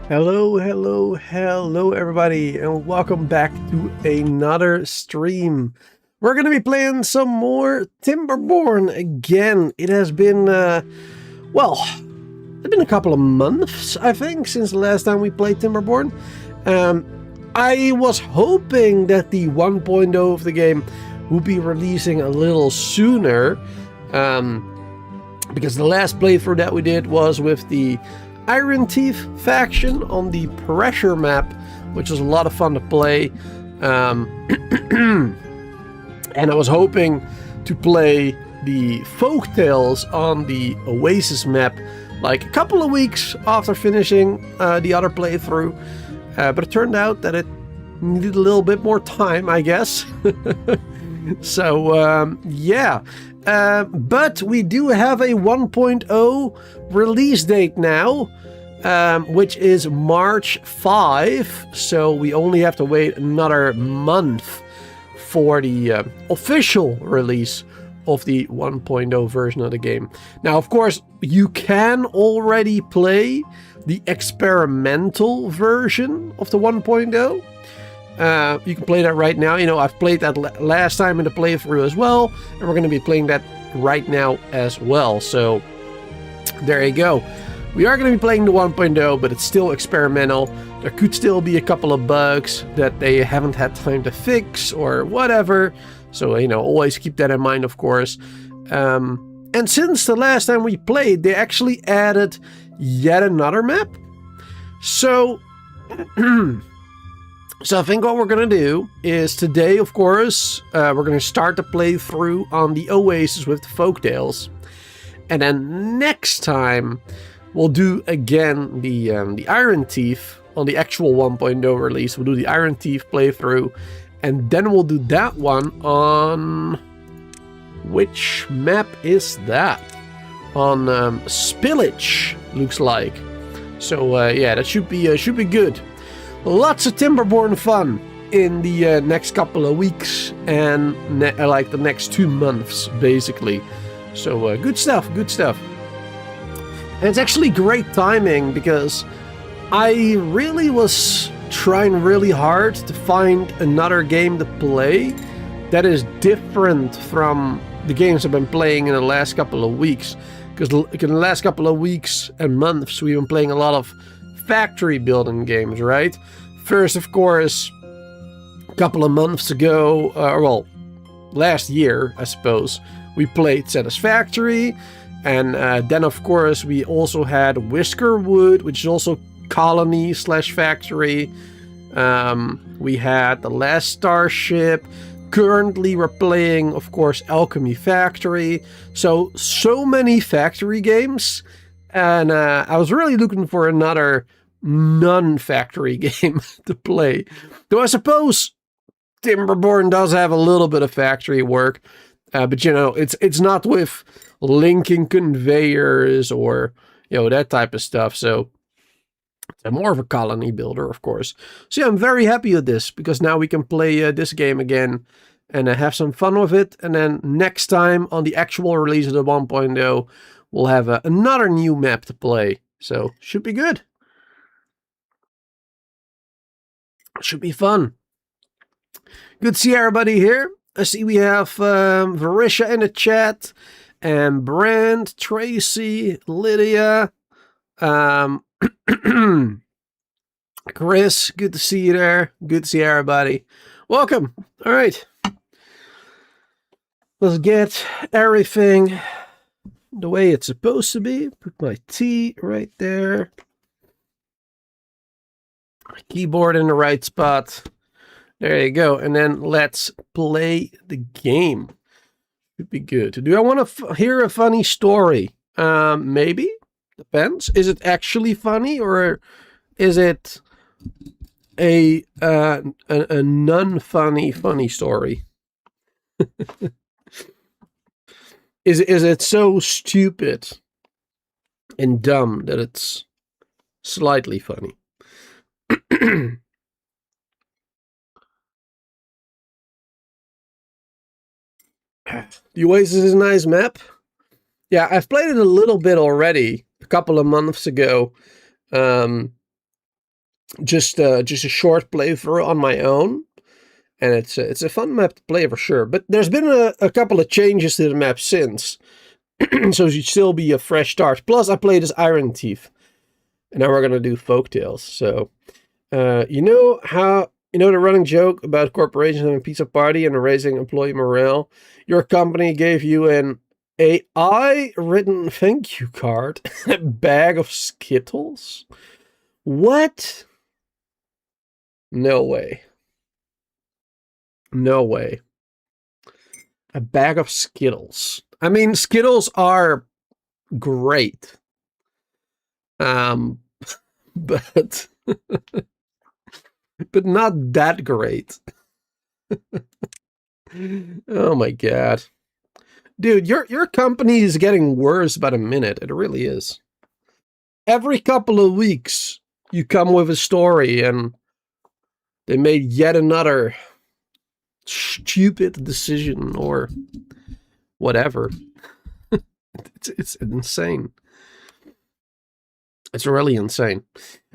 Hello, hello, hello everybody, and welcome back to another stream. We're going to be playing some more Timberborn again. It has been, well, it's been a couple of months, I think, since the last time we played Timberborn. I was hoping that the 1.0 of the game would be releasing a little sooner, because the last playthrough that we did was with the Iron Teeth faction on the pressure map, which was a lot of fun to play. And I was hoping to play the Folktails on the OASIS map like a couple of weeks after finishing the other playthrough. But it turned out that it needed a little bit more time, I guess. So, yeah. But we do have a 1.0 release date now, which is March 5. So we only have to wait another month for the official release of the 1.0 version of the game. Now, of course, you can already play the experimental version of the 1.0. You can play that right now. You know, I've played that last time in the playthrough as well, and we're going to be playing that right now as well. So there you go. We are going to be playing the 1.0, but it's still experimental. There could still be a couple of bugs that they haven't had time to fix or whatever. So, you know, always keep that in mind, of course. And since the last time we played, they actually added yet another map. So So I think what we're going to do is today, of course, we're going to start the playthrough on the OASIS with the Folktails. And then next time, we'll do again the Iron Teeth on the actual 1.0 release. We'll do the Iron Teeth playthrough. And then we'll do that one on... which map is that? On Spillage, looks like. So yeah, that should be good. Lots of Timberborn fun in the next couple of weeks and like the next 2 months, basically. So good stuff, good stuff. And it's actually great timing because I really was trying really hard to find another game to play that is different from the games I've been playing in the last couple of weeks. Because in the last couple of weeks and months, we've been playing a lot of factory building games, right? First, of course, a couple of months ago, well, last year, I suppose, we played Satisfactory. And then, of course, we also had Whiskerwood, which is also colony/factory. We had The Last Starship. Currently, we're playing, of course, Alchemy Factory. So many factory games. And I was really looking for another non-factory game to play. Though I suppose Timberborn does have a little bit of factory work. But, you know, it's not with linking conveyors or, you know, that type of stuff. So I'm more of a colony builder, of course. So yeah, I'm very happy with this because now we can play this game again and have some fun with it. And then next time on the actual release of the 1.0, we'll have another new map to play. So should be good. Should be fun. Good to see everybody here. I see we have Varisha in the chat. And Brand, Tracy, Lydia, Chris, good to see you there. Good to see everybody. Welcome. All right. Let's get everything the way it's supposed to be. Put my tea right there. My keyboard in the right spot. There you go. And then let's play the game. Should be good. Do I want to hear a funny story? Maybe. Depends. Is it actually funny or is it a non-funny story? Is it so stupid and dumb that it's slightly funny? The OASIS is a nice map. Yeah, I've played it a little bit already, a couple of months ago. just a short playthrough on my own. And it's a fun map to play for sure. But there's been a couple of changes to the map since. So it should still be a fresh start. Plus, I played as Iron Thief. And now we're going to do Folktails. So, you know the running joke about corporations having a pizza party and raising employee morale? Your company gave you an AI-written thank you card, a bag of Skittles? What? No way. No way. A bag of Skittles. I mean, Skittles are great. But but not that great. Oh my god. Dude, your company is getting worse by the minute. It really is. Every couple of weeks, you come with a story and they made yet another stupid decision or whatever. It's insane. It's really insane.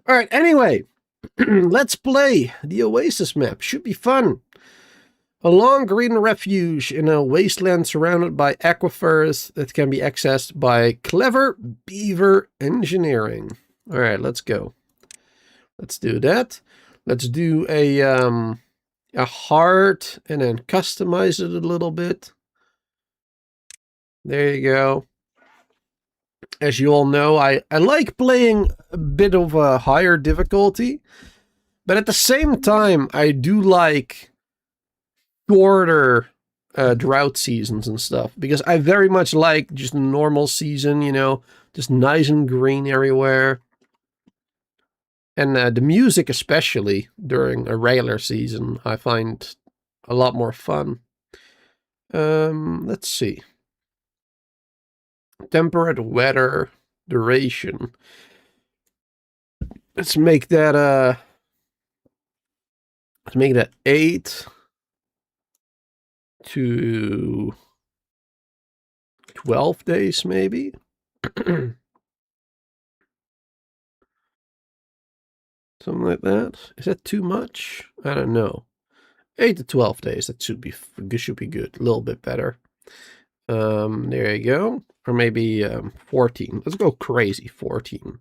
All right, anyway, let's play the Oasis map. Should be fun. A long green refuge in a wasteland surrounded by aquifers that can be accessed by clever beaver engineering. All right, let's go. Let's do that. Let's do a heart and then customize it a little bit. There you go. As you all know, I like playing a bit of a higher difficulty, but at the same time, I do like shorter drought seasons and stuff, because I very much like just a normal season, you know, just nice and green everywhere. And the music, especially during a regular season, I find a lot more fun. Let's see. Temperate weather duration. Let's make that 8 to 12 days, maybe. Something like that. Is that too much? I don't know. 8 to 12 days. That should be good. A little bit better. There you go. Or maybe 14. Let's go crazy. 14.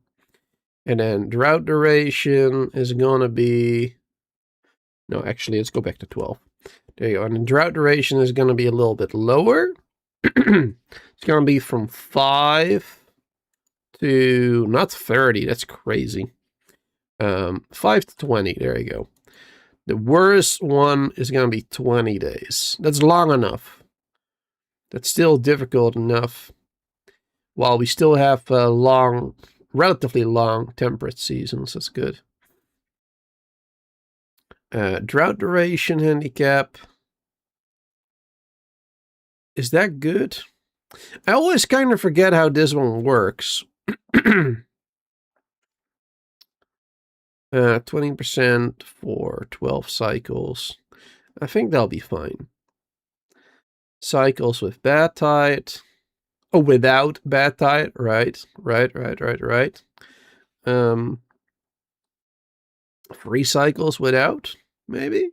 And then drought duration is going to be... No, actually, let's go back to 12. There you go. And the drought duration is going to be a little bit lower. It's going to be from 5 to... Not 30. That's crazy. 5 to 20. There you go. The worst one is going to be 20 days. That's long enough. That's still difficult enough. While we still have relatively long temperate seasons. That's good. Drought duration handicap. Is that good? I always kind of forget how this one works. 20% for 12 cycles. I think that'll be fine. Cycles with bad tide. Oh, without bad tide. Right. 3 cycles without, maybe?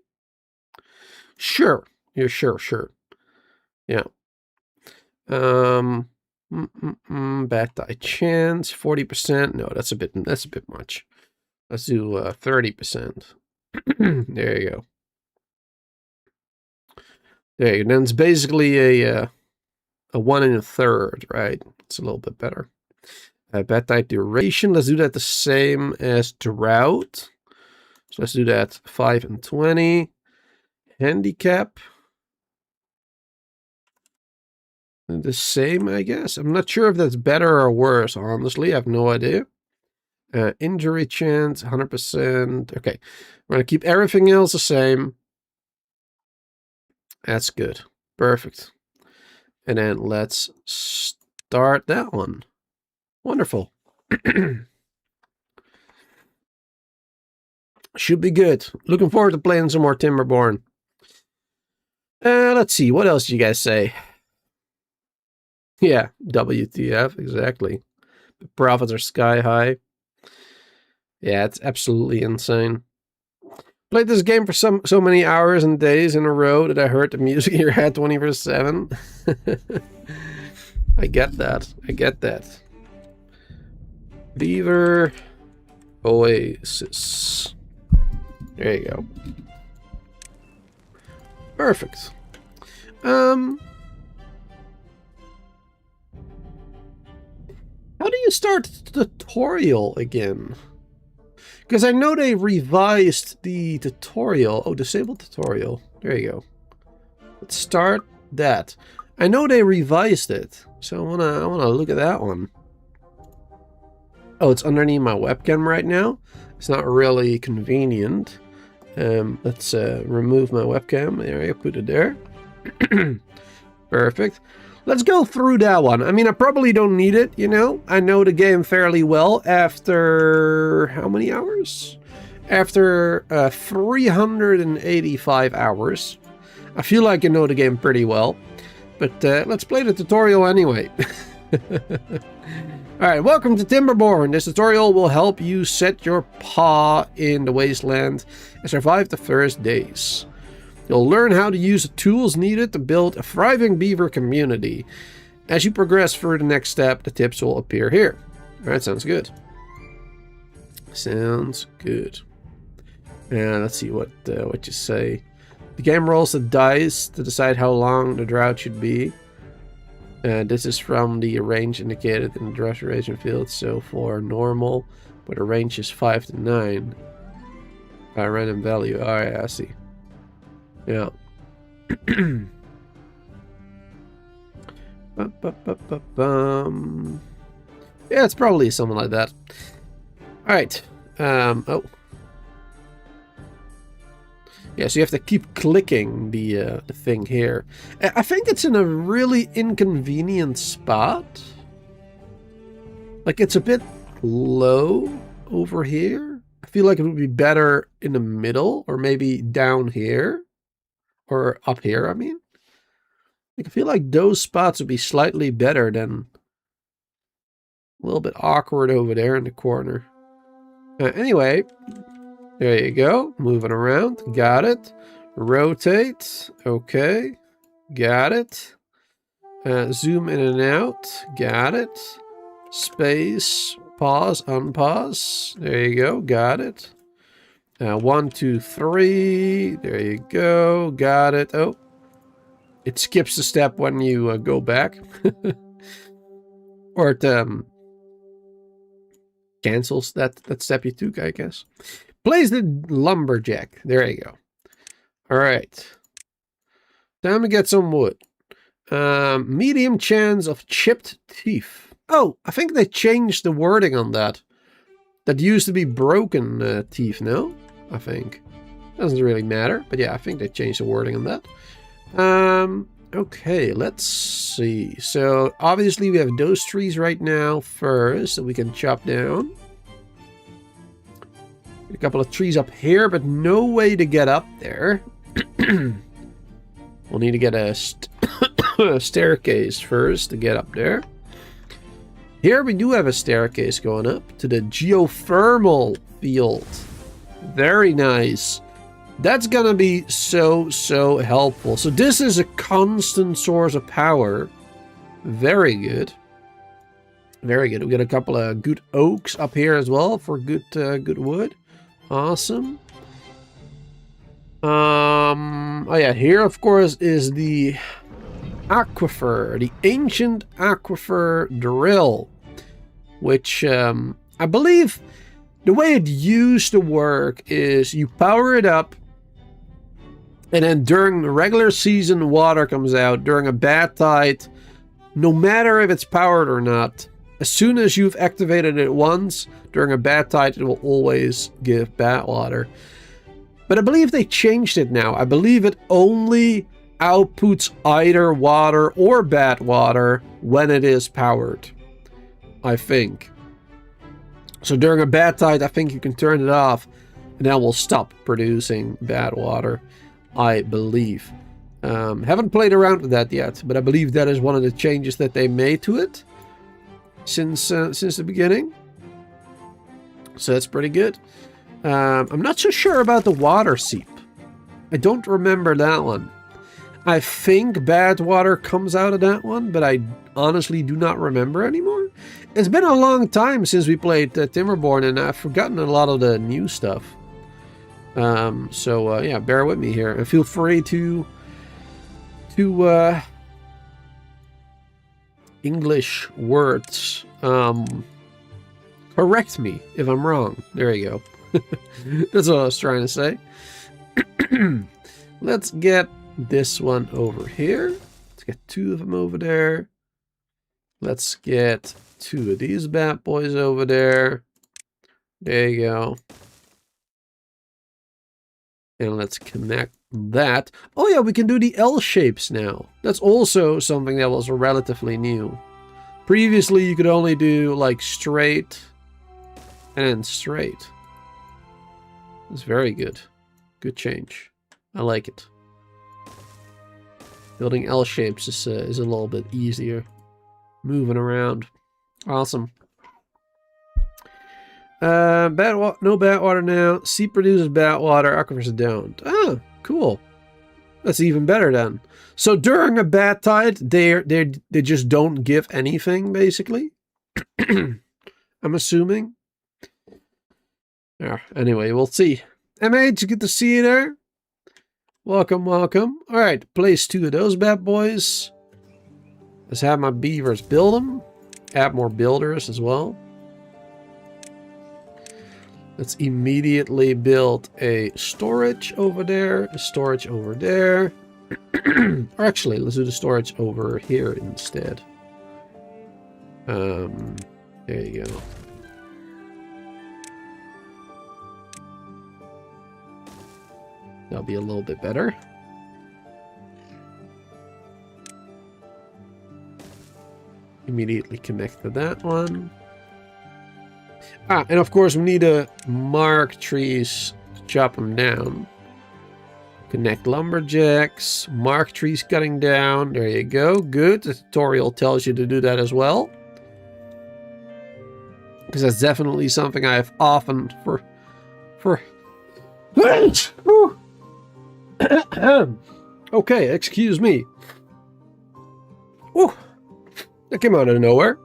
Sure. Yeah, sure. Yeah. Bad tide chance, 40%. No, that's a bit much. Let's do 30%. There you go. There you go. Then it's basically a 1 1/3, right? It's a little bit better. Bad tide duration. Let's do that the same as drought. So let's do that 5 and 20. Handicap. The same, I guess. I'm not sure if that's better or worse, honestly. I have no idea. Injury chance, 100%. Okay. We're going to keep everything else the same. That's good. Perfect. And then let's start that one. Wonderful. Should be good. Looking forward to playing some more Timberborn. Let's see. What else do you guys say? Yeah, WTF, exactly. The profits are sky high. Yeah, it's absolutely insane. Played this game for so many hours and days in a row that I heard the music in your head 24/7. I get that. I get that. Beaver OASIS. There you go. Perfect. How do you start the tutorial again? Because I know they revised the tutorial. Oh, disable tutorial. There you go. Let's start that. I know they revised it, so I wanna look at that one. Oh, it's underneath my webcam right now. It's not really convenient. Let's remove my webcam. There, I put it there. Perfect. Let's go through that one. I mean, I probably don't need it, you know? I know the game fairly well after... how many hours? After 385 hours. I feel like I know the game pretty well. But let's play the tutorial anyway. Alright, welcome to Timberborn. This tutorial will help you set your paw in the wasteland and survive the first days. You'll learn how to use the tools needed to build a thriving beaver community. As you progress through the next step, the tips will appear here. Alright, sounds good. Sounds good. And let's see what you say. The game rolls the dice to decide how long the drought should be. This is from the range indicated in the drought duration field. So for normal, where the range is 5 to 9. By random value. Alright, I see. Yeah. Yeah, it's probably something like that. Alright. Oh. Yeah, so you have to keep clicking the thing here. I think it's in a really inconvenient spot. Like, it's a bit low over here. I feel like it would be better in the middle, or maybe down here. Or up here, I mean. Like, I feel like those spots would be slightly better than a little bit awkward over there in the corner. Anyway, there you go. Moving around. Got it. Rotate. Okay. Got it. Zoom in and out. Got it. Space. Pause. Unpause. There you go. Got it. 1, 2, 3. There you go. Got it. Oh. It skips a step when you go back. Or it cancels that step you took, I guess. Plays the lumberjack. There you go. Alright. Time to get some wood. Medium chance of chipped teeth. Oh, I think they changed the wording on that. That used to be broken teeth, no? I think. Doesn't really matter. But yeah, I think they changed the wording on that. Okay, let's see. So, obviously we have those trees right now first that we can chop down. A couple of trees up here, but no way to get up there. We'll need to get a staircase first to get up there. Here we do have a staircase going up to the geothermal field. Very nice. That's gonna be so helpful. So this is a constant source of power. Very good. Very good. We got a couple of good oaks up here as well for good wood. Awesome. Oh yeah, here of course is the aquifer, the ancient aquifer drill, which I believe the way it used to work is you power it up, and then during the regular season water comes out. During a bad tide, no matter if it's powered or not, as soon as you've activated it once, during a bad tide it will always give bad water. But I believe they changed it now. I believe it only outputs either water or bad water when it is powered, I think. So during a bad tide, I think you can turn it off and that will stop producing bad water, I believe. Haven't played around with that yet, but I believe that is one of the changes that they made to it since the beginning. So that's pretty good. I'm not so sure about the water seep. I don't remember that one. I think badwater comes out of that one, but I honestly do not remember anymore. It's been a long time since we played Timberborn, and I've forgotten a lot of the new stuff. Yeah, bear with me here, and feel free to English words correct me if I'm wrong. There you go. That's what I was trying to say. Let's get this one over here. Let's get 2 of them over there. Let's get 2 of these bad boys over there. There you go. And let's connect that. Oh yeah, we can do the L shapes now. That's also something that was relatively new. Previously, you could only do like straight and straight. It's very good. Good change. I like it. Building L shapes is a little bit easier. Moving around. Awesome. No badwater now. Sea produces badwater. Aquifers don't. Ah, cool. That's even better then. So during a bad tide, they just don't give anything, basically. I'm assuming. Yeah, anyway, we'll see. MH, good to see you there. Welcome, welcome. Alright, place 2 of those bad boys. Let's have my beavers build them. Add more builders as well. Let's immediately build a storage over there, a storage over there. Or actually, let's do the storage over here instead. There you go. That'll be a little bit better. Immediately connect to that one. Ah, and of course we need to mark trees to chop them down. Connect lumberjacks, mark trees cutting down. There you go. Good. The tutorial tells you to do that as well. Because that's definitely something I have often Okay, excuse me. Ooh, that came out of nowhere.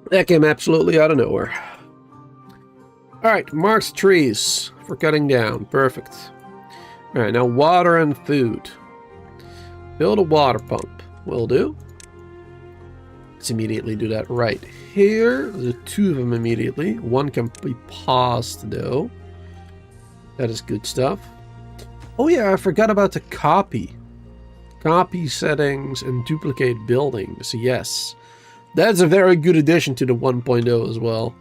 That came absolutely out of nowhere. Alright, marks trees for cutting down. Perfect. Alright, now water and food. Build a water pump. Will do. Let's immediately do that right here. There's 2 of them immediately. 1 can be paused though. That is good stuff. Oh yeah, I forgot about the copy. Copy settings and duplicate buildings. Yes. That's a very good addition to the 1.0 as well.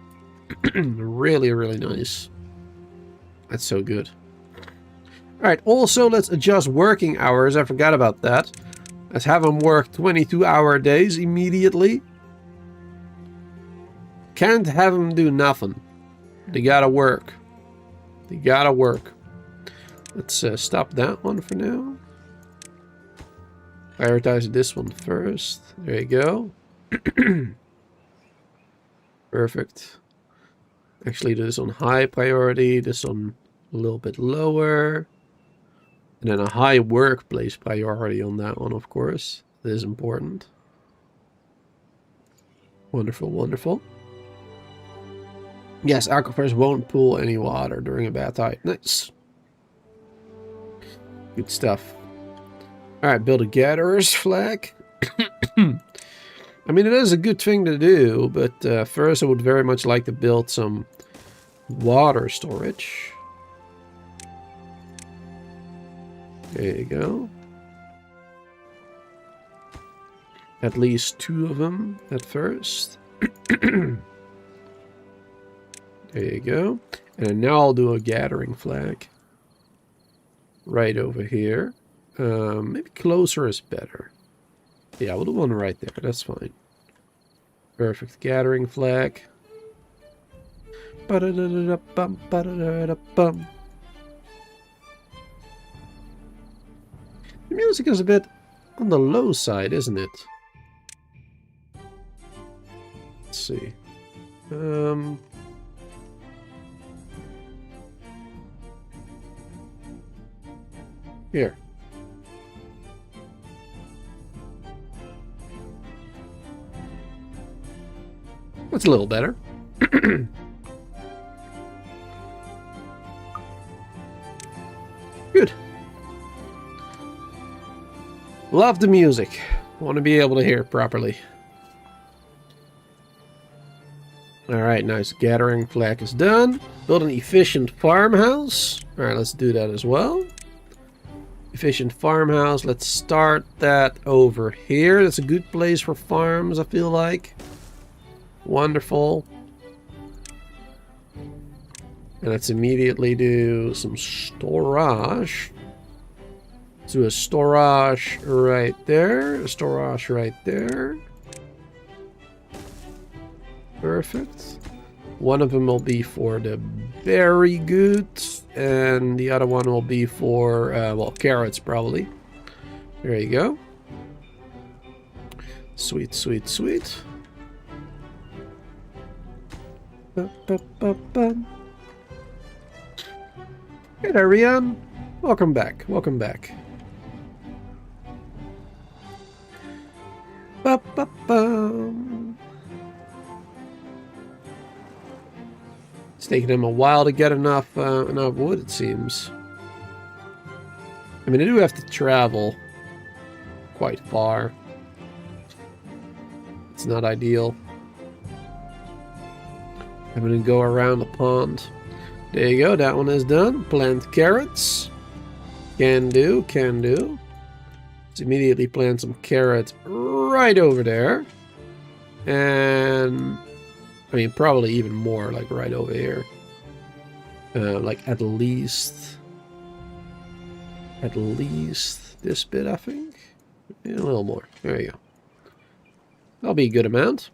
Really, really nice. That's so good. Alright, also let's adjust working hours. I forgot about that. Let's have them work 22-hour days immediately. Can't have them do nothing. They gotta work. They gotta work. Let's stop that one for now. Prioritize this one first. There you go. Perfect. Actually, do this on high priority. This on a little bit lower. And then a high workplace priority on that one, of course. That is important. Wonderful, wonderful. Yes, aquifers won't pull any water during a bad tide. Nice. Good stuff. Alright, build a gatherer's flag. I mean, it is a good thing to do, but first I would very much like to build some water storage. There you go. At least 2 of them at first. There you go. And now I'll do a gathering flag. Right over here. Maybe closer is better. Yeah, we'll do one right there. That's fine. Perfect. Gathering flag. The music is a bit on the low side, isn't it? Let's see. Here. That's a little better. Good. Love the music. Want to be able to hear it properly. Alright, nice. Gathering flag is done. Build an efficient farmhouse. Alright, let's do that as well. Efficient farmhouse. Let's start that over here. That's a good place for farms, I feel like. Wonderful. And let's immediately do some storage. Let's do a storage right there. A storage right there. Perfect. One of them will be for the berry goods, and the other one will be for, well, carrots probably. There you go. Sweet, sweet, sweet. Ba, ba, ba, ba. Hey there, Rian. Welcome back. Welcome back. Ba, ba, ba. It's taking them a while to get enough wood, it seems. I mean, I do have to travel quite far. It's not ideal. I'm gonna go around the pond. There you go, that one is done. Plant carrots. Can do, can do. Let's immediately plant some carrots right over there. And I mean, probably even more, like right over here. Like at least this bit, I think. Yeah, a little more. There you go. That'll be a good amount.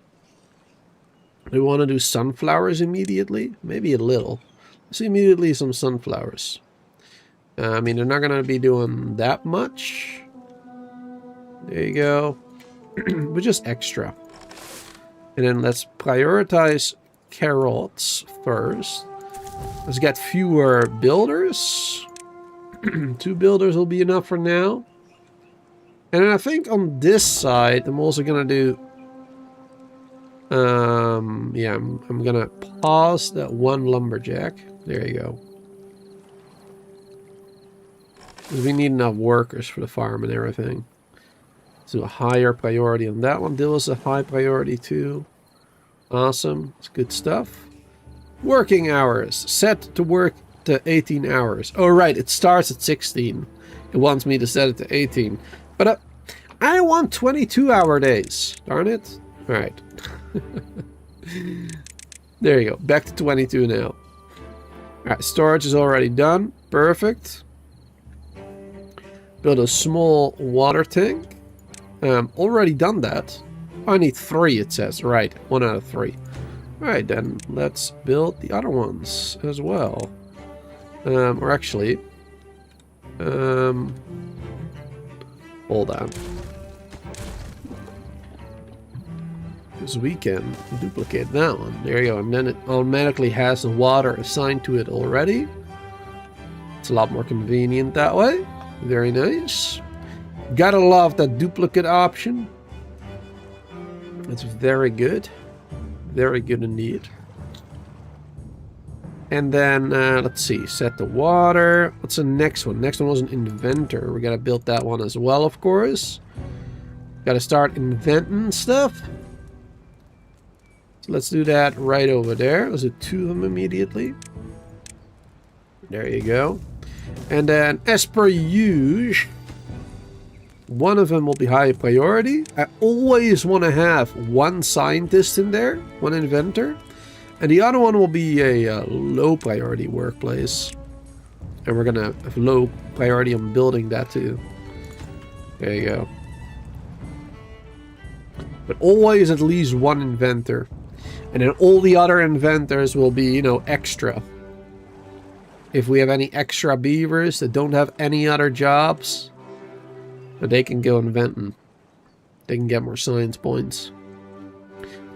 Do we want to do sunflowers immediately? Maybe a little. Let's immediately some sunflowers. I mean, they're not going to be doing that much. There you go. But just extra. And then let's prioritize carrots first. Let's get fewer builders. 2 builders will be enough for now. And then I think on this side, I'm also going to do... yeah, I'm going to pause that 1 lumberjack. There you go. Because we need enough workers for the farm and everything. So a higher priority on that one. This is a high priority too. Awesome. It's good stuff. Working hours. Set to work to 18 hours. Oh, right. It starts at 16. It wants me to set it to 18. But I want 22-hour days. Darn it. All right. There you go. Back to 22 now. All right. Storage is already done. Perfect. Build a small water tank. Already done that. I need 3, it says. Right, 1 out of 3. Alright, then let's build the other ones as well. Or actually... hold on. Because we can duplicate that one. There you go. And then it automatically has the water assigned to it already. It's a lot more convenient that way. Very nice. Gotta love that duplicate option. It's very good. Very good indeed. And then, let's see. Set the water. What's the next one? Next one was an inventor. We gotta build that one as well, of course. Gotta start inventing stuff. So let's do that right over there. Let's do 2 of them immediately. There you go. And then, as per usual, 1 of them will be high priority. I always want to have 1 scientist in there, 1 inventor. And the other one will be a low priority workplace. And we're going to have low priority on building that too. There you go. But always at least 1 inventor. And then all the other inventors will be, you know, extra. If we have any extra beavers that don't have any other jobs, they can go inventing. They can get more science points.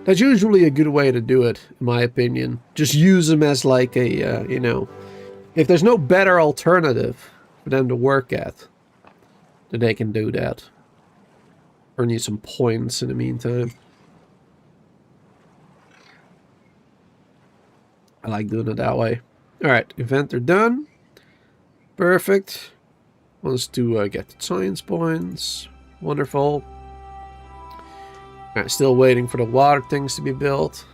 That's usually a good way to do it, in my opinion. Just use them as like a, you know, if there's no better alternative for them to work at, then they can do that. Earn you some points in the meantime. I like doing it that way. Alright, event are done. Perfect. Wants to get the science points. Wonderful. Alright, still waiting for the water things to be built.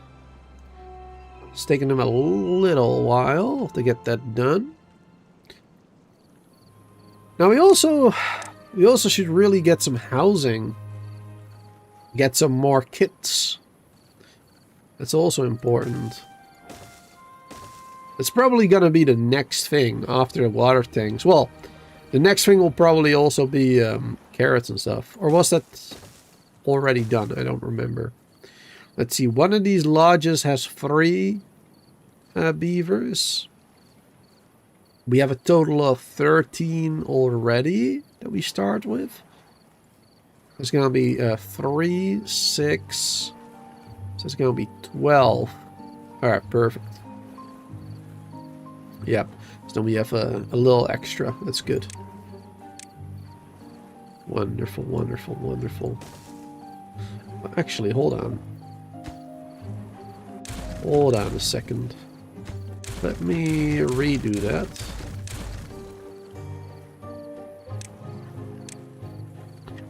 It's taking them a little while to get that done. Now we also should really get some housing. Get some more kits. That's also important. It's probably gonna be the next thing after the water things. Well, the next thing will probably also be carrots and stuff. Or was that already done? I don't remember. Let's see. One of these lodges has 3 beavers. We have a total of 13 already that we start with. It's going to be 3, 6. So it's going to be 12. Alright, perfect. Yep. So we have a little extra. That's good. Wonderful, wonderful, wonderful. Actually, hold on. Hold on a second. Let me redo that.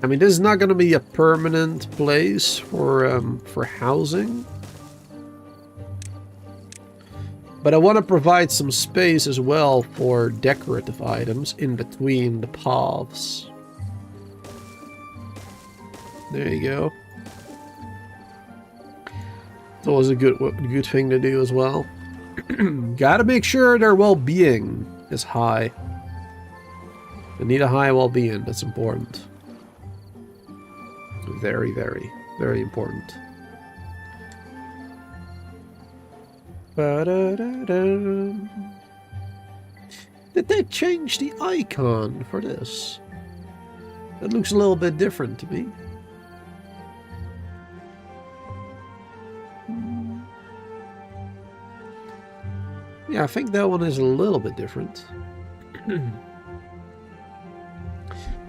I mean, this is not going to be a permanent place for housing. But I want to provide some space as well for decorative items in between the paths. There you go. It's always a good thing to do as well. Gotta make sure their well-being is high. They need a high well-being. That's important. Very, very, very important. Did they change the icon for this? It looks a little bit different to me. Yeah, I think that one is a little bit different.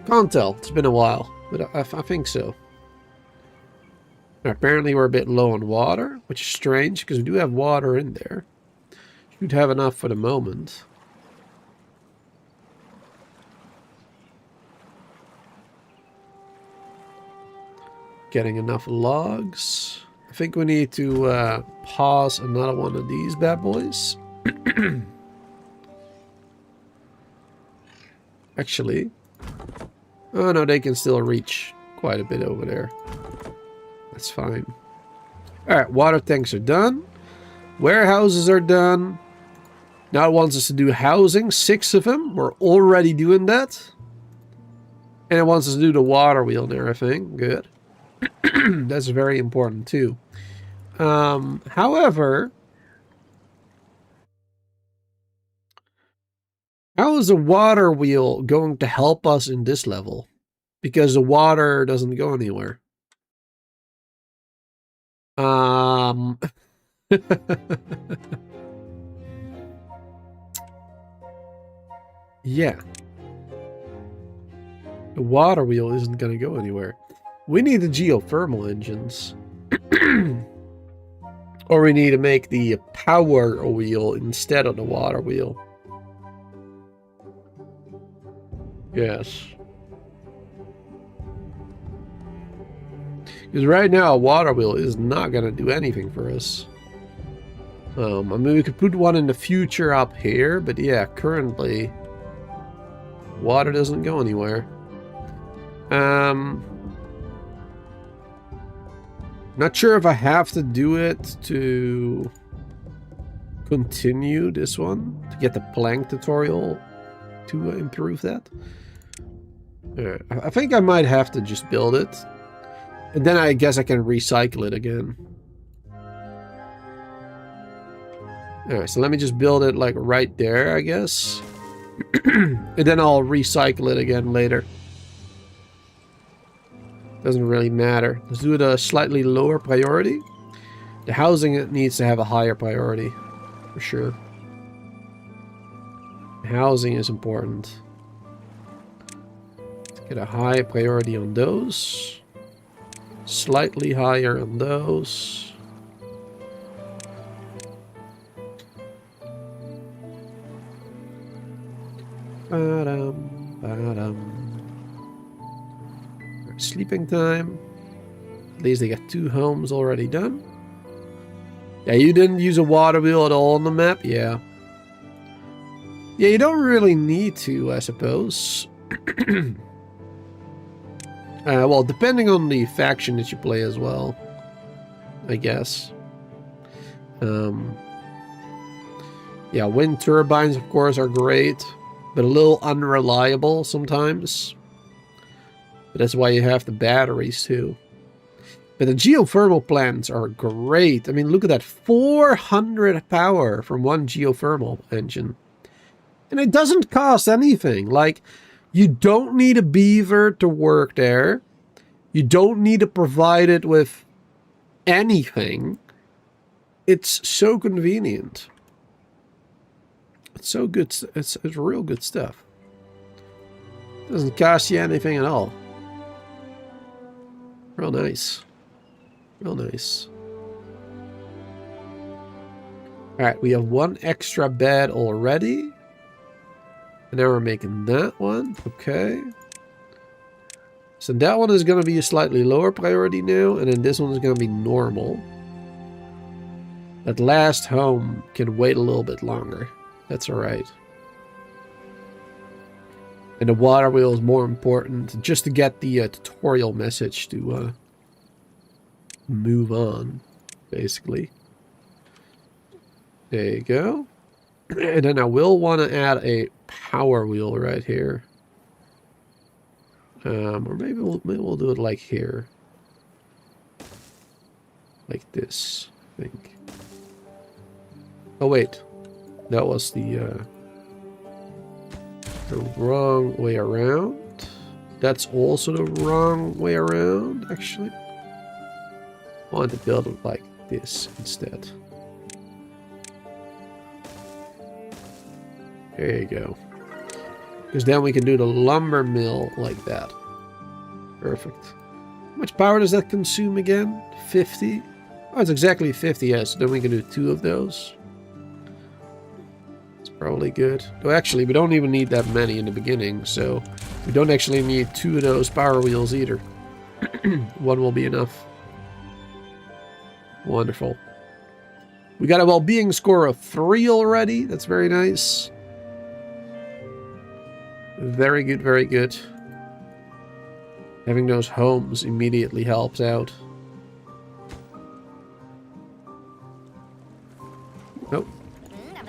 Can't tell. It's been a while, but I think so. Apparently we're a bit low on water, which is strange because we do have water in there. Should have enough for the moment. Getting enough logs. I think we need to pause another one of these bad boys. Actually, oh no, they can still reach quite a bit over there. That's fine. Alright, water tanks are done. Warehouses are done. Now it wants us to do housing, 6 of them. We're already doing that. And it wants us to do the water wheel and everything. Good. That's very important too. However, how is the water wheel going to help us in this level? Because the water doesn't go anywhere. Yeah. The water wheel isn't going to go anywhere. We need the geothermal engines. Or we need to make the power wheel instead of the water wheel. Yes. Because right now, a water wheel is not going to do anything for us. I mean, we could put one in the future up here, but yeah, currently, water doesn't go anywhere. Not sure if I have to do it to continue this one, to get the plank tutorial to improve that. I think I might have to just build it. And then I guess I can recycle it again. Alright, so let me just build it like right there, I guess. And then I'll recycle it again later. Doesn't really matter. Let's do it a slightly lower priority. The housing needs to have a higher priority, for sure. Housing is important. Let's get a high priority on those. Slightly higher on those. Sleeping time. At least they got 2 homes already done. Yeah, you didn't use a water wheel at all on the map? Yeah. Yeah, you don't really need to, I suppose. Well, depending on the faction that you play as well, I guess. Yeah, wind turbines, of course, are great, but a little unreliable sometimes. But that's why you have the batteries, too. But the geothermal plants are great. I mean, look at that. 400 power from one geothermal engine. And it doesn't cost anything. Like, you don't need a beaver to work there. You don't need to provide it with anything. It's so convenient. It's so good. It's real good stuff. It doesn't cost you anything at all. Real nice. Real nice. Alright, we have 1 extra bed already. And now we're making that one. Okay. So that one is going to be a slightly lower priority now. And then this one is going to be normal. That last home can wait a little bit longer. That's alright. And the water wheel is more important. Just to get the tutorial message to move on. Basically. There you go. And then I will want to add a power wheel right here. Or maybe we'll do it like here. Like this, I think. Oh wait. That was the wrong way around. That's also the wrong way around, actually. I want to build it like this instead. There you go. Because then we can do the lumber mill like that. Perfect. How much power does that consume again? 50? Oh, it's exactly 50, yes. Then we can do 2 of those. It's probably good. Oh, actually, we don't even need that many in the beginning, so we don't actually need 2 of those power wheels either. 1 will be enough. Wonderful. We got a well-being score of 3 already. That's very nice. Very good, very good. Having those homes immediately helps out. Nope.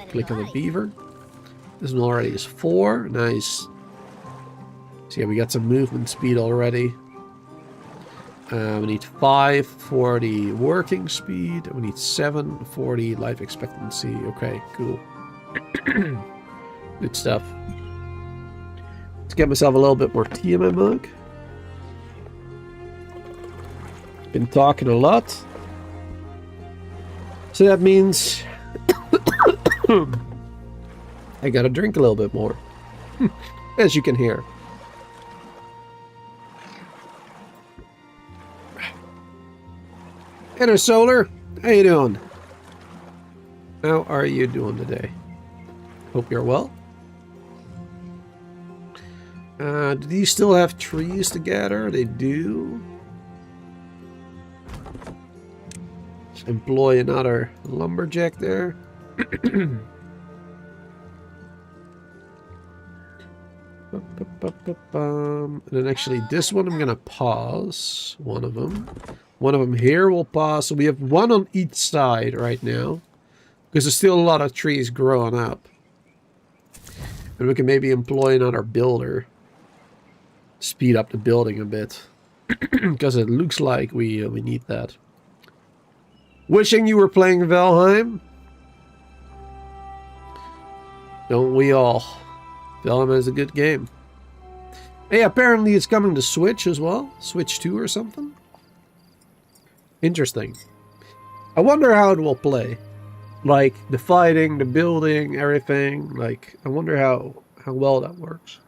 Click on the beaver. This one already is 4. Nice. So yeah, we got some movement speed already. We need 5 for the working speed. We need 7 for the life expectancy. Okay, cool. Good stuff. Let's get myself a little bit more tea in my mug. Been talking a lot. So that means I gotta drink a little bit more. As you can hear. Inner Solar, how you doing? How are you doing today? Hope you're well. Do these still have trees to gather? They do. Let's employ another lumberjack there. And then actually this one I'm gonna pause. One of them. One of them here will pause. So we have 1 on each side right now. Because there's still a lot of trees growing up. And we can maybe employ another builder. Speed up the building a bit. Because it looks like we need that. Wishing you were playing Valheim. Don't we all? Valheim is a good game. Hey, apparently it's coming to Switch as well. Switch 2 or something. Interesting. I wonder how it will play. Like, the fighting, the building, everything. Like, I wonder how well that works.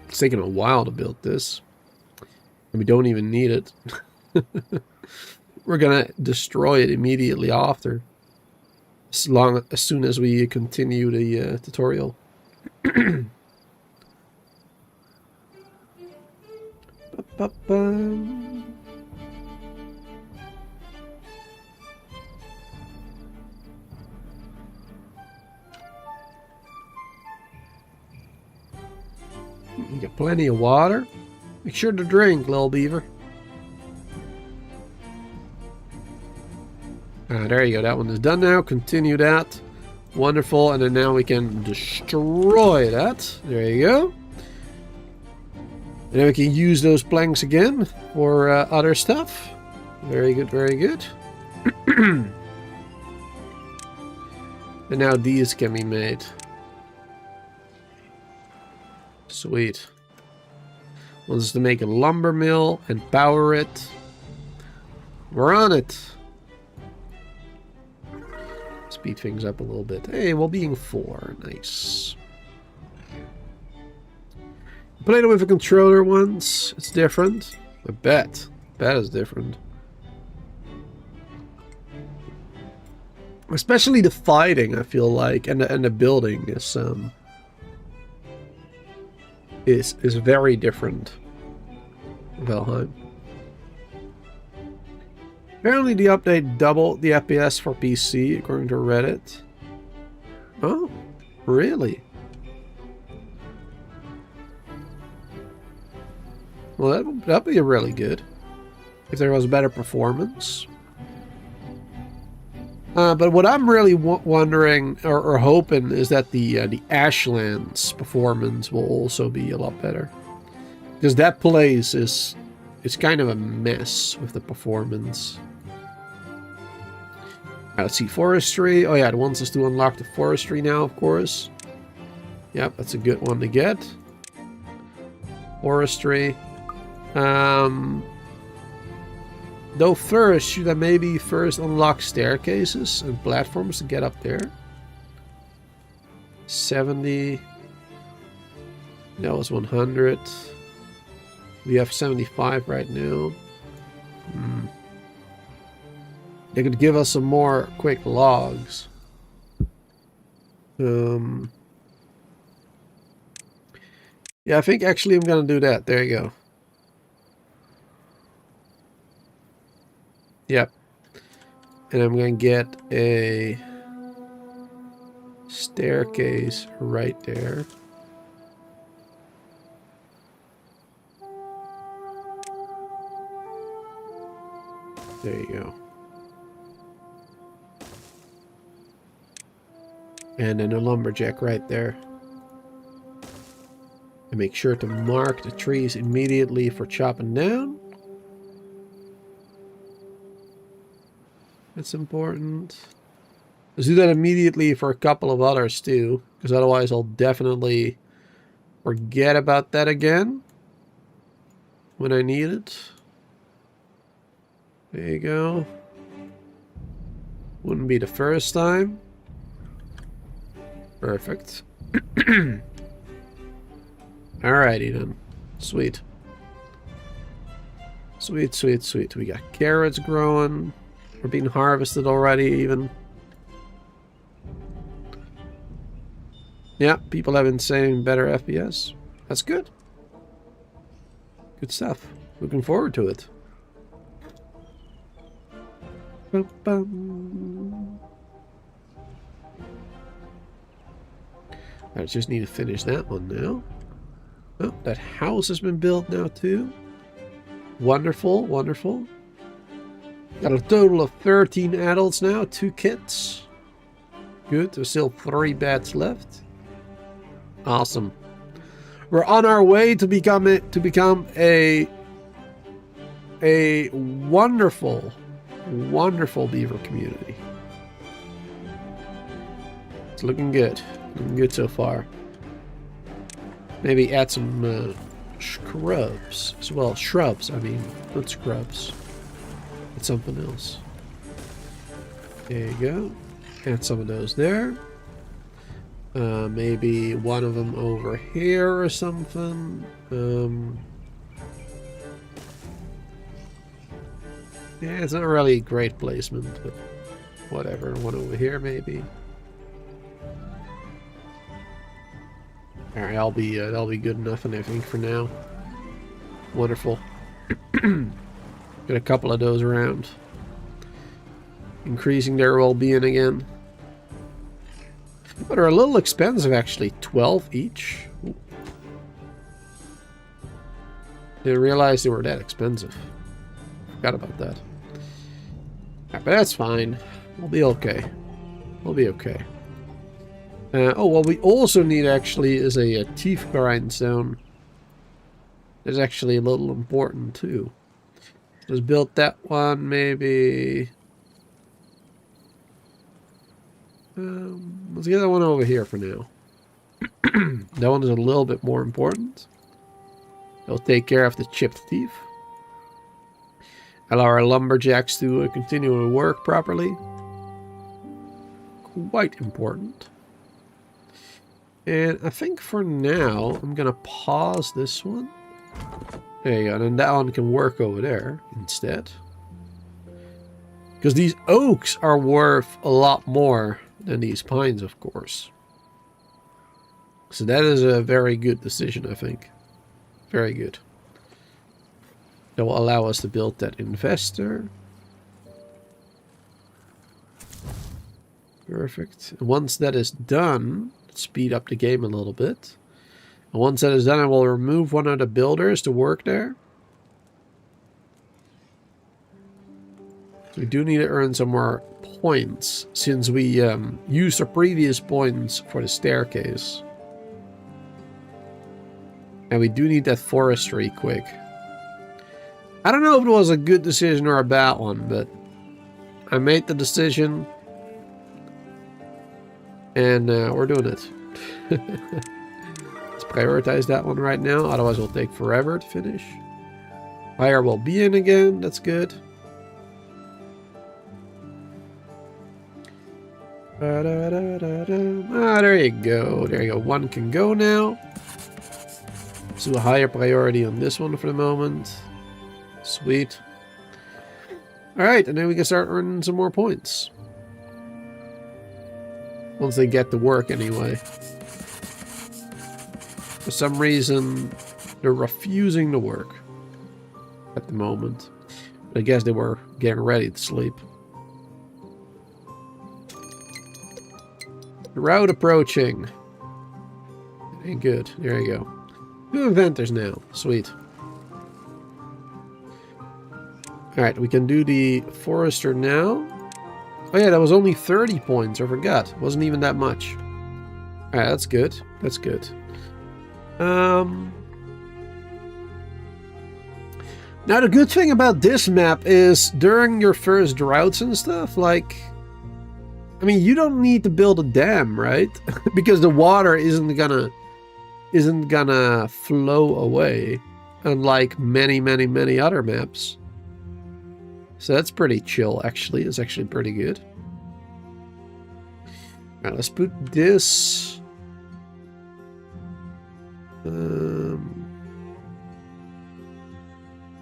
It's taking a while to build this. And we don't even need it. We're gonna destroy it immediately after. As soon as we continue the tutorial. You get plenty of water. Make sure to drink, little beaver. There you go. That one is done now. Continue that. Wonderful. And then now we can destroy that. There you go. And then we can use those planks again for other stuff. Very good, very good. And now these can be made. Sweet. Wants us to make a lumber mill and power it. We're on it. Speed things up a little bit. Hey, well being 4. Nice. Played it with a controller once. It's different. I bet. That is different. Especially the fighting, I feel like, and the building is very different. Valheim. Apparently the update doubled the FPS for PC, according to Reddit. Oh, really? Well, that'd be really good if there was better performance. But what I'm really wondering or hoping is that the Ashlands performance will also be a lot better, because that place is kind of a mess with the performance. Let's see, forestry. Oh yeah, it wants us to unlock the forestry now, of course. Yep, that's a good one to get. Forestry. Though first, should I maybe first unlock staircases and platforms to get up there? 70. That was 100. We have 75 right now. They could give us some more quick logs. Yeah, I think actually I'm gonna do that. There you go. Yep. And I'm going to get a staircase right there. There you go. And then a lumberjack right there. And make sure to mark the trees immediately for chopping down. That's important. Let's do that immediately for a couple of others too, because otherwise I'll definitely forget about that again when I need it. There you go. Wouldn't be the first time. Perfect. Alrighty then. Sweet. Sweet, sweet, sweet. We got carrots growing. We're being harvested already, even. Yeah, people have been saying better FPS. That's good. Good stuff. Looking forward to it. Bum, bum. I just need to finish that one now. Oh, that house has been built now too. Wonderful, wonderful. Got a total of 13 adults now, 2 kids. Good, there's still 3 beds left. Awesome. We're on our way to become a wonderful, wonderful beaver community. It's looking good. Looking good so far. Maybe add some scrubs as well. Shrubs, I mean, not scrubs. It's something else. There you go. Add some of those there. Maybe one of them over here or something. Yeah, it's not really a great placement, but whatever. One over here, maybe. All right, that'll be good enough, and I think for now. Wonderful. Get a couple of those around, increasing their well-being again. But they're a little expensive, actually. 12 each. Ooh. Didn't realize they were that expensive. Forgot about that. Right, but that's fine. We'll be okay. We'll be okay. Oh, what we also need actually is a teeth grindstone. It's actually a little important too. Let's build that one, maybe. Let's get that one over here for now. That one is a little bit more important. It'll take care of the chipped teeth. Allow our lumberjacks to continue to work properly. Quite important. And I think for now, I'm going to pause this one. There you go. And then that one can work over there instead. Because these oaks are worth a lot more than these pines, of course. So that is a very good decision, I think. Very good. That will allow us to build that investor. Perfect. And once that is done, speed up the game a little bit. And once that is done, I will remove one of the builders to work there. We do need to earn some more points, since we used our previous points for the staircase. And we do need that forestry quick. I don't know if it was a good decision or a bad one, but I made the decision. And we're doing it. Let's prioritize that one right now, otherwise it'll take forever to finish. Higher well-being again, that's good. Ah, there you go. There you go. One can go now. Let's do a higher priority on this one for the moment. Sweet. Alright, and then we can start earning some more points. Once they get to work anyway. For some reason, they're refusing to work at the moment. But I guess they were getting ready to sleep. Drought approaching. Ain't good. There you go. 2 inventors now. Sweet. Alright, we can do the forester now. Oh yeah, that was only 30 points. I forgot. Wasn't even that much. Alright, that's good. That's good. Now the good thing about this map is during your first droughts and stuff, like, I mean, you don't need to build a dam, right? Because the water isn't gonna flow away, unlike many other maps. So that's pretty chill, actually. It's actually pretty good. Alright, let's put this. I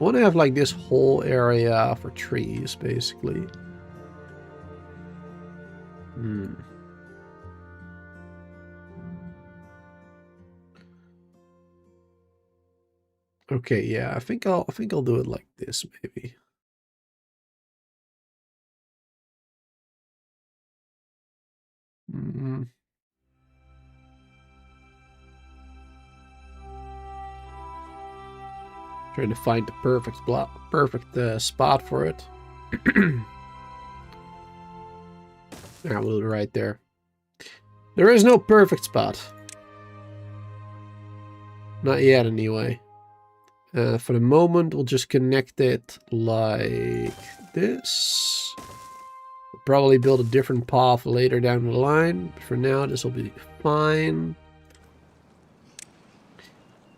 want to have like this whole area for trees, basically. Okay, yeah, I think I'll do it like this, maybe. Trying to find the perfect spot for it. We'll do it right there. There is no perfect spot. Not yet, anyway. For the moment, we'll just connect it like this. We'll probably build a different path later down the line. But for now, this will be fine.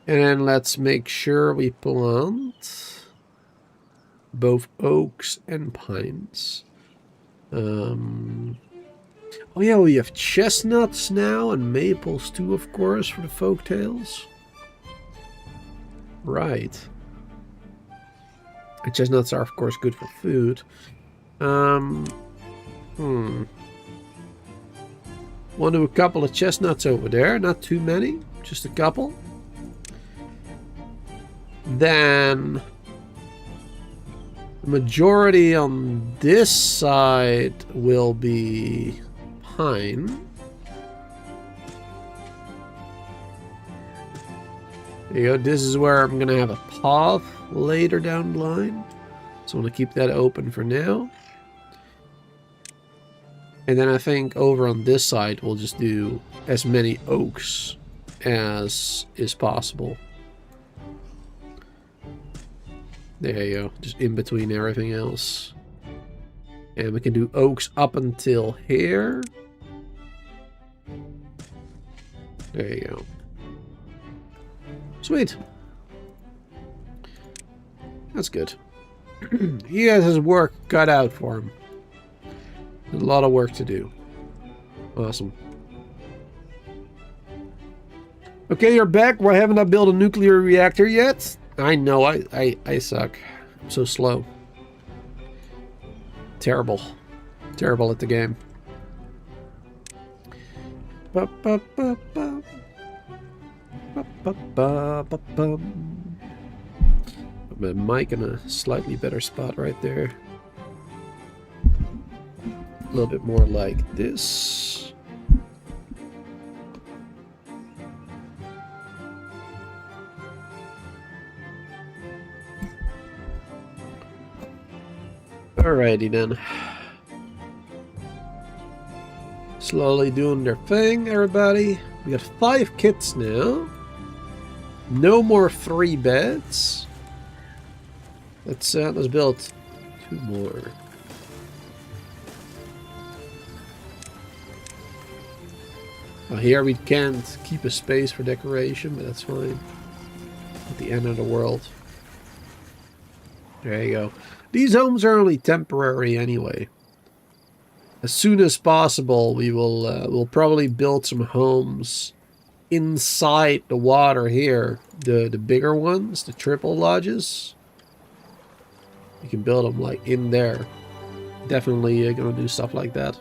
And then let's make sure we plant both oaks and pines. Oh yeah, we have chestnuts now and maples too, of course, for the folktales. Right. And chestnuts are, of course, good for food. Want to do a couple of chestnuts over there, not too many, just a couple. Then the majority on this side will be pine. There you go. This is where I'm going to have a path later down the line. So I'm going to keep that open for now. And then I think over on this side, we'll just do as many oaks as is possible. There you go. Just in between everything else. And we can do oaks up until here. There you go. Sweet. That's good. He has his work cut out for him. There's a lot of work to do. Awesome. Okay, you're back. Why haven't I built a nuclear reactor yet? I know, I suck. I'm so slow. Terrible. Terrible at the game. Ba, ba, ba, ba. Ba, ba, ba, ba, ba. Put my mic in a slightly better spot right there. A little bit more like this. Alrighty then. Slowly doing their thing, everybody. We got 5 kits now. No more 3 beds. Let's build 2 more. Well, here we can't keep a space for decoration, but that's fine. At the end of the world. There you go. These homes are only temporary anyway. As soon as possible, we will we'll probably build some homes inside the water here. The bigger ones, the triple lodges. You can build them like in there. Definitely gonna do stuff like that.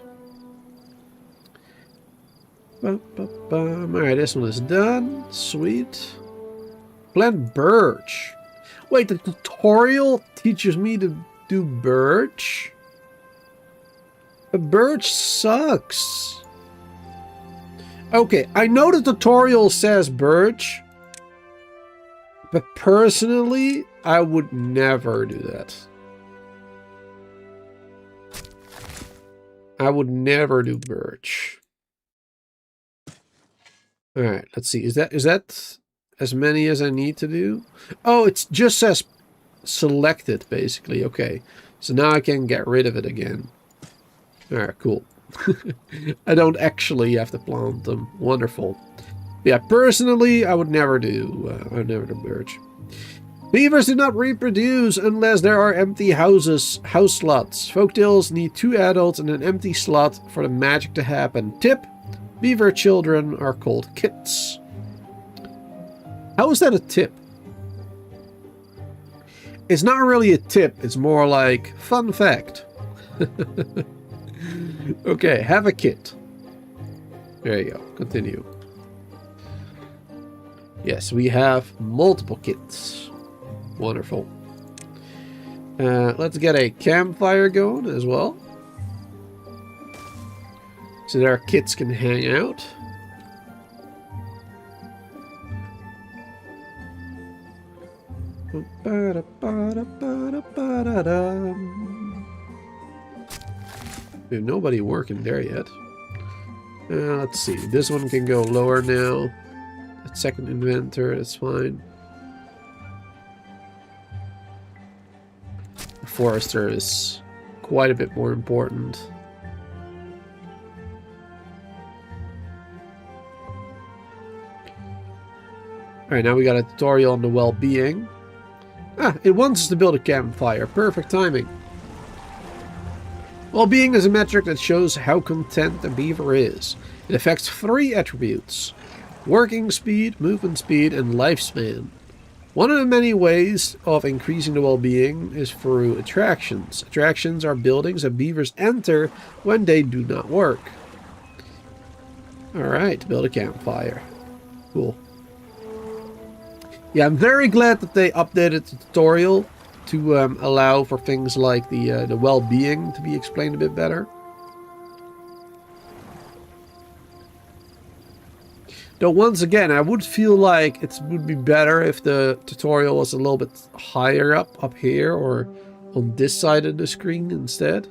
Alright, this one is done. Sweet. Plant birch. Wait, the tutorial teaches me to do birch? But birch sucks. Okay, I know the tutorial says birch, but personally, I would never do that. I would never do birch. Alright, let's see. Is that as many as I need to do? Oh, it just says selected, basically. Okay, so now I can get rid of it again. Alright, cool. I don't actually have to plant them. Wonderful. Yeah, personally, I would never do birch. Beavers do not reproduce unless there are empty house slots. Folktales need 2 adults and an empty slot for the magic to happen. Tip: beaver children are called kits. How is that a tip? It's not really a tip, it's more like fun fact. Okay, have a kit. There you go. Continue. Yes, we have multiple kits. Wonderful. Let's get a campfire going as well. So that our kits can hang out. There's nobody working there yet. Let's see. This one can go lower now. That second inventor, that's fine. The forester is quite a bit more important. Alright, now we got a tutorial on the well-being. Ah, it wants us to build a campfire. Perfect timing. Well-being is a metric that shows how content the beaver is. It affects 3 attributes: working speed, movement speed, and lifespan. One of the many ways of increasing the well-being is through attractions. Attractions are buildings that beavers enter when they do not work. Alright, build a campfire. Cool. Yeah, I'm very glad that they updated the tutorial to allow for things like the well-being to be explained a bit better. Though once again, I would feel like it would be better if the tutorial was a little bit higher up here, or on this side of the screen instead.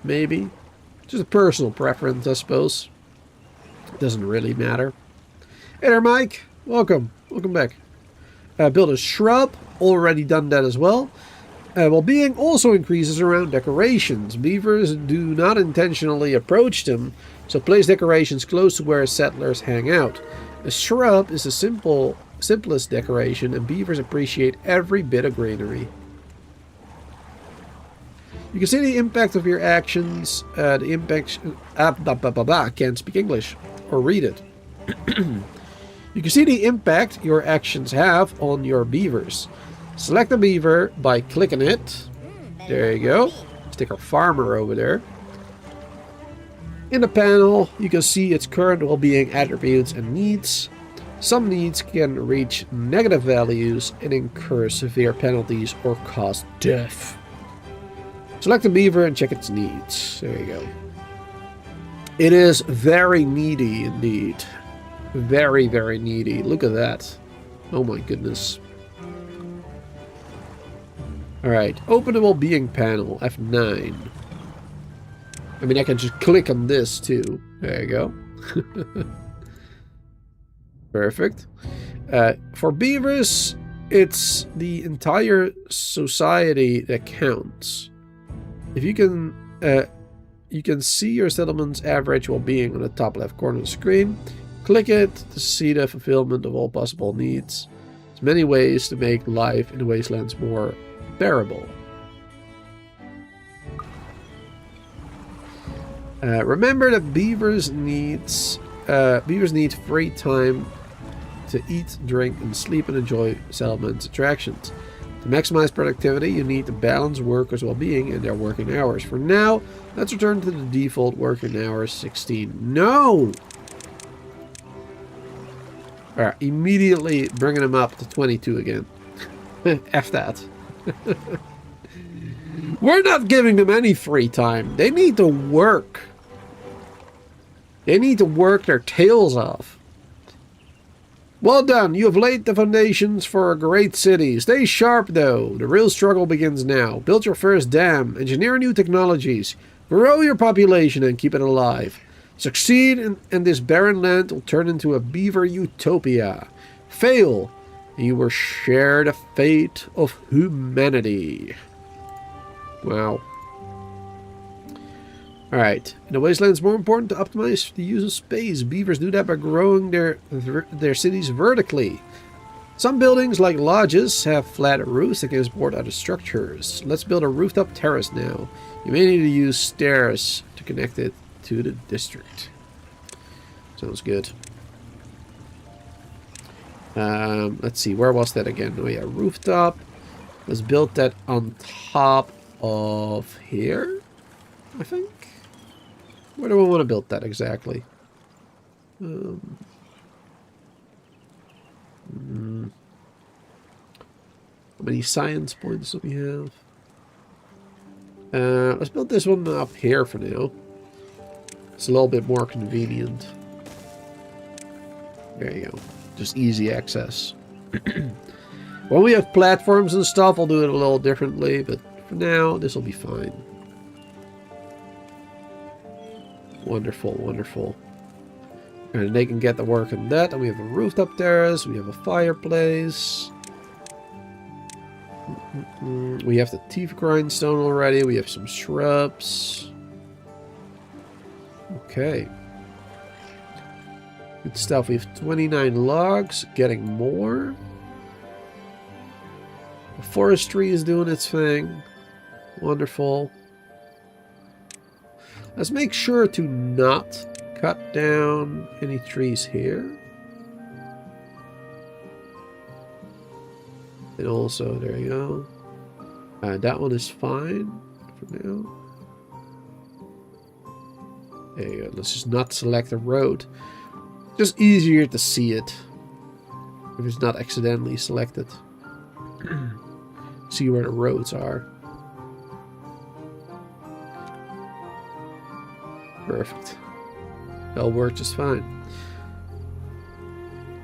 Maybe. Just a personal preference, I suppose. It doesn't really matter. Hey there, Mike. Welcome. Welcome back. Build a shrub. Already done that as well. Well-being also increases around decorations. Beavers do not intentionally approach them, so place decorations close to where settlers hang out. A shrub is the simplest decoration, and beavers appreciate every bit of greenery. You can see the impact of your actions. The impact... I can't speak English or read it. You can see the impact your actions have on your beavers. Select a beaver by clicking it. There you go. Stick our farmer over there. In the panel, you can see its current well-being attributes and needs. Some needs can reach negative values and incur severe penalties or cause death. Select a beaver and check its needs. There you go. It is very needy indeed. Very, very needy. Look at that. Oh my goodness. Alright, open the well-being panel, F9. I mean, I can just click on this too. There you go. Perfect. For beavers, it's the entire society that counts. If you can see your settlement's average well-being on the top left corner of the screen. Click it to see the fulfillment of all possible needs. There's many ways to make life in the wastelands more bearable. Remember that beavers need free time to eat, drink, and sleep and enjoy settlement attractions. To maximize productivity, you need to balance workers' well-being and their working hours. For now, let's return to the default working hours 16. No! Alright, immediately bringing them up to 22 again. F that. We're not giving them any free time. They need to work. They need to work their tails off. Well done. You have laid the foundations for a great city. Stay sharp, though. The real struggle begins now. Build your first dam. Engineer new technologies. Grow your population and keep it alive. Succeed and this barren land will turn into a beaver utopia. Fail, and you will share the fate of humanity. Wow. Alright. In the wasteland, it's more important to optimize the use of space. Beavers do that by growing their cities vertically. Some buildings, like lodges, have flat roofs that can support other structures. Let's build a rooftop terrace now. You may need to use stairs to connect it to the district. Sounds good. Let's see, where was that again? Oh yeah, rooftop. Let's build that on top of here, I think. Where do I want to build that exactly? How many science points do we have? Let's build this one up here for now. It's a little bit more convenient. There you go. Just easy access. When we have platforms and stuff, I'll do it a little differently, but for now, this will be fine. Wonderful, wonderful. And they can get to work on that. And we have a rooftop terrace. We have a fireplace. We have the teeth grindstone already. We have some shrubs. Okay. Good stuff. We have 29 logs, getting more. The forestry is doing its thing. Wonderful. Let's make sure to not cut down any trees here. And also, there you go. That one is fine for now. There you go. Let's just not select a road. Just easier to see it if it's not accidentally selected. See where the roads are. Perfect. That'll work just fine.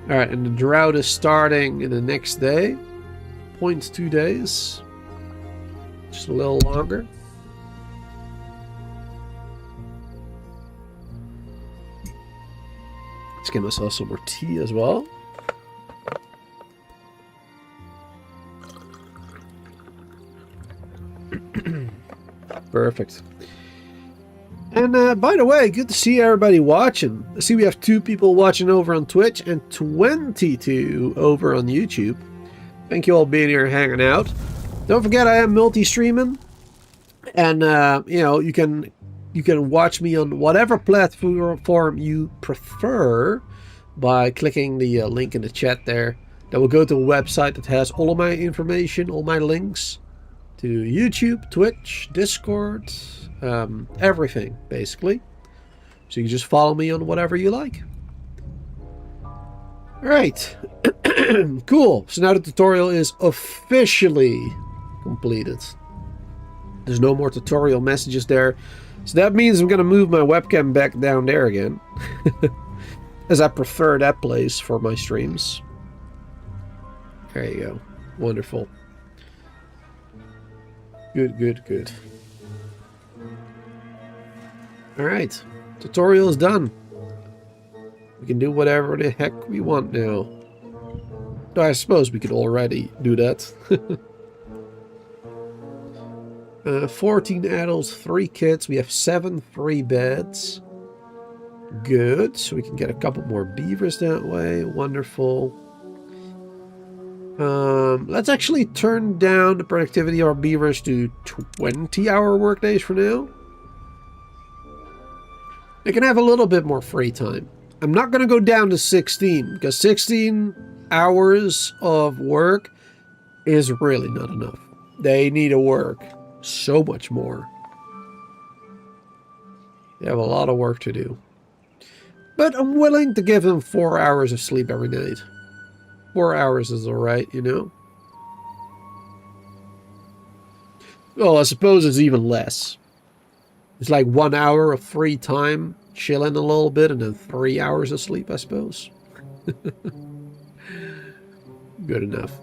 Alright, and the drought is starting in the next day. 0.2 days. Just a little longer. Let's get myself some more tea as well. Perfect. And by the way, good to see everybody watching. I see we have 2 people watching over on Twitch and 22 over on YouTube. Thank you all being here hanging out. Don't forget I am multi-streaming. And, you know, you can watch me on whatever platform you prefer by clicking the link in the chat there. That will go to a website that has all of my information, all my links to YouTube, Twitch, Discord, everything basically. So you can just follow me on whatever you like. Alright. Cool. So now the tutorial is officially completed. There's no more tutorial messages there. So that means I'm going to move my webcam back down there again. As I prefer that place for my streams. There you go. Wonderful. Good, good, good. Alright. Tutorial is done. We can do whatever the heck we want now. I suppose we could already do that. 14 adults, 3 kids. We have 7 free beds. Good. So we can get a couple more beavers that way. Wonderful. Let's actually turn down the productivity of our beavers to 20-hour workdays for now. They can have a little bit more free time. I'm not going to go down to 16 because 16 hours of work is really not enough. They need to work so much more. They have a lot of work to do. But I'm willing to give them 4 hours of sleep every night. 4 hours is alright, you know? Well, I suppose it's even less. It's like 1 hour of free time, chilling a little bit, and then 3 hours of sleep, I suppose. Good enough.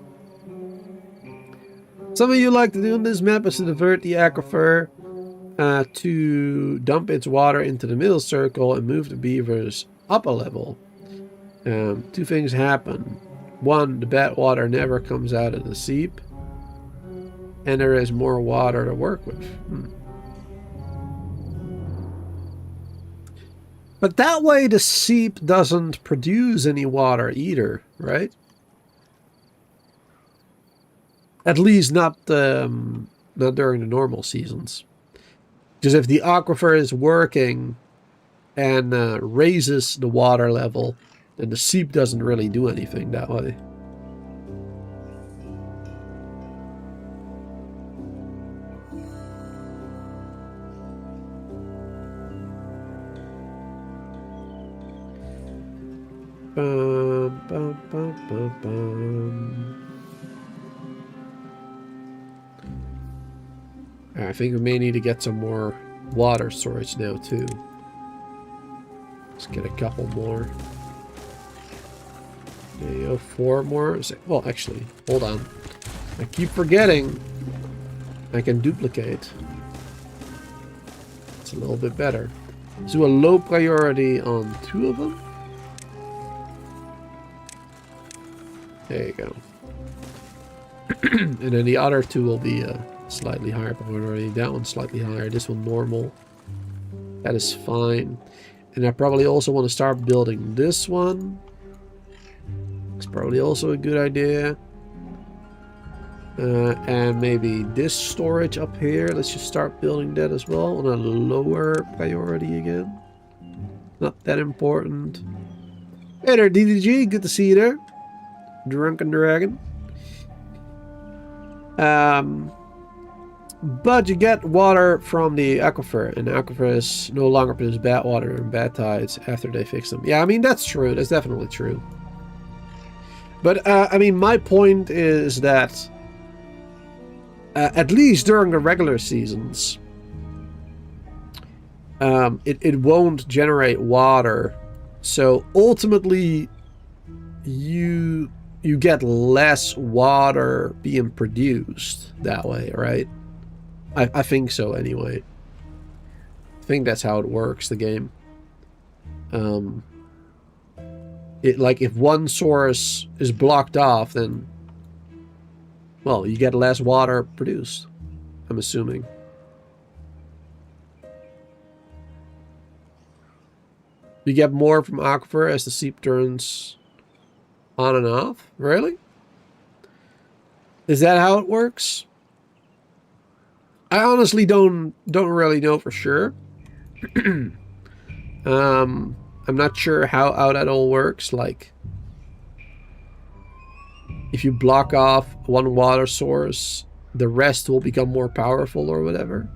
Something you like to do on this map is to divert the aquifer to dump its water into the middle circle and move the beavers up a level. 2 things happen. 1, the bad water never comes out of the seep, and there is more water to work with. But that way the seep doesn't produce any water either, right? At least not during the normal seasons. Because if the aquifer is working and raises the water level, then the seep doesn't really do anything that way. Bum, bum, bum, bum, bum. I think we may need to get some more water storage now too. Let's get a couple more. There you go, 4 more. Well, actually, hold on. I keep forgetting I can duplicate. It's a little bit better. Let's do a low priority on 2 of them. There you go. And then the other 2 will be slightly higher priority. That one's slightly higher. This one normal. That is fine. And I probably also want to start building this one. It's probably also a good idea. And maybe this storage up here. Let's just start building that as well on a lower priority again. Not that important. Hey there, DDG. Good to see you there. Drunken Dragon. But you get water from the aquifer, and aquifers no longer produce bad water and bad tides after they fix them. Yeah, I mean, that's true. That's definitely true. But, I mean, my point is that at least during the regular seasons, it won't generate water. So ultimately, you get less water being produced that way, right? I think so anyway. I think that's how it works, the game. Like if one source is blocked off, then, well, you get less water produced, I'm assuming. You get more from aquifer as the seep turns on and off? Really? Is that how it works? I honestly don't really know for sure. I'm not sure how that all works. Like, if you block off one water source, the rest will become more powerful or whatever.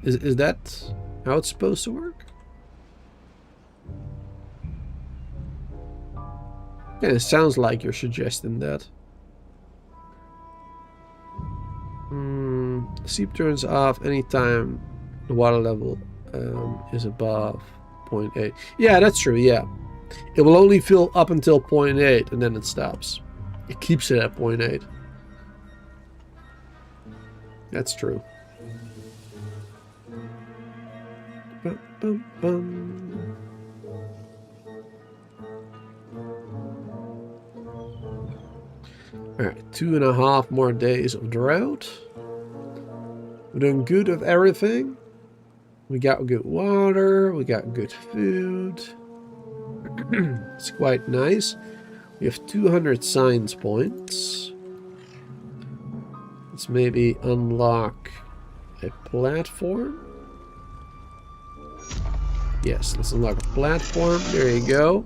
Is that how it's supposed to work? Yeah, it sounds like you're suggesting that. Seep turns off anytime the water level is above 0.8. Yeah, that's true, yeah. It will only fill up until 0.8 and then it stops. It keeps it at 0.8. That's true. Bum, bum, bum. Alright, 2.5 more days of drought. We're doing good with everything. We got good water. We got good food. It's quite nice. We have 200 science points. Let's maybe unlock a platform. Yes, let's unlock a platform. There you go.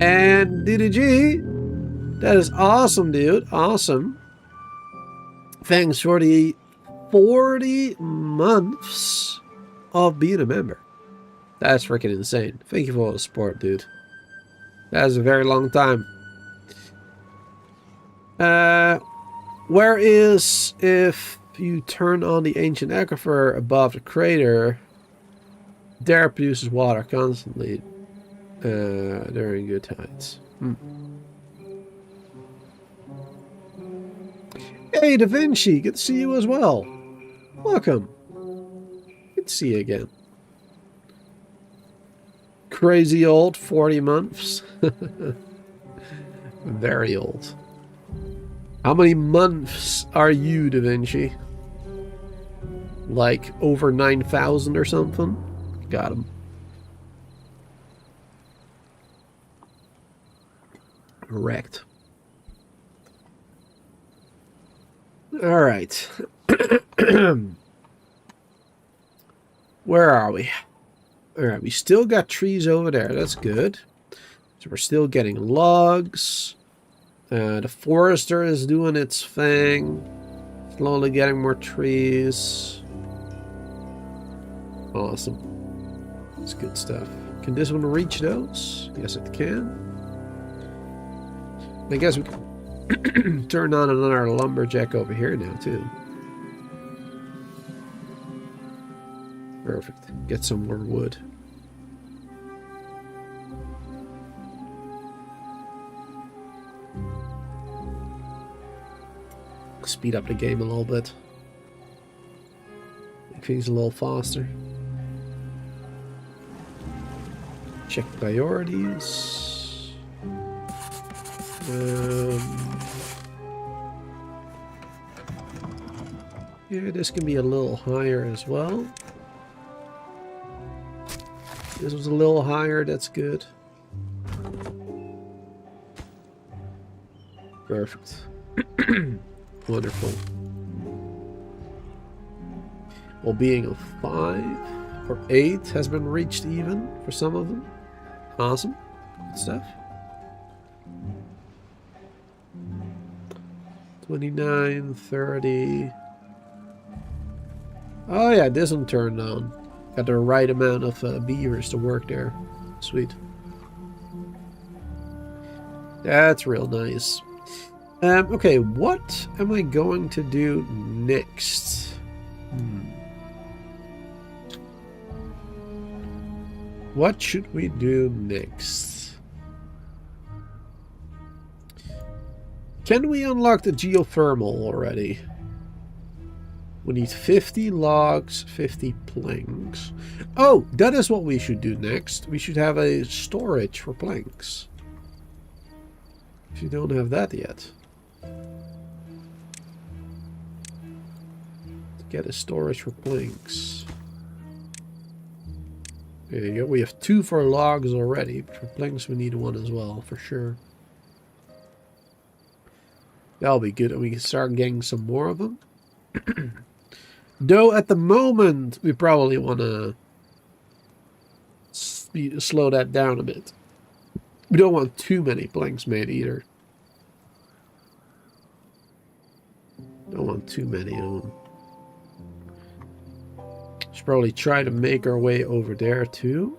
And DDG, that is awesome, dude. Awesome. Thanks for the 40 months of being a member. That's freaking insane. Thank you for all the support, dude. That is a very long time. Whereas if you turn on the ancient aquifer above the crater, there produces water constantly during good tides. Hey, Da Vinci, good to see you as well. Welcome. Good to see you again. Crazy old 40 months. Very old. How many months are you, Da Vinci? Like over 9,000 or something? Got him. Correct. All right. Where are we? All right, we still got trees over there. That's good. So we're still getting logs. The forester is doing its thing. Slowly getting more trees. Awesome. That's good stuff. Can this one reach those? Yes, it can. I guess we can turn on another lumberjack over here now, too. Perfect. Get some more wood. Speed up the game a little bit. Make things a little faster. Check priorities. Yeah, this can be a little higher as well. This was a little higher. That's good. Perfect. Wonderful. Well-being of 5 or 8 has been reached even for some of them. Awesome. Good stuff. 29, 30. Oh yeah, this one turned on. Got the right amount of beavers to work there. Sweet. That's real nice. Okay, what am I going to do next? What should we do next? Can we unlock the geothermal already? We need 50 logs, 50 planks. Oh, that is what we should do next. We should have a storage for planks. If you don't have that yet. Get a storage for planks. There you go. We have 2 for logs already, but for planks we need 1 as well, for sure. That'll be good, and we can start getting some more of them. Though at the moment we probably want to slow that down a bit. We don't want too many planks made either. Don't want too many of them. Should probably try to make our way over there too.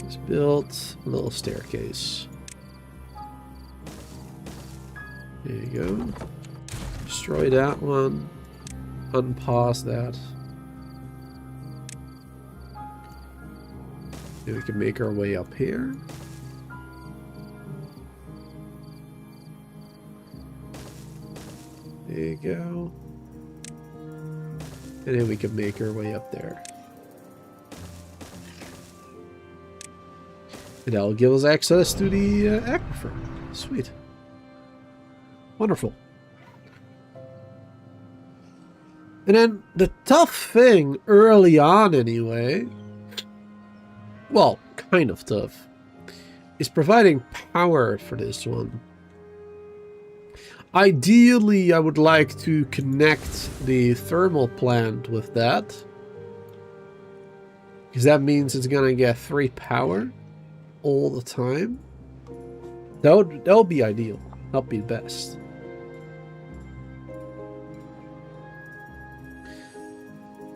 Let's build a little staircase. There you go. Destroy that one. Unpause that. Then we can make our way up here. There you go. And then we can make our way up there. And that'll give us access to the aquifer. Sweet. Wonderful. And then the tough thing early on anyway, well, kind of tough, is providing power for this one. Ideally, I would like to connect the thermal plant with that, because that means it's gonna get 3 power all the time. That would be ideal. That'd be best.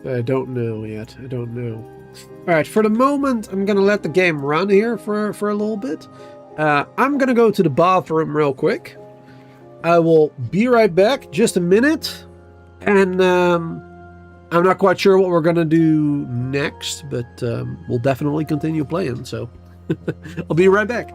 But I don't know yet. I don't know. Alright, for the moment, I'm gonna let the game run here for a little bit. I'm gonna go to the bathroom real quick. I will be right back, just a minute, and I'm not quite sure what we're gonna do next, but we'll definitely continue playing, so I'll be right back.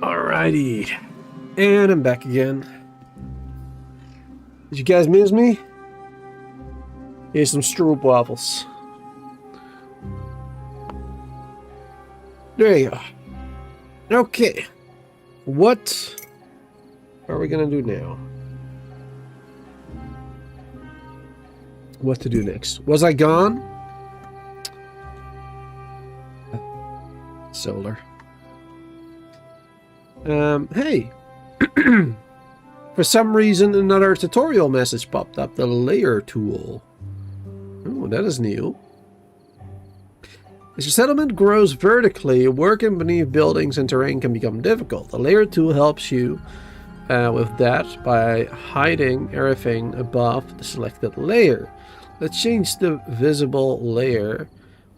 Alrighty, and I'm back again. Did you guys miss me? Here's some stroop waffles. There you go. Okay, what are we gonna do now? What to do next? Was I gone? Solar. Hey, for some reason another tutorial message popped up, the layer tool. Oh, that is new. As your settlement grows vertically, working beneath buildings and terrain can become difficult. The layer tool helps you with that by hiding everything above the selected layer. Let's change the visible layer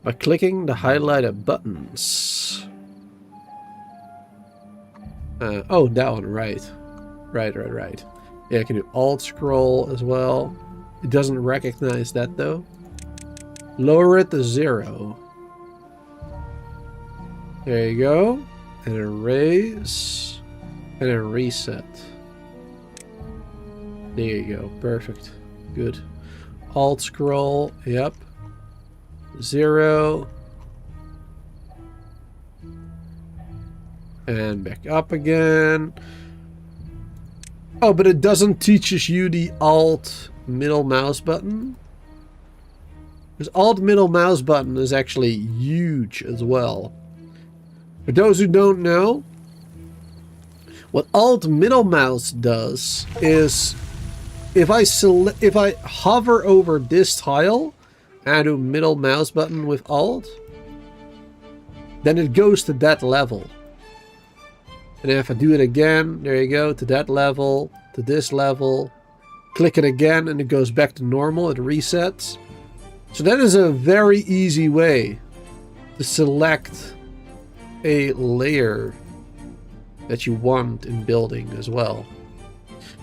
by clicking the highlighted buttons. Oh, that one, right. Right. Yeah, I can do Alt scroll as well. It doesn't recognize that though. Lower it to 0. There you go. And erase. And then reset. There you go. Perfect. Good. Alt scroll. Yep. 0. And back up again. Oh, but it doesn't teaches you the Alt middle mouse button. Because Alt middle mouse button is actually huge as well. For those who don't know, what Alt middle mouse does is if I hover over this tile and I do middle mouse button with Alt, then it goes to that level. And if I do it again, there you go, to that level, to this level, click it again and it goes back to normal, it resets. So that is a very easy way to select a layer that you want in building as well.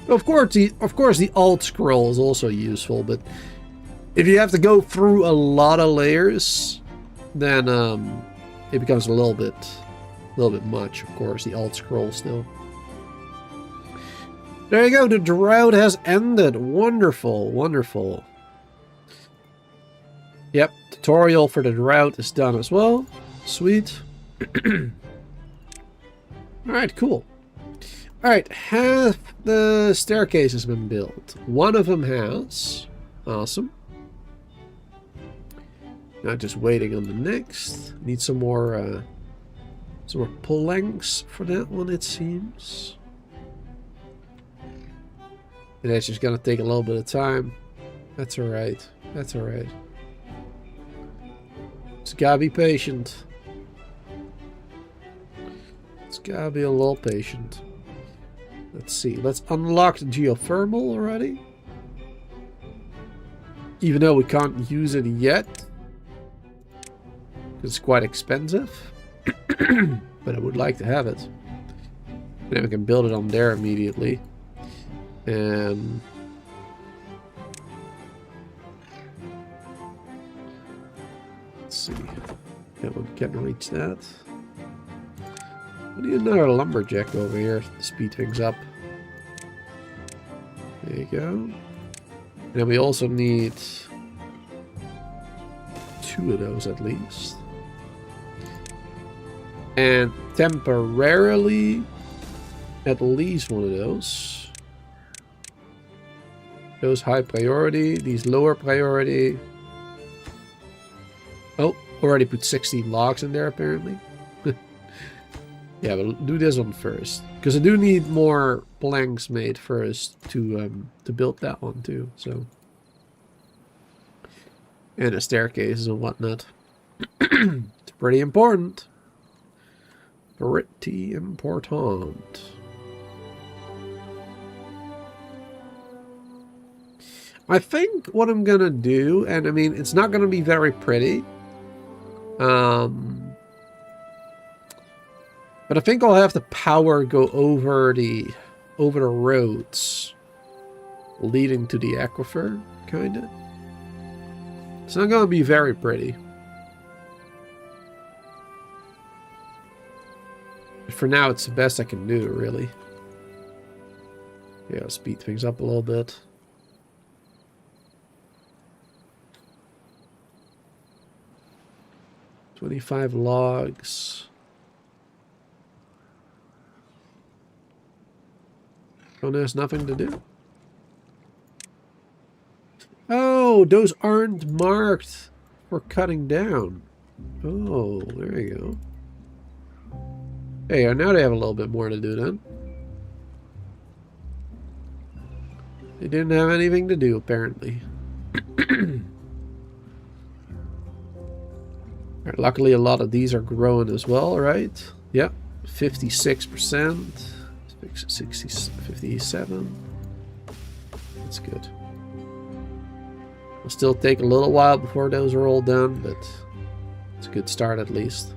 Of course the Alt scroll is also useful, but if you have to go through a lot of layers, then it becomes a little bit much, of course, the Alt scroll still. There you go, the drought has ended. Wonderful, wonderful. Yep, tutorial for the drought is done as well. Sweet. Alright, cool. Alright, half the staircase has been built. One of them has. Awesome. Now just waiting on the next. Need some more planks for that one, it seems. And that's just gonna take a little bit of time. That's alright. That's alright. Just gotta be patient. Just gotta be a little patient. Let's see. Let's unlock the geothermal already. Even though we can't use it yet. It's quite expensive. But I would like to have it. And then we can build it on there immediately. And let's see. Yeah, we can't reach that. We need another lumberjack over here to speed things up. There you go. And then we also need 2 of those at least. And temporarily, at least 1 of those. Those high priority, these lower priority. Oh, already put 16 logs in there apparently. Yeah, but do this one first. Because I do need more planks made first to build that one too, so. And the staircases and whatnot. It's pretty important. Pretty important. I think what I'm gonna do, and I mean, it's not gonna be very pretty. But I think I'll have the power go over the roads leading to the aquifer, kinda. It's not gonna be very pretty. But for now, it's the best I can do, really. Yeah, I'll speed things up a little bit. $25 logs. Oh, there's nothing to do. Oh, those aren't marked for cutting down. Oh, there you go. Hey, now they have a little bit more to do then. They didn't have anything to do, apparently. Alright, Alright, luckily a lot of these are growing as well, right? Yep, 56%, 60, 57. That's good. It'll still take a little while before those are all done, but it's a good start at least.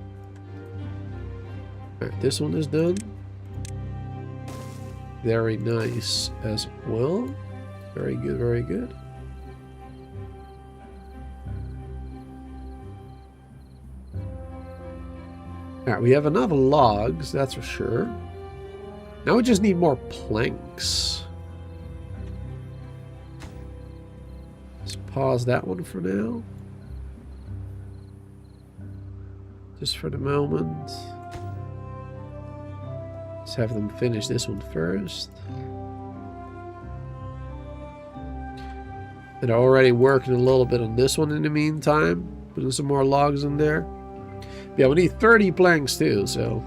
Alright, this one is done. Very nice as well. Very good, very good. Alright, we have enough logs, that's for sure. Now we just need more planks. Let's pause that one for now. Just for the moment. Let's have them finish this one first. And they're already working a little bit on this one in the meantime. Putting some more logs in there. Yeah, we need 30 planks too, so.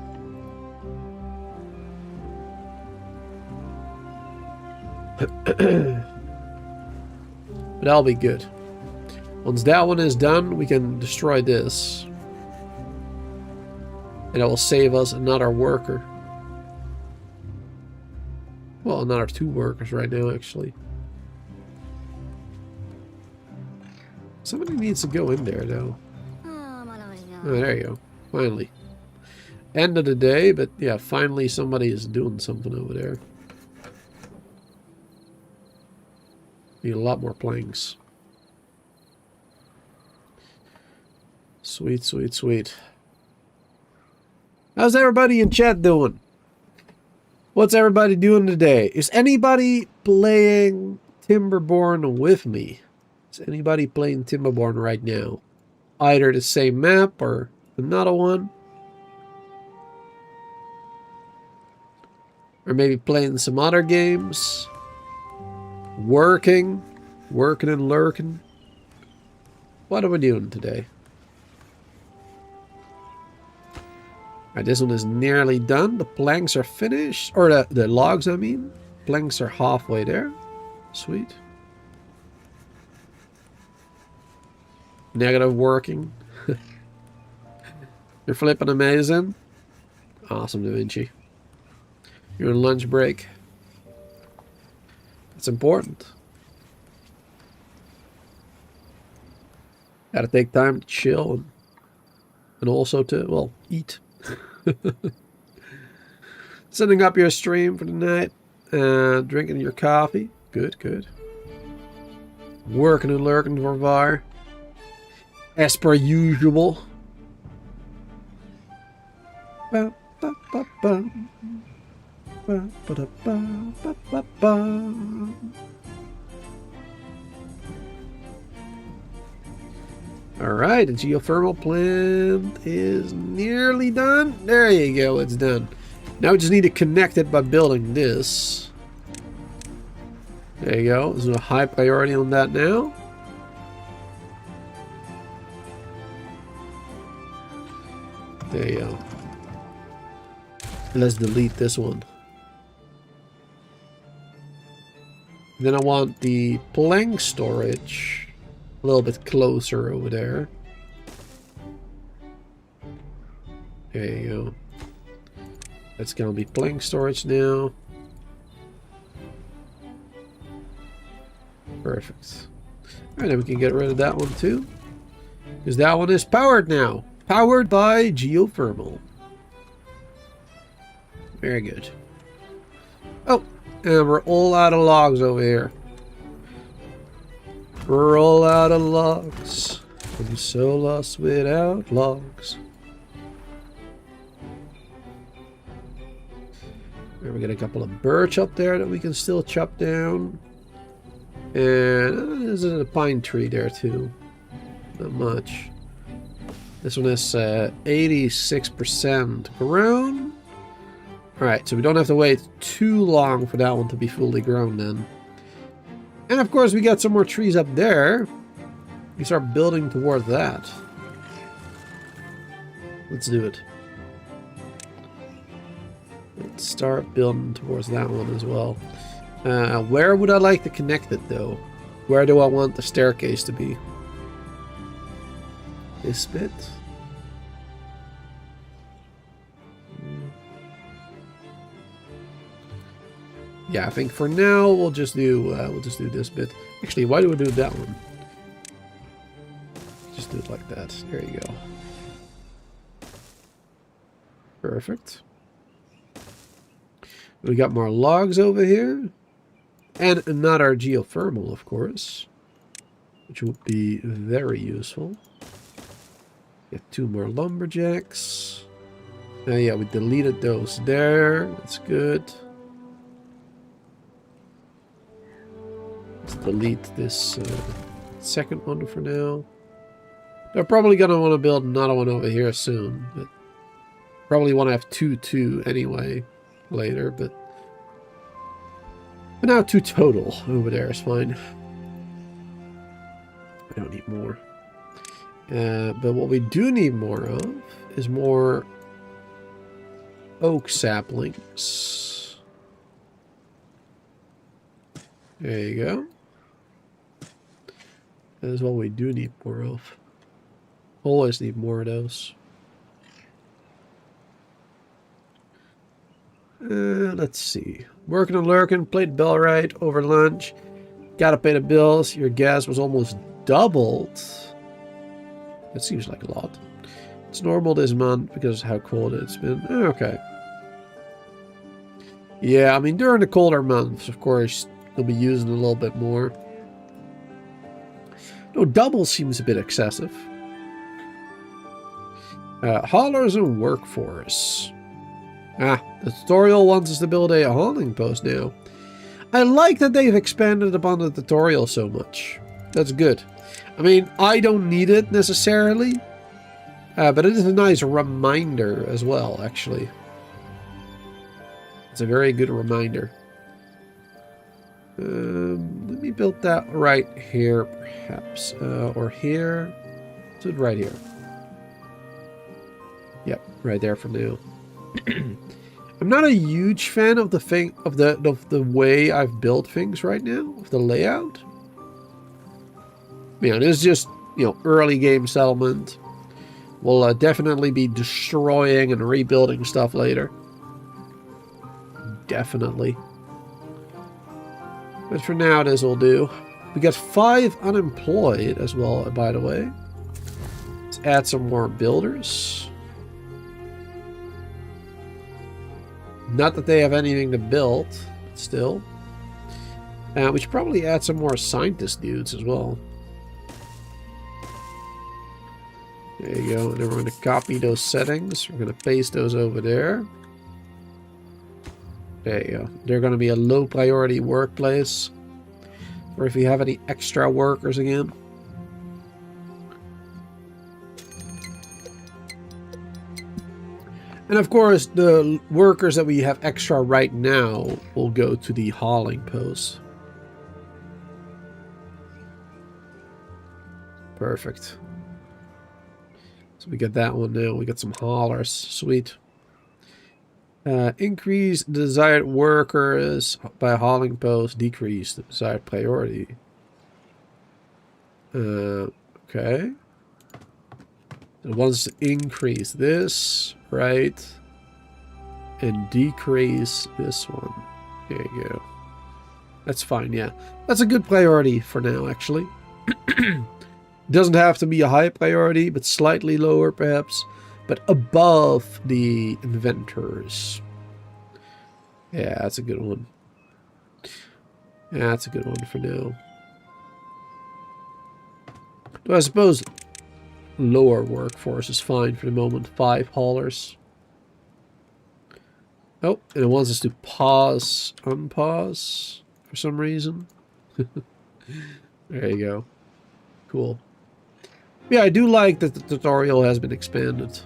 But that'll be good. Once that one is done, we can destroy this. And it will save us another worker. Well, another 2 workers right now, actually. Somebody needs to go in there, though. Oh, there you go. Finally. End of the day, but yeah, finally somebody is doing something over there. Need a lot more planks. Sweet, sweet, sweet. How's everybody in chat doing? What's everybody doing today? Is anybody playing Timberborn with me? Is anybody playing Timberborn right now? Either the same map or another one? Or maybe playing some other games? Working and lurking? What are we doing today? Alright, this one is nearly done. The planks are finished. Or the logs, I mean. Planks are halfway there. Sweet. Negative working. You're flipping amazing. Awesome, Da Vinci. You're on lunch break. It's important. Gotta take time to chill and also to, well, eat. Setting up your stream for the night. Drinking your coffee. Good, good. Working and lurking for VAR. As per usual. Alright, the geothermal plant is nearly done. There you go, it's done. Now we just need to connect it by building this. There you go. There's a high priority on that now. There you go. Let's delete this one. Then I want the plank storage a little bit closer over there. There you go. That's gonna be plank storage now. Perfect. Alright, then we can get rid of that one too. Because that one is powered now. Powered by geothermal. Very good. Oh, and we're all out of logs over here. We're all out of logs. I'm so lost without logs. And we got a couple of birch up there that we can still chop down. And there's a pine tree there too. Not much. This one is 86% grown. Alright, so we don't have to wait too long for that one to be fully grown then. And of course we got some more trees up there. We start building towards that. Let's do it. Let's start building towards that one as well. Where would I like to connect it though? Where do I want the staircase to be? This bit? Yeah, I think for now we'll just do this bit. Actually, why do we do that one? Just do it like that. There you go. Perfect. We got more logs over here. And another geothermal, of course. Which would be very useful. Get 2 more lumberjacks. Yeah, we deleted those there. That's good. Let's delete this second one for now. They're probably going to want to build another one over here soon. But probably want to have 2 anyway later. But now 2 total over there is fine. I don't need more. But what we do need more of is more oak saplings. There you go. That is what we do need more of. Always need more of those. Let's see. Working and lurking, played the bell right over lunch. Gotta pay the bills. Your gas was almost doubled. That seems like a lot. It's normal this month because of how cold it's been. Okay. Yeah, I mean, during the colder months, of course, you'll be using a little bit more. No, double seems a bit excessive. Haulers and workforce. The tutorial wants us to build a hauling post now. I like that they've expanded upon the tutorial so much. That's good. I mean, I don't need it necessarily, but it is a nice reminder as well, actually. It's a very good reminder. Let me build that right here, perhaps. Or here. Let's do it right here. Yep, right there for now. I'm not a huge fan of the way I've built things right now, of the layout. You know, this is just, you know, early game settlement. We'll definitely be destroying and rebuilding stuff later. Definitely. But for now, this will do. We got 5 unemployed as well, by the way. Let's add some more builders. Not that they have anything to build, but still. We should probably add some more scientist dudes as well. There you go. And then we're going to copy those settings. We're going to paste those over there. There you go. They're going to be a low priority workplace. Or if you have any extra workers again. And of course, the workers that we have extra right now will go to the hauling post. Perfect. So we get that one now. We got some haulers. Sweet. Increase the desired workers by hauling post. Decrease the desired priority. Okay. It wants to increase this, right? And decrease this one. There you go. That's fine, yeah. That's a good priority for now, actually. Doesn't have to be a high priority, but slightly lower, perhaps. But above the inventors. Yeah, that's a good one. Yeah, that's a good one for now. Though I suppose lower workforce is fine for the moment. 5 haulers. Oh, and it wants us to pause, unpause for some reason. There you go. Cool. Yeah, I do like that the tutorial has been expanded.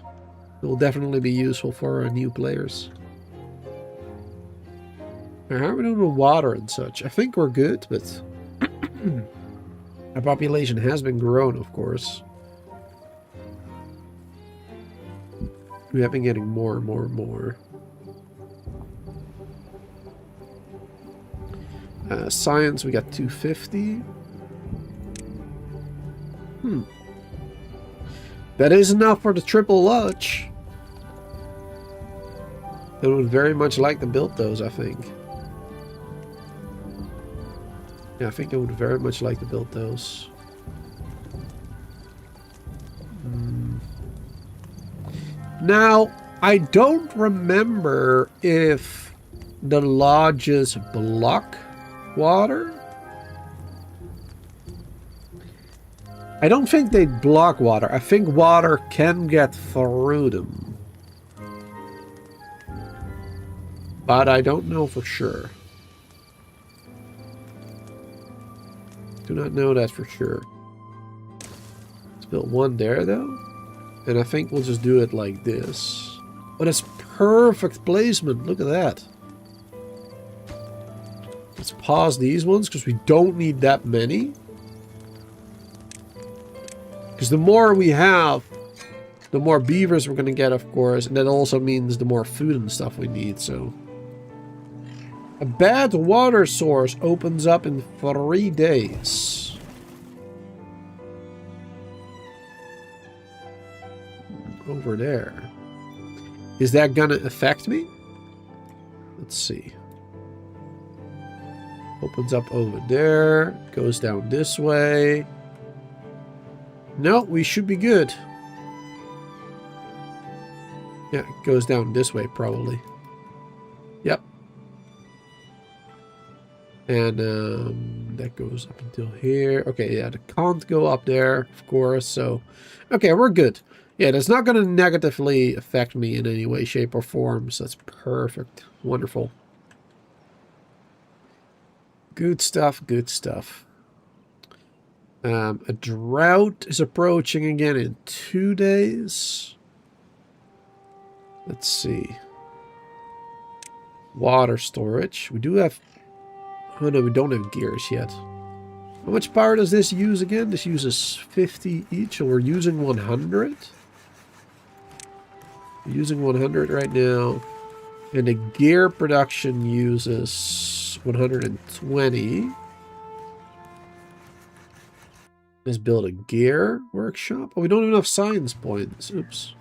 It will definitely be useful for our new players. Now, how are we doing with water and such? I think we're good, but our population has been grown, of course. We have been getting more and more and more. Science, we got 250. That is enough for the triple lunch. I would very much like to build those, I think. Yeah, I think I would very much like to build those. Now, I don't remember if the lodges block water. I don't think they block water. I think water can get through them. But I don't know for sure. Do not know that for sure. Let's build one there, though. And I think we'll just do it like this. Oh, that's perfect placement. Look at that. Let's pause these ones because we don't need that many. Because the more we have, the more beavers we're going to get, of course. And that also means the more food and stuff we need, so... A bad water source opens up in 3 days. Over there. Is that going to affect me? Let's see. Opens up over there. Goes down this way. No, we should be good. Yeah, it goes down this way, probably. Yep. And that goes up until here. Okay, yeah, it can't go up there, of course, so... Okay, we're good. Yeah, that's not going to negatively affect me in any way, shape, or form, so that's perfect. Wonderful. Good stuff, good stuff. A drought is approaching again in 2 days. Let's see. Water storage. We do have... Oh no, we don't have gears yet. How much power does this use again? This uses 50 each, so we're using 100. We're using 100 right now. And the gear production uses 120. Let's build a gear workshop. Oh, we don't have enough science points. Oops.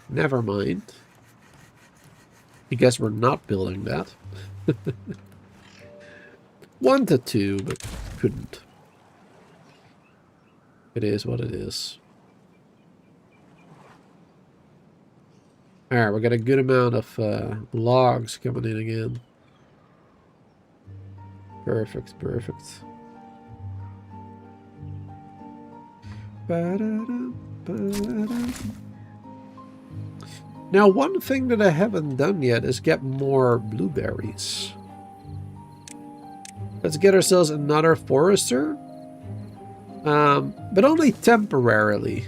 Never mind. I guess we're not building that. 1 to 2, but couldn't. It is what it is. Alright, we got a good amount of logs coming in again. Perfect, perfect. Now, one thing that I haven't done yet is get more blueberries. Let's get ourselves another forester. But only temporarily.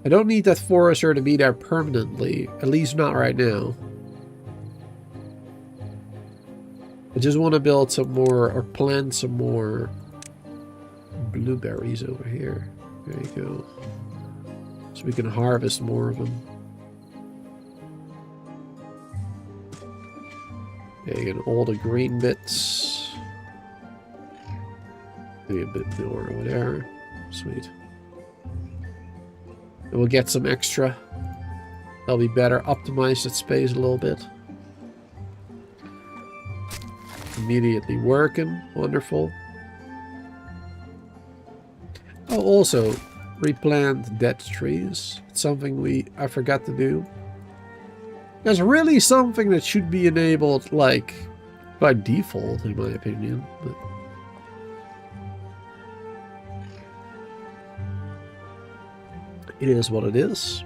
I don't need that forester to be there permanently. At least not right now. I just want to build some more, or plant some more blueberries over here. There you go. So we can harvest more of them. Okay, again, all the green bits. Maybe a bit more over there. Sweet. And we'll get some extra. That'll be better. Optimize that space a little bit. Immediately working. Wonderful. Oh, also, replant dead trees. It's something I forgot to do. That's really something that should be enabled, like, by default, in my opinion. But it is what it is.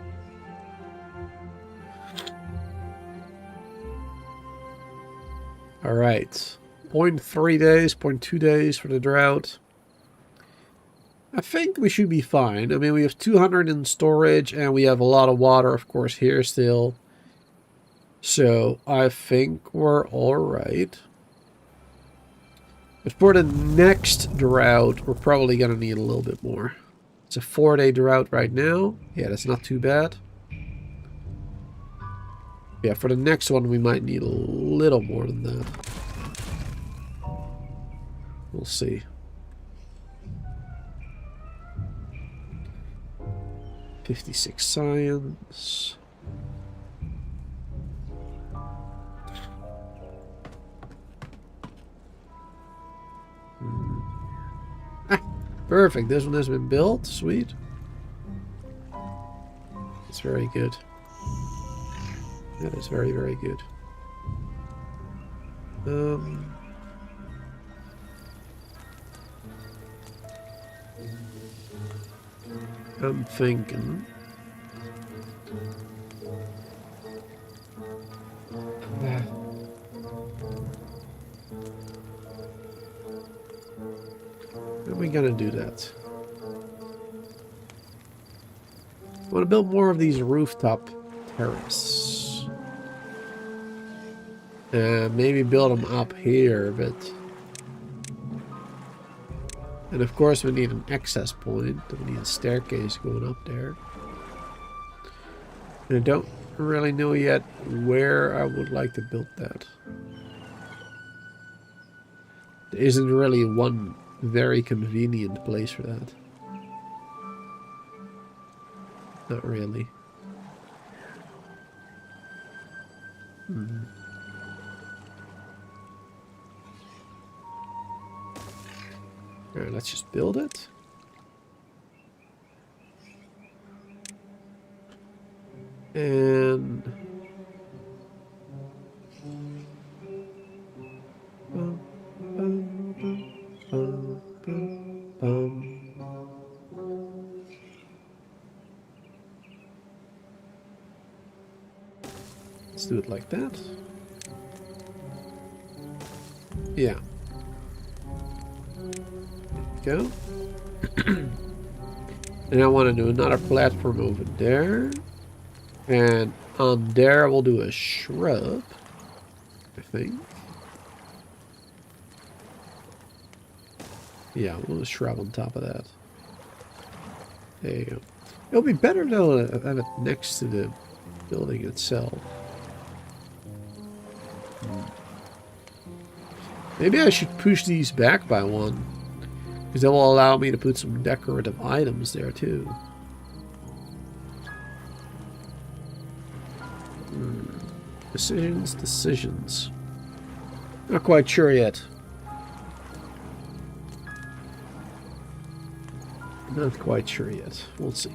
Alright. 0.3 days, 0.2 days for the drought. I think we should be fine. I mean, we have 200 in storage, and we have a lot of water, of course, here still. So, I think we're alright. But for the next drought, we're probably going to need a little bit more. It's a 4-day drought right now. Yeah, that's not too bad. Yeah, for the next one, we might need a little more than that. We'll see. 56 science. Perfect. This one has been built. Sweet. It's very good. That is very, very good. I'm thinking... How are we gonna do that? I want to build more of these rooftop terraces. Maybe build them up here, but... And of course we need an access point. We need a staircase going up there. And I don't really know yet where I would like to build that. There isn't really one very convenient place for that. Not really. Alright, let's just build it. And... Let's do it like that. Yeah. There we go. And I want to do another platform over there. And on there we'll do a shrub, I think. Yeah, we'll do a shrub on top of that. There you go. It'll be better though to have it next to the building itself. Maybe I should push these back by one, because that will allow me to put some decorative items there too. Decisions. Not quite sure yet. Not quite sure yet. We'll see.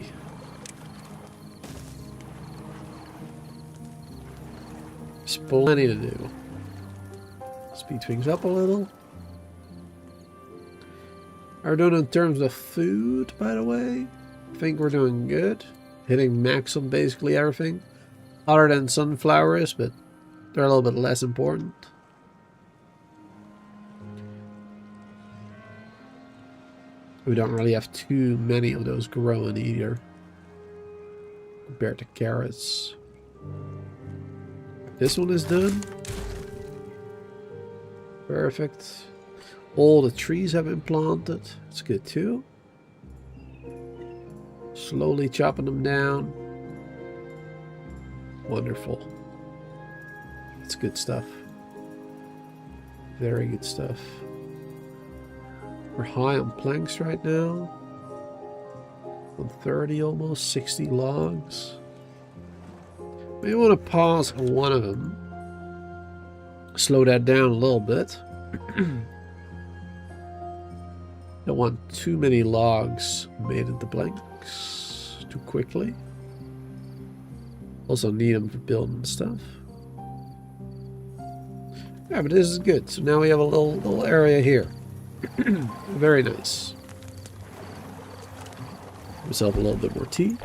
There's plenty to do. Speed things up a little. Are we doing in terms of food, by the way? I think we're doing good. Hitting max on basically everything. Other than sunflowers, but they're a little bit less important. We don't really have too many of those growing either, compared to carrots. This one is done. Perfect. All the trees have been planted. That's good too. Slowly chopping them down. Wonderful. It's good stuff. Very good stuff. We're high on planks right now. 130 almost, 60 logs. Maybe want to pause on one of them. Slow that down a little bit. Don't want too many logs made into planks too quickly. Also need them for building stuff. Yeah, but this is good. So now we have a little area here. Very nice. Give myself a little bit more tea.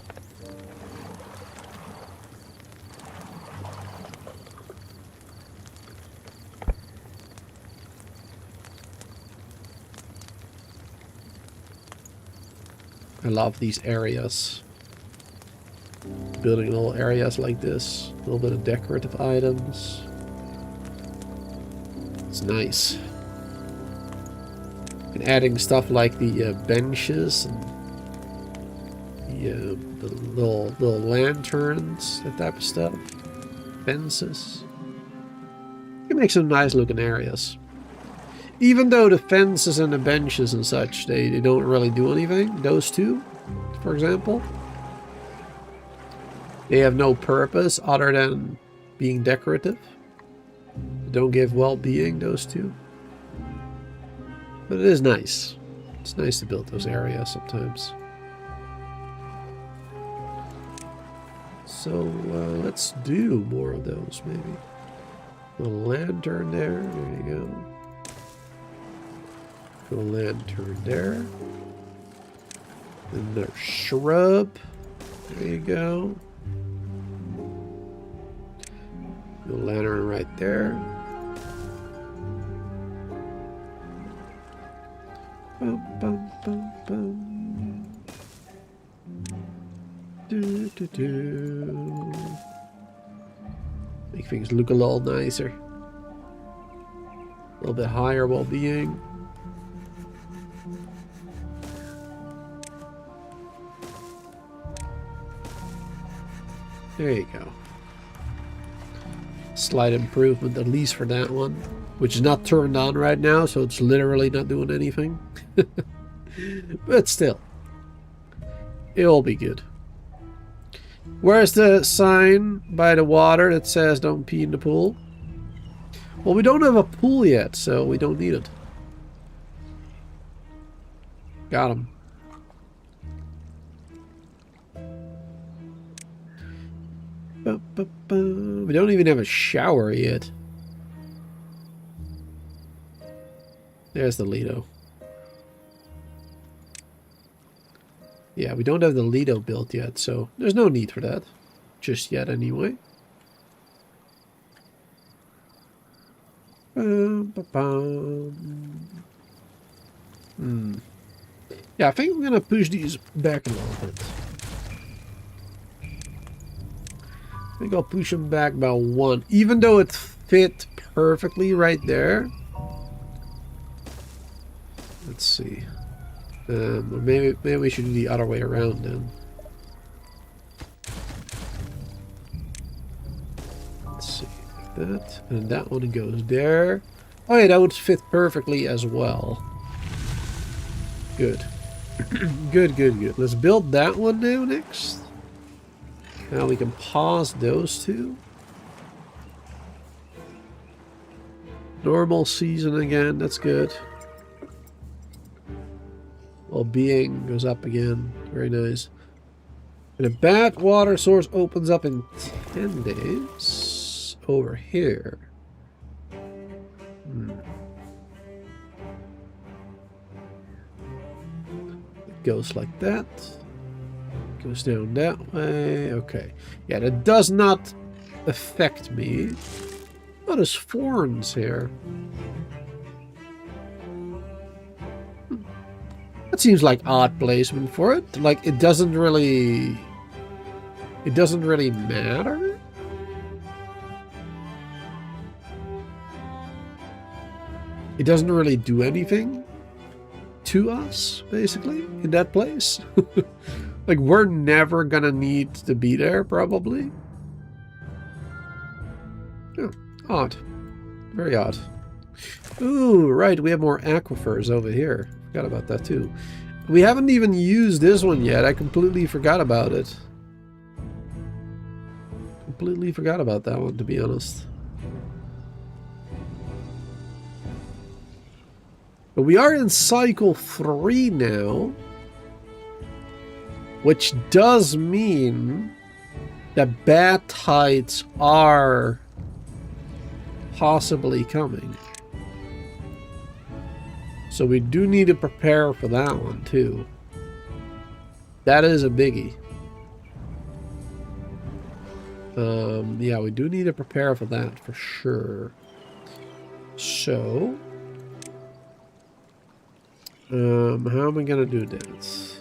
I love these areas. Building little areas like this. A little bit of decorative items. It's nice. And adding stuff like the benches and the little lanterns, that type of stuff. Fences. You can make some nice looking areas. Even though the fences and the benches and such, they don't really do anything. Those two, for example. They have no purpose other than being decorative. They don't give well-being, those two. But it is nice. It's nice to build those areas sometimes. So let's do more of those, maybe. A lantern there. There you go. A lantern there. Another shrub. There you go. A lantern right there. Bum, bum, bum, bum. Do, do, do. Make things look a little nicer. A little bit higher well-being. There you go. Slight improvement, at least for that one. Which is not turned on right now, so it's literally not doing anything. But still. It'll be good. Where's the sign by the water that says don't pee in the pool? Well, we don't have a pool yet, so we don't need it. Got him. We don't even have a shower yet. There's the Lido. Yeah, we don't have the Lido built yet, so there's no need for that. Just yet, anyway. Yeah, I think I'm gonna push these back a little bit. I think I'll push them back by 1, even though it fit perfectly right there. Let's see. Or maybe we should do the other way around then. Let's see, like that, and that one goes there. Oh yeah, that would fit perfectly as well. Good. Good, good, good. Let's build that one now next. Now we can pause those two. Normal season again, that's good. Well-being goes up again. Very nice. And a badwater source opens up in 10 days. Over here. It goes like that. Goes down that way. Okay. Yeah, that does not affect me. Oh, there's thorns here. That seems like odd placement for it. Like, it doesn't really matter. It doesn't really do anything to us, basically, in that place. Like, we're never gonna need to be there, probably. Oh, odd. Very odd. Ooh, right, we have more aquifers over here. Forgot about that too. We haven't even used this one yet. I completely forgot about it. Completely forgot about that one, to be honest. But we are in cycle 3 now. Which does mean that bad tides are possibly coming. So we do need to prepare for that one too. That is a biggie. Yeah, we do need to prepare for that for sure. So, how am I gonna do this?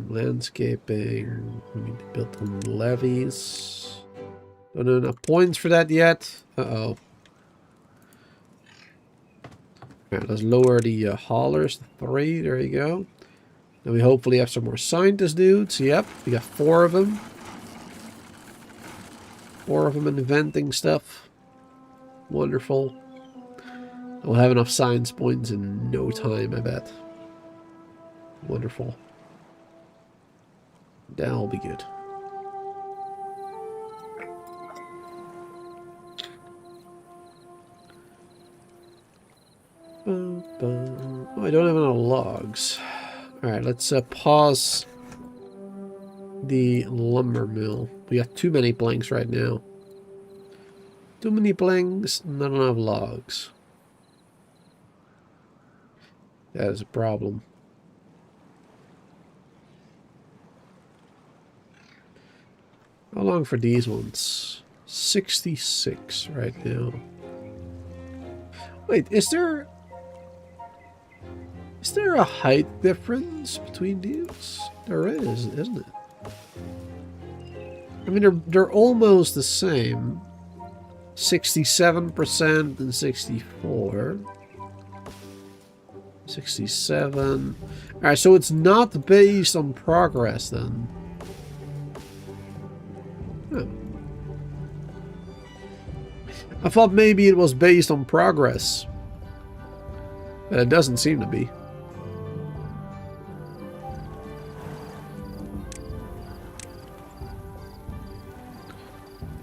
Landscaping. We need to build some levees. Don't have enough points for that yet. Uh-oh. Alright, let's lower the haulers to 3. There you go. Then we hopefully have some more scientist dudes. Yep, we got 4 of them. 4 of them inventing stuff. Wonderful. We'll have enough science points in no time, I bet. Wonderful. That'll be good. Oh, I don't have enough logs. Alright, let's pause the lumber mill. We got too many planks right now. Too many planks, not enough logs. That is a problem. How long for these ones? 66 right now. Wait, is there a height difference between these? There is, isn't it? I mean, they're almost the same. 67% and 64. 67. Alright, so it's not based on progress then. Oh. I thought maybe it was based on progress. But it doesn't seem to be.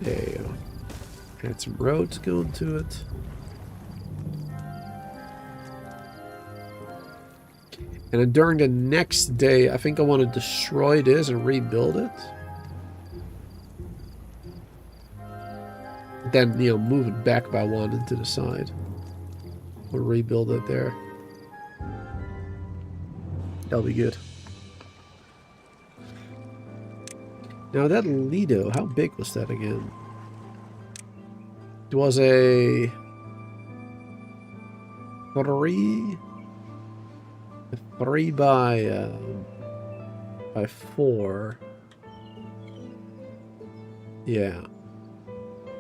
There you go. Got some roads going to it. And then during the next day, I think I want to destroy this and rebuild it. Then, you know, move it back by one into the side. We'll rebuild it there. That'll be good. Now that Lido, how big was that again? It was a 3 by 4. Yeah.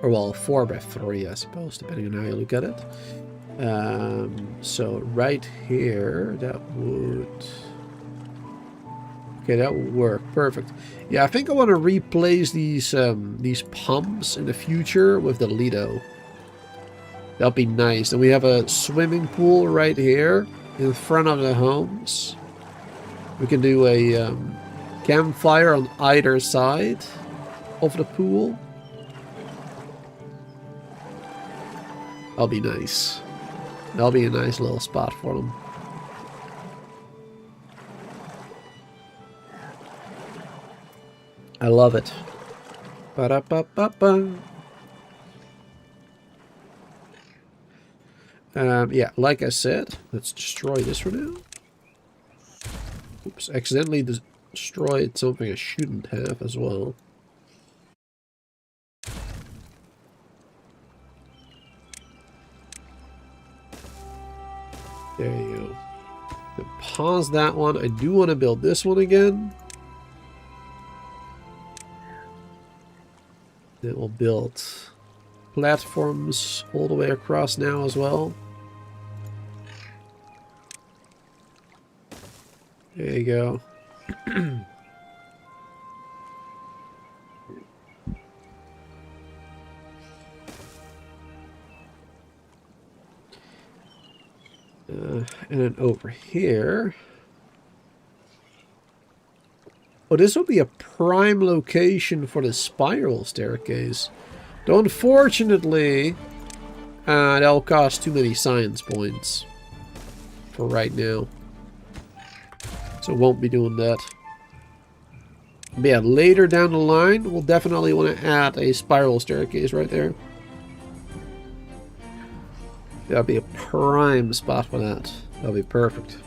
Or well, 4 by 3, I suppose, depending on how you look at it. So right here, that would... Okay, that would work. Perfect. Yeah, I think I want to replace these pumps in the future with the Lido. That'll be nice. And we have a swimming pool right here in front of the homes. We can do a campfire on either side of the pool. That'll be nice. That'll be a nice little spot for them. I love it. Ba-da-ba-ba-ba. Yeah, like I said, let's destroy this for now. Oops, accidentally destroyed something I shouldn't have as well. There you go. Pause that one. I do want to build this one again. Then we'll build platforms all the way across now as well. There you go. And then over here. Oh, this will be a prime location for the spiral staircase. Though unfortunately, that'll cost too many science points for right now. So won't be doing that. But yeah, later down the line, we'll definitely want to add a spiral staircase right there. That'll be a prime spot for that. That'll be perfect.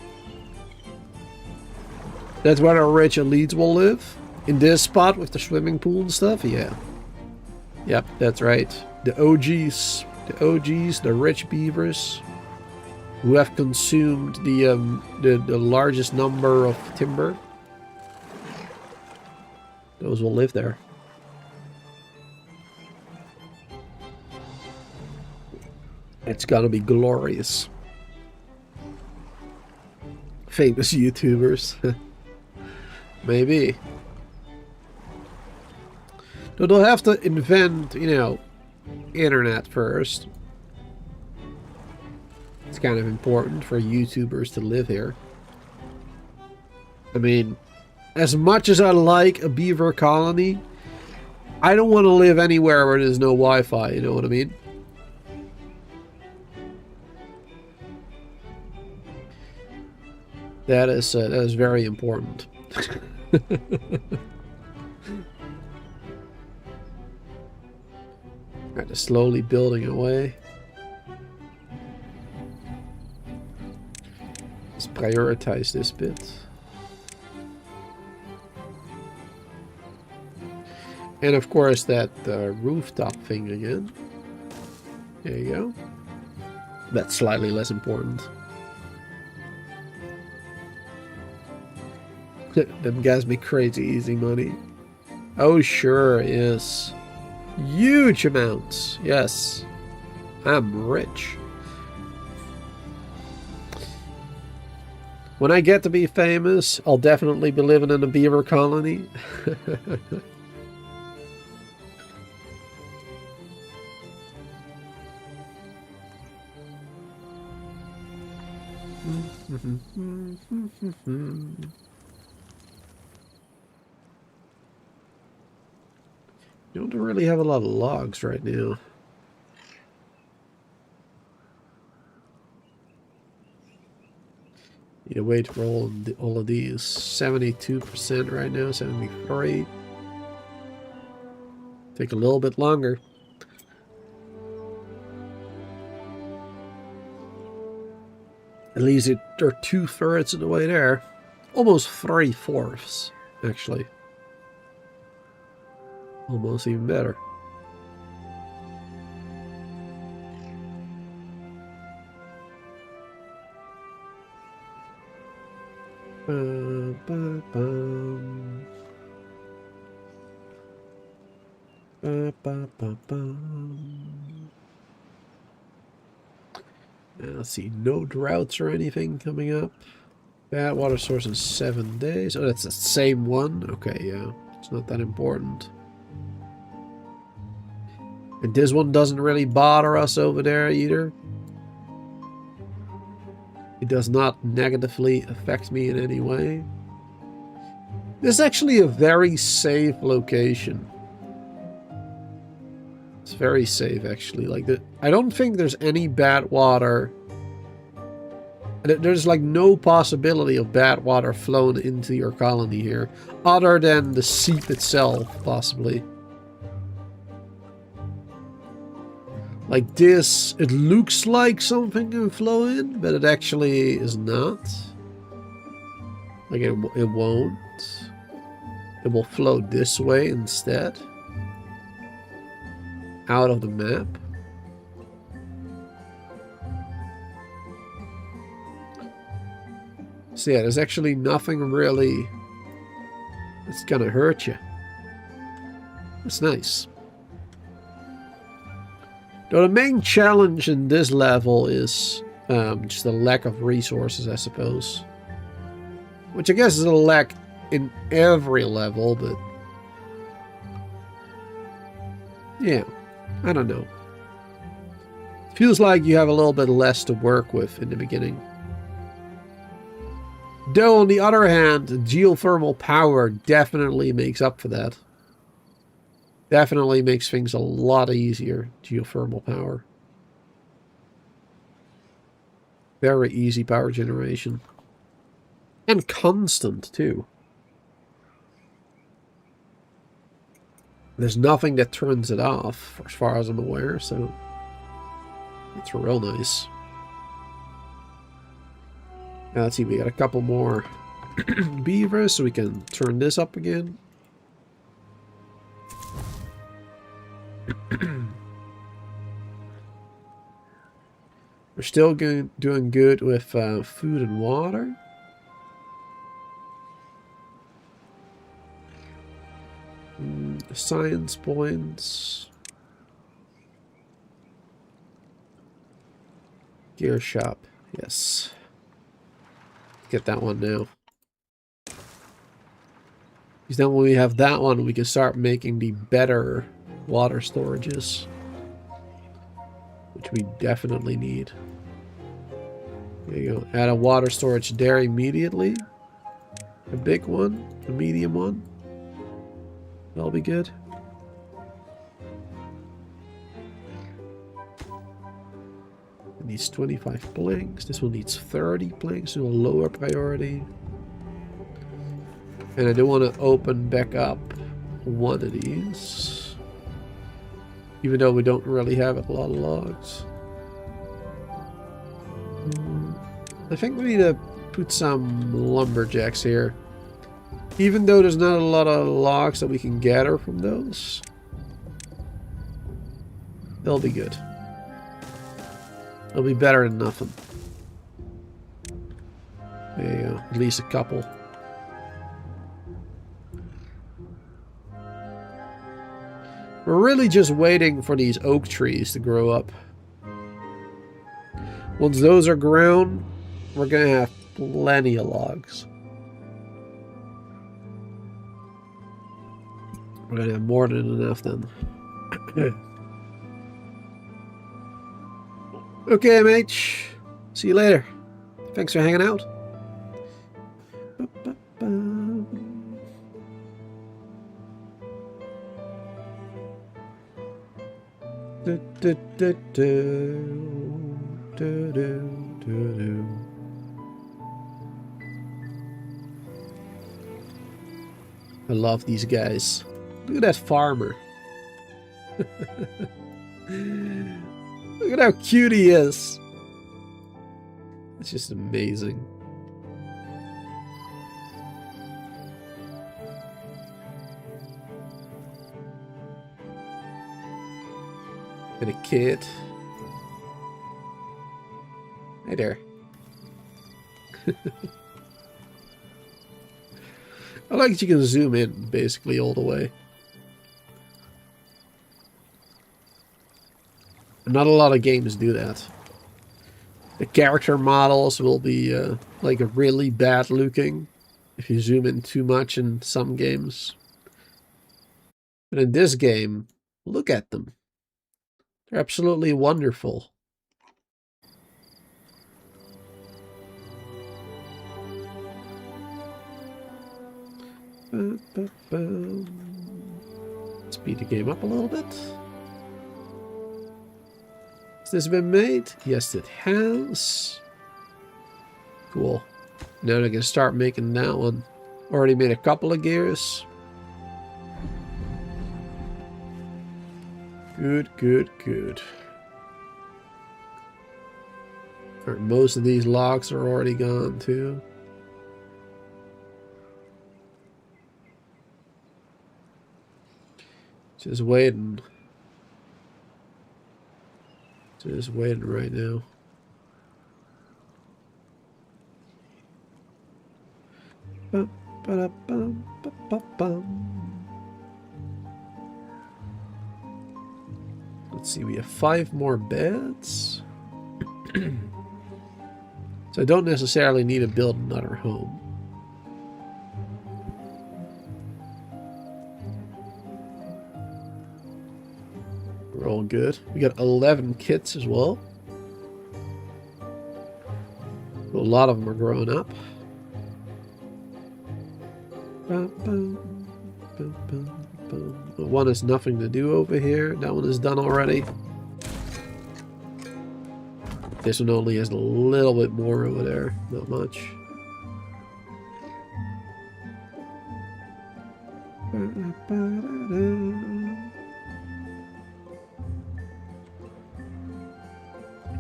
That's where our rich elites will live? In this spot with the swimming pool and stuff? Yeah. Yep, that's right. The OGs. The OGs, the rich beavers, who have consumed the largest number of timber. Those will live there. It's gonna be glorious. Famous YouTubers. Maybe. Though they'll have to invent, you know, internet first. It's kind of important for YouTubers to live here. I mean, as much as I like a beaver colony, I don't want to live anywhere where there's no Wi-Fi, you know what I mean? That is very important. Alright, just slowly building away. Let's prioritize this bit. And of course that rooftop thing again. There you go. That's slightly less important. Them guys make crazy easy money. Oh, sure, yes. Huge amounts, yes. I'm rich. When I get to be famous, I'll definitely be living in a beaver colony. You don't really have a lot of logs right now. Need to wait for all of these. 72% right now, 73%. Take a little bit longer. At least they're 2/3 of the way there. Almost 3/4, actually. Almost even better. Let's see, no droughts or anything coming up. Bad water source in 7 days. Oh, that's the same one? Okay, yeah. It's not that important. And this one doesn't really bother us over there either. It does not negatively affect me in any way. This is actually a very safe location. It's very safe, actually. Like, I don't think there's any bad water. There's like no possibility of bad water flowing into your colony here, other than the seep itself, possibly. Like this, it looks like something can flow in, but it actually is not. Like it won't. It will flow this way instead. Out of the map. So yeah, there's actually nothing really that's gonna hurt you. That's nice. Though the main challenge in this level is just the lack of resources, I suppose. Which I guess is a lack in every level, but... yeah, I don't know. Feels like you have a little bit less to work with in the beginning. Though, on the other hand, geothermal power definitely makes up for that. Definitely makes things a lot easier, geothermal power. Very easy power generation. And constant, too. There's nothing that turns it off, as far as I'm aware, so... it's real nice. Now, let's see, we got a couple more beavers, so we can turn this up again. We're still doing good with food and water. Science points. Gear shop. Yes. Get that one now. Because then when we have that one, we can start making the better water storages. Which we definitely need. There you go. Add a water storage there immediately. A big one. A medium one. That'll be good. needs 25 planks. This one needs 30 planks, so a lower priority. And I do want to open back up one of these. Even though we don't really have a lot of logs. I think we need to put some lumberjacks here. Even though there's not a lot of logs that we can gather from those. They'll be good. They'll be better than nothing. There you go. At least a couple. We're really just waiting for these oak trees to grow up. Once those are grown, we're going to have plenty of logs. We're going to have more than enough then. Okay, MH. See you later. Thanks for hanging out. I love these guys. Look at that farmer. Look at how cute he is. It's just amazing. And a kid. Hey there. I like that you can zoom in basically all the way. Not a lot of games do that. The character models will be like really bad looking if you zoom in too much in some games. But in this game, look at them. They're absolutely wonderful. Speed the game up a little bit. Has this been made? Yes, it has. Cool. Now I can start making that one. Already made a couple of gears. Good, good, good. Alright, most of these logs are already gone too. Just waiting. Just waiting right now. Let's see, we have 5 more beds. So I don't necessarily need to build another home. We're all good. We got 11 kits as well. A lot of them are growing up. One has nothing to do over here. That one is done already. This one only has a little bit more over there. Not much.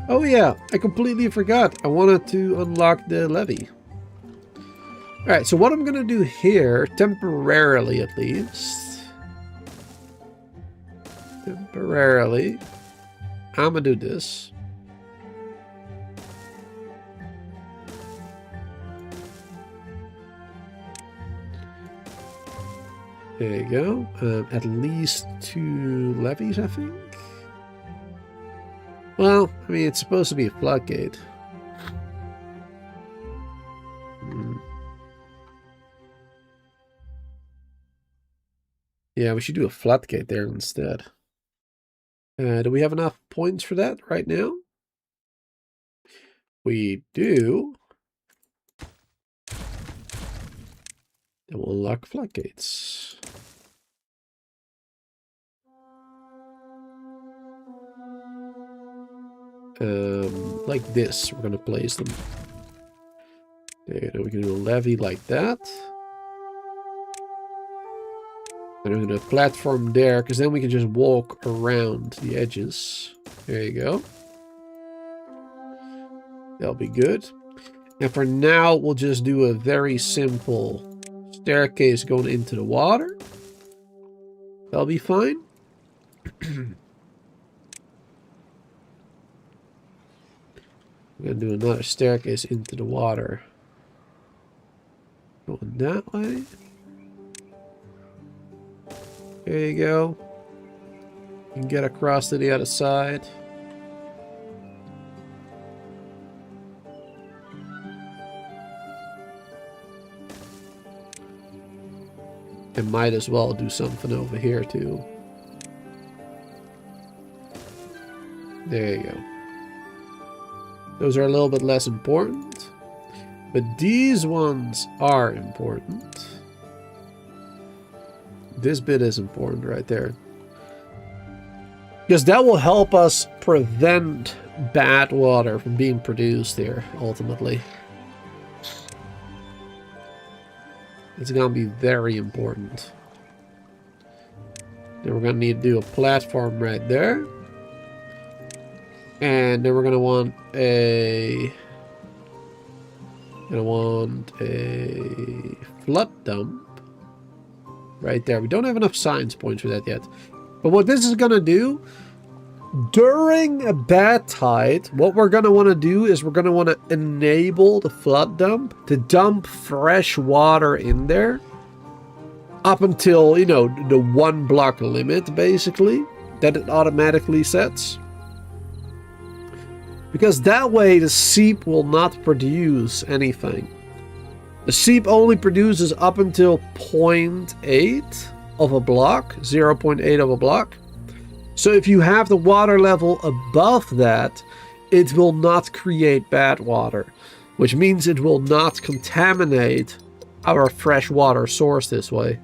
Oh yeah, I completely forgot. I wanted to unlock the levee. Alright, so what I'm going to do here, temporarily at least. Temporarily. I'm going to do this. There you go. At least 2 levees, I think. Well, I mean, it's supposed to be a floodgate. Yeah, we should do a floodgate there instead. Do we have enough points for that right now? We do. Then we'll unlock floodgates. like this. We're going to place them. There, we can do a levee like that. And we're going to platform there, because then we can just walk around the edges. There you go. That'll be good. And for now, we'll just do a very simple staircase going into the water. That'll be fine. We're going to do another staircase into the water. Going that way. There you go. You can get across to the other side. And might as well do something over here too. There you go. Those are a little bit less important. But these ones are important. This bit is important right there. Because that will help us prevent bad water from being produced here, ultimately. It's going to be very important. Then we're going to need to do a platform right there. And then we're going to want a... flood dump. Right there. We don't have enough science points for that yet. But what this is going to do... During a bad tide, what we're going to want to do is we're going to want to enable the flood dump to dump fresh water in there up until, you know, the 1 block limit, basically, that it automatically sets. Because that way the seep will not produce anything. The seep only produces up until 0.8 of a block, 0.8 of a block. So if you have the water level above that, it will not create bad water, which means it will not contaminate our fresh water source this way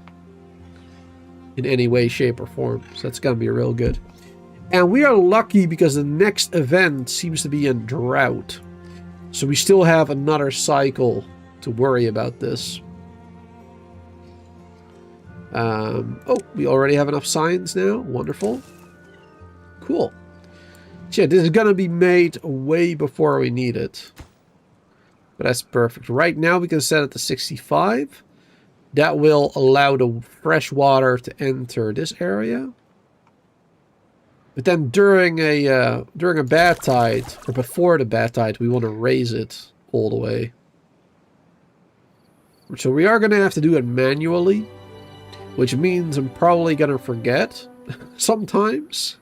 in any way, shape, or form. So that's going to be real good. And we are lucky because the next event seems to be a drought. So we still have another cycle to worry about this. Oh, we already have enough science now. Wonderful. Cool. So yeah, this is going to be made way before we need it. But that's perfect. Right now we can set it to 65. That will allow the fresh water to enter this area. But then during a bad tide, or before the bad tide, we want to raise it all the way. So we are going to have to do it manually, which means I'm probably going to forget sometimes.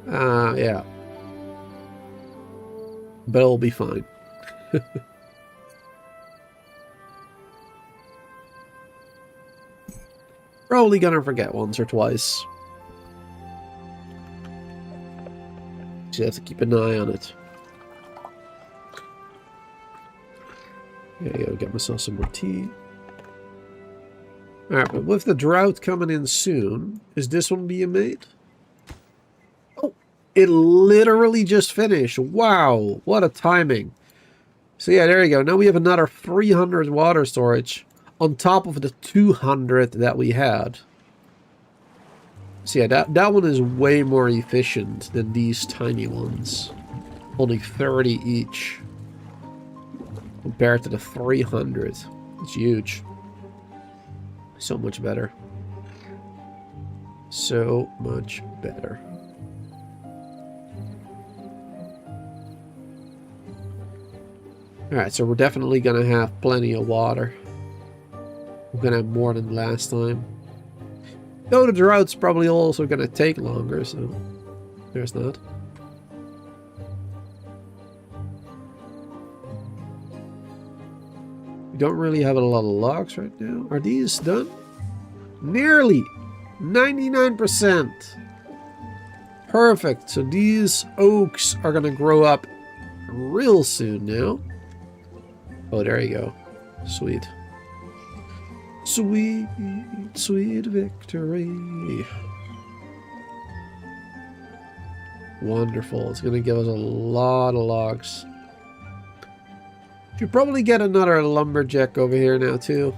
Yeah. But it'll be fine. Probably gonna forget once or twice. So you have to keep an eye on it. There you go, get myself some more tea. Alright, but with the drought coming in soon, is this one being made? Oh, it literally just finished. Wow, what a timing. So yeah, there you go. Now we have another 300 water storage on top of the 200 that we had. So yeah, that one is way more efficient than these tiny ones. Only 30 each. Compared to the 300. It's huge. So much better. So much better. Alright, so we're definitely going to have plenty of water. We're going to have more than last time. Though the drought's probably also going to take longer, so there's that. We don't really have a lot of logs right now. Are these done? Nearly 99%. Perfect. So these oaks are going to grow up real soon now. Oh, there you go. Sweet. Sweet, sweet victory. Wonderful. It's going to give us a lot of logs. Should probably get another lumberjack over here now too.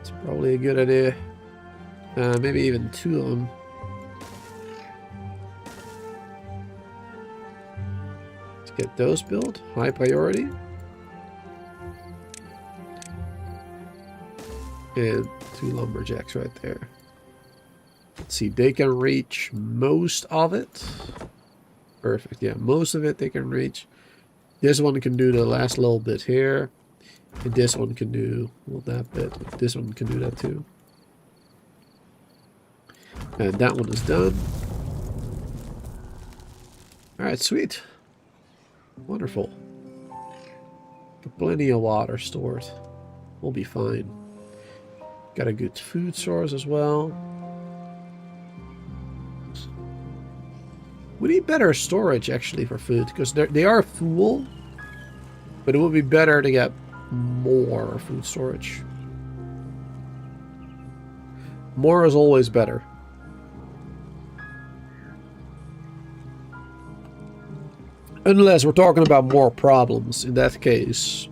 It's probably a good idea. Maybe even 2 of them. Let's get those built. High priority. And 2 lumberjacks right there. Let's see, they can reach most of it. Perfect, yeah, most of it they can reach. This one can do the last little bit here. And this one can do that bit. This one can do that too. And that one is done. Alright, sweet. Wonderful. Got plenty of water stored. We'll be fine. Got a good food source as well. We need better storage actually for food because they are full, but it would be better to get more food storage. More is always better. Unless we're talking about more problems. In that case,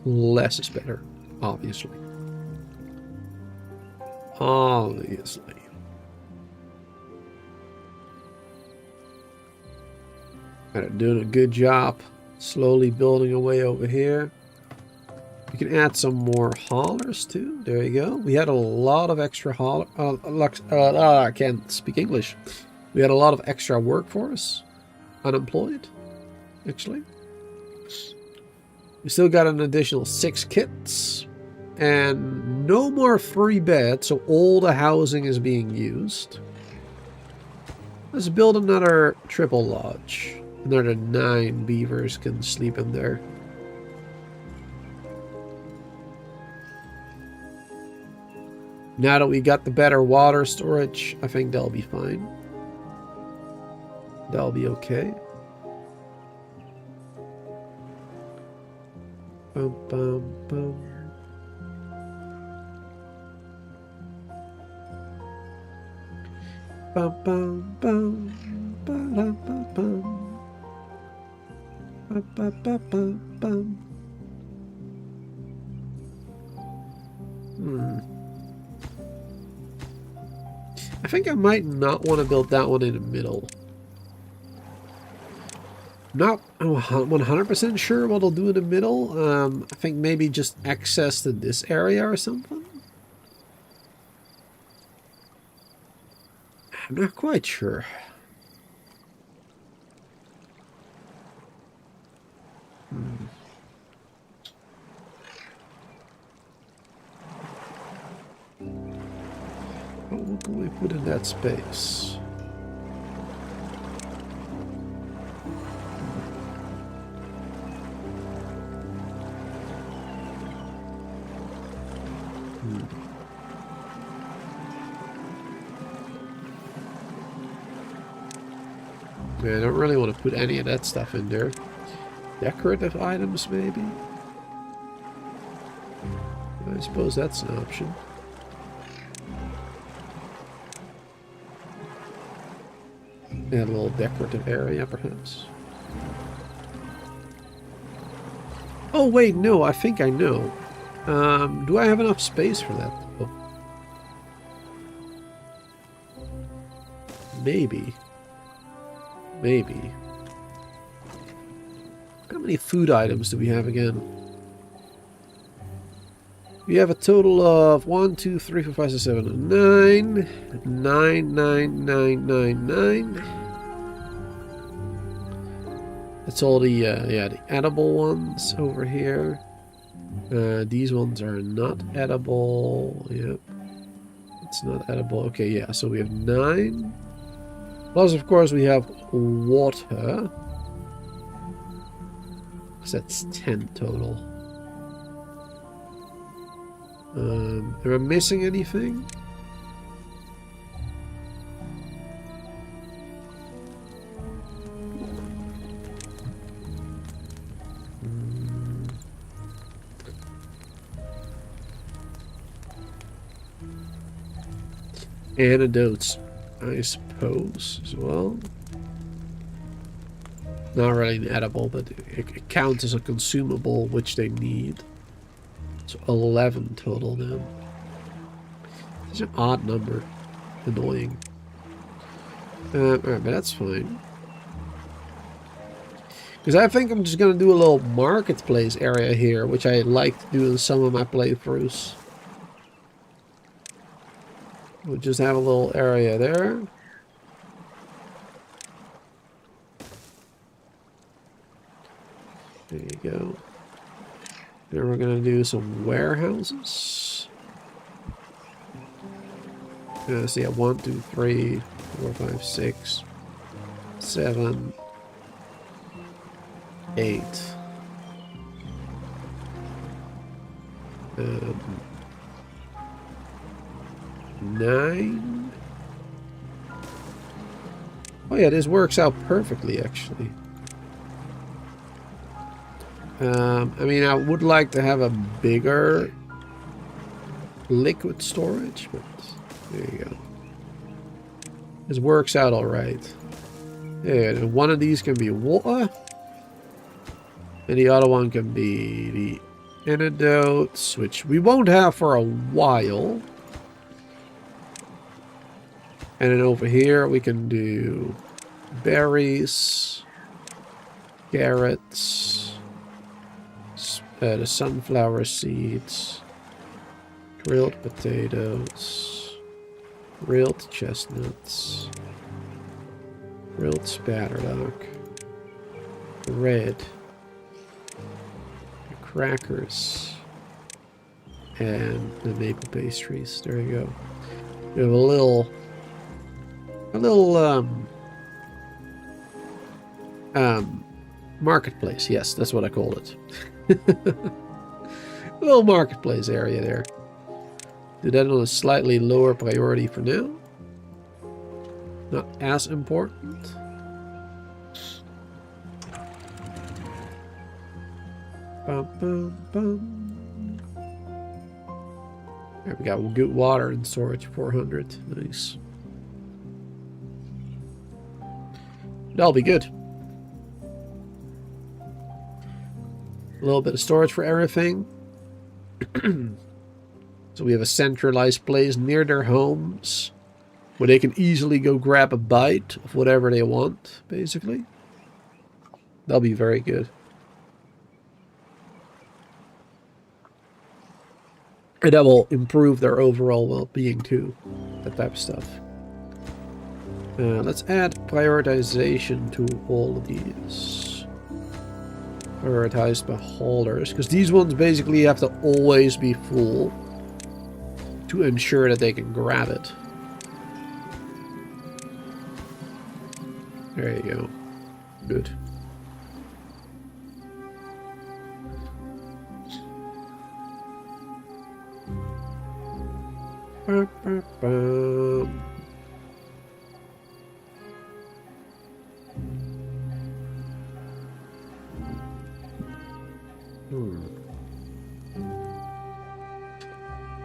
less is better, obviously. Obviously. Doing a good job. Slowly building away over here. We can add some more haulers too. There you go. We had a lot of extra hauler. I can't speak English. We had a lot of extra workforce. Unemployed, actually. We still got an additional 6 kits. And no more free beds, so all the housing is being used. Let's build another triple lodge. Another 9 beavers can sleep in there. Now that we got the better water storage, I think that'll be fine. That'll be okay. Bum, bum, bum. Bum, bum, bum, ba-dum, bum, bum. Ba, ba, ba, ba, bum. I think I might not want to build that one in the middle. Not 100% sure what I'll do in the middle. I think maybe just access to this area or something. I'm not quite sure. What can we put in that space? Yeah, I don't really want to put any of that stuff in there. Decorative items, maybe? I suppose that's an option. Add a little decorative area, perhaps. Oh, wait, no, I think I know. Do I have enough space for that, though? Maybe. Maybe. How many food items do we have again? We have a total of 1, 2, 3, 4, 5, 6, 7, 9. 9, 9, 9, 9, 9. That's all the, yeah, the edible ones over here. These ones are not edible. Yep. It's not edible. Okay, yeah, so we have 9. Plus, of course, we have water. So that's 10 total. Am I missing anything? Antidotes, I suppose. suppose, as well. Not really an edible, but it counts as a consumable, which they need. So 11 total now. It's an odd number. Annoying. Alright, but that's fine. Because I think I'm just going to do a little marketplace area here, which I like to do in some of my playthroughs. We'll just have a little area there. There you go. Then we're going to do some warehouses. So yeah, 1, 2, 3, 4, 5, 6, 7, 8. 9. Oh yeah, this works out perfectly, actually. I mean, I would like to have a bigger liquid storage, but there you go. This works out all right. Yeah, and one of these can be water, and the other one can be the antidotes, which we won't have for a while. And then over here we can do berries, carrots, the sunflower seeds, grilled potatoes, grilled chestnuts, grilled spatterduck, bread, crackers, and the maple pastries. There you go. We have a little marketplace. Yes, that's what I called it. A little marketplace area there. Do that on a slightly lower priority for now. Not as important. Bum, bum, bum. There we got good water and storage, 400. Nice. That'll be good. A little bit of storage for everything. So we have a centralized place near their homes where they can easily go grab a bite of whatever they want, basically. That'll be very good. And that will improve their overall well-being too. That type of stuff. Let's add prioritization to all of these. Prioritized by holders, because these ones basically have to always be full to ensure that they can grab it. There you go. Good.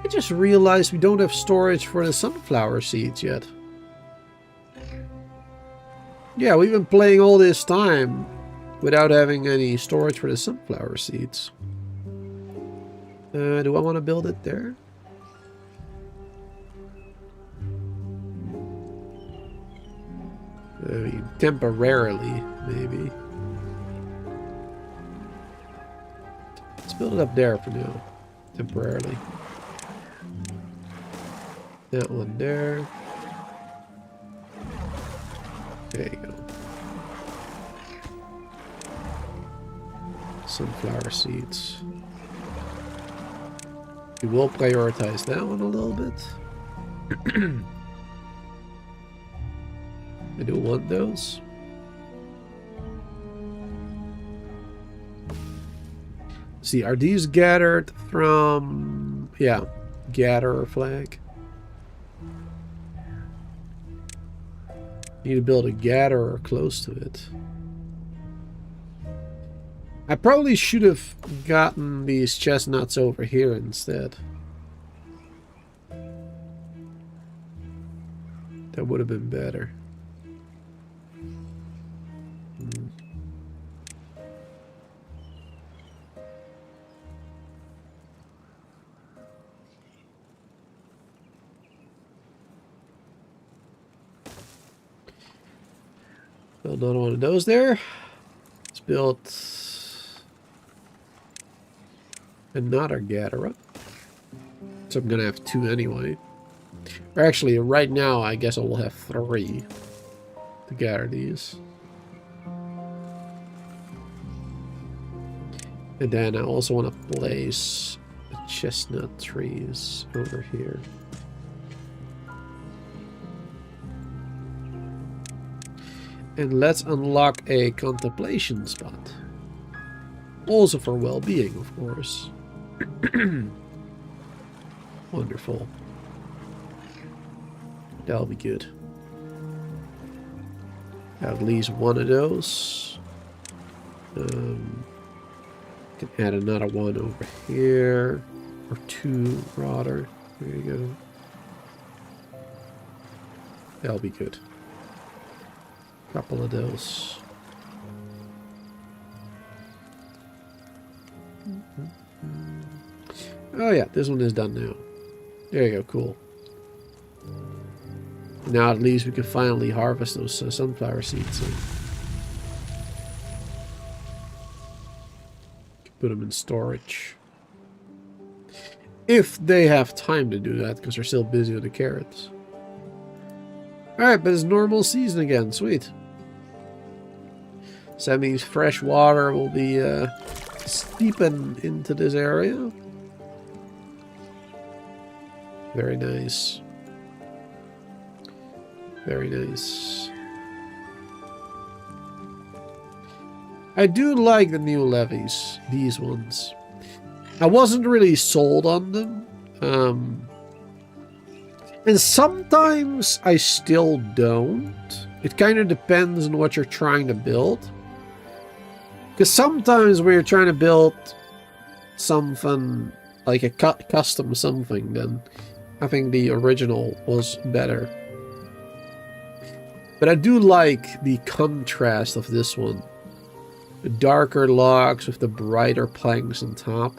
I just realized we don't have storage for the sunflower seeds yet. Yeah, we've been playing all this time without having any storage for the sunflower seeds. Do I want to build it there? I mean, temporarily, maybe. Let's build it up there for now. Temporarily. That one there. There you go. Sunflower seeds. We will prioritize that one a little bit. I do want those. See, are these gathered from... Yeah, gatherer flag. Need to build a gatherer close to it. I probably should have gotten these chestnuts over here instead. That would have been better. Build another one of those there. Let's build another gatherer. So I'm gonna have 2 anyway. Or actually, right now, I guess I will have 3 to gather these. And then I also want to place the chestnut trees over here. And let's unlock a contemplation spot. Also for well-being, of course. Wonderful. That'll be good. At least one of those. Can add another one over here. Or 2, rather. There you go. That'll be good. Couple of those. Oh yeah, this one is done now. There you go, cool. Now at least we can finally harvest those sunflower seeds. Put them in storage. If they have time to do that, because they're still busy with the carrots. Alright, but it's normal season again. Sweet. So that means fresh water will be steeping into this area. Very nice. Very nice. I do like the new levees, these ones. I wasn't really sold on them. And sometimes I still don't. It kind of depends on what you're trying to build. Because sometimes when you're trying to build something, like a custom something, then I think the original was better. But I do like the contrast of this one. The darker logs with the brighter planks on top.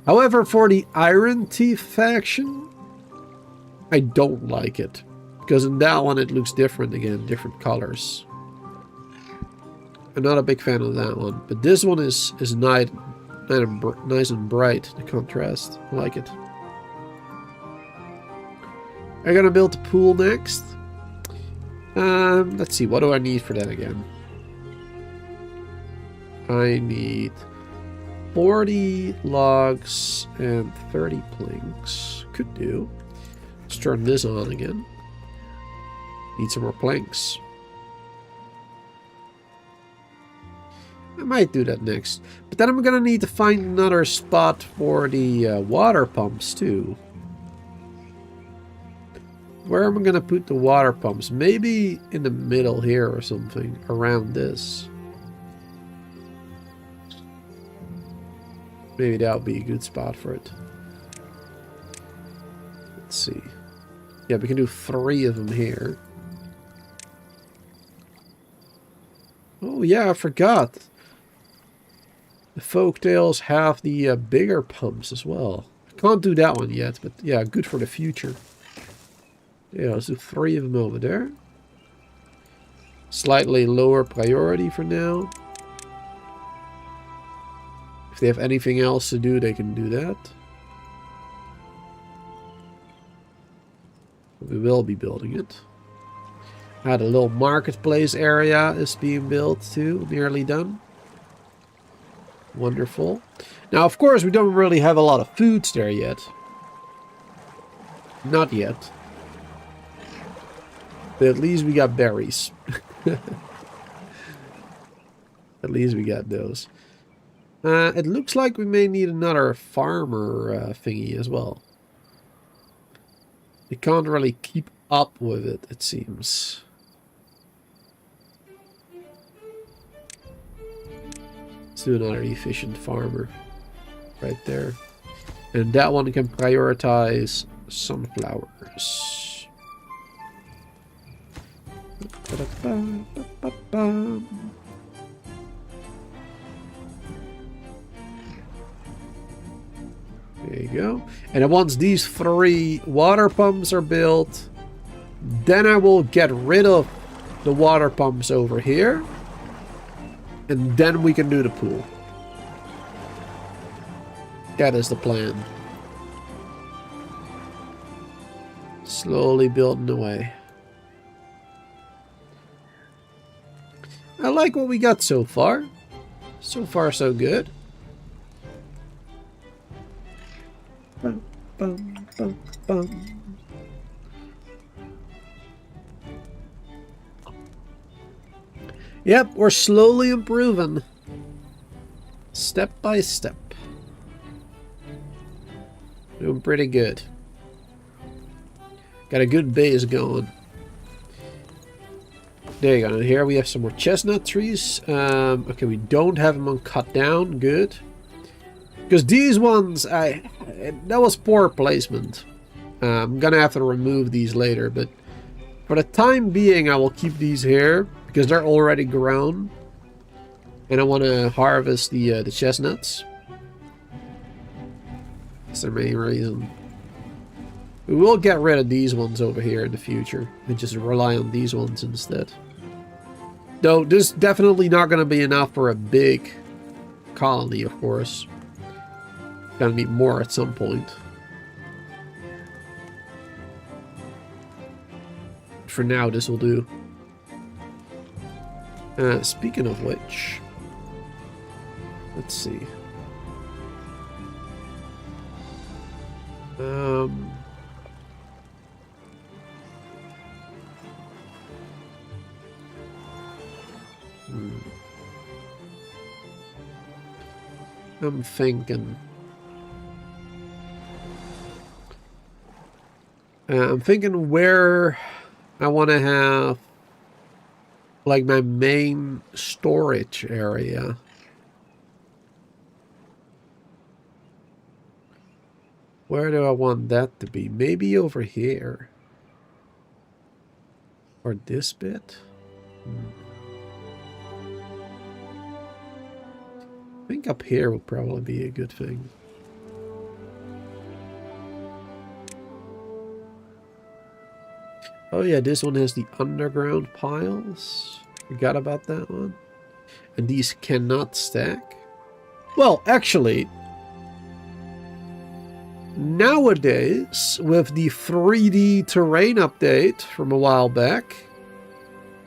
However, for the Iron Teeth faction, I don't like it. Because in that one it looks different again, different colors. I'm not a big fan of that one. But this one is nice and bright, the contrast. I like it. I'm gonna build the pool next. Let's see, what do I need for that again? I need 40 logs and 30 planks. Could do. Let's turn this on again. Need some more planks. I might do that next. But then I'm gonna need to find another spot for the water pumps too. Where am I gonna put the water pumps? Maybe in the middle here or something. Around this. Maybe that would be a good spot for it. Let's see. Yeah, we can do 3 of them here. Oh yeah, I forgot. The Folktails have the bigger pumps as well. I can't do that one yet, but yeah, good for the future. Yeah, let's do 3 of them over there. Slightly lower priority for now. If they have anything else to do, they can do that. We will be building it. The little marketplace area is being built too, nearly done. Wonderful. Now, of course, we don't really have a lot of foods there yet. Not yet. But at least we got berries. At least we got those. It looks like we may need another farmer thingy as well. We can't really keep up with it, it seems. Let's do another efficient farmer right there. And that one can prioritize sunflowers. There you go. And once these 3 water pumps are built, then I will get rid of the water pumps over here. And then we can do the pool. That is the plan. Slowly building away. I like what we got so far. So far, so good. Bum, bum, bum, bum. Yep, we're slowly improving. Step by step. Doing pretty good. Got a good base going. There you go. And here we have some more chestnut trees. Okay, we don't have them on cut down. Good. Because these ones, that was poor placement. I'm gonna have to remove these later, but for the time being, I will keep these here because they're already grown, and I want to harvest the chestnuts. That's the main reason. We will get rid of these ones over here in the future and just rely on these ones instead. Though this is definitely not going to be enough for a big colony, of course. Gonna need more at some point. For now, this will do. Speaking of which, let's see. I'm thinking. I'm thinking where I want to have like my main storage area. Where do I want that to be? Maybe over here. Or this bit? I think up here would probably be a good thing. Oh yeah, this one has the underground piles. Forgot about that one. And these cannot stack. Well, actually, nowadays, with the 3D terrain update from a while back,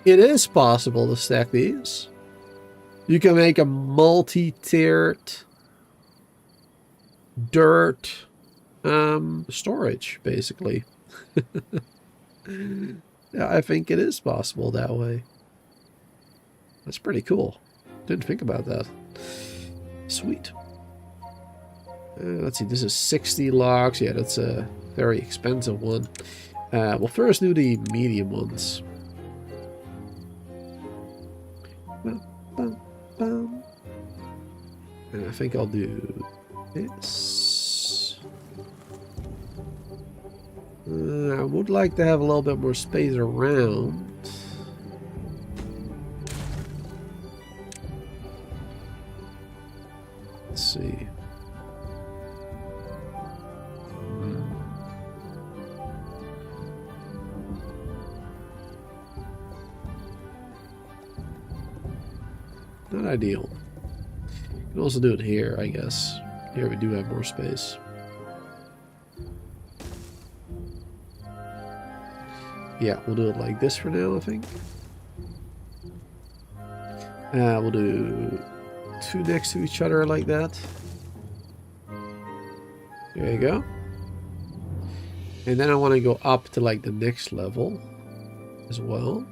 it is possible to stack these. You can make a multi-tiered dirt storage, basically. Yeah, I think it is possible that way. That's pretty cool. Didn't think about that. Sweet. Let's see, this is 60 logs. Yeah, that's a very expensive one. We'll first do the medium ones. And I think I'll do this. I would like to have a little bit more space around. Let's see. Not ideal. You can also do it here, I guess. Here we do have more space. Yeah, we'll do it like this for now, I think. We'll do two next to each other like that. There you go. And then I want to go up to like the next level as well.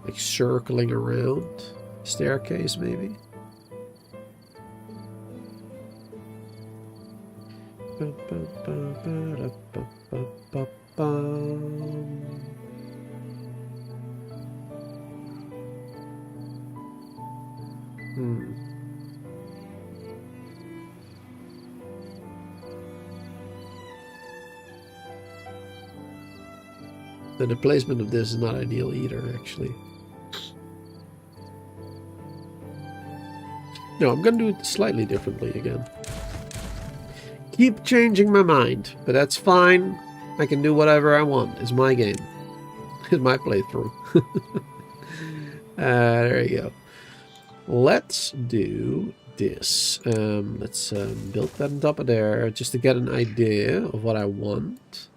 Like circling around staircase maybe. And the placement of this is not ideal either, actually. No, I'm going to do it slightly differently again. keep changing my mind, but that's fine. I can do whatever I want. It's my game. It's my playthrough. There you go. Let's do this. Let's build that on top of there just to get an idea of what I want.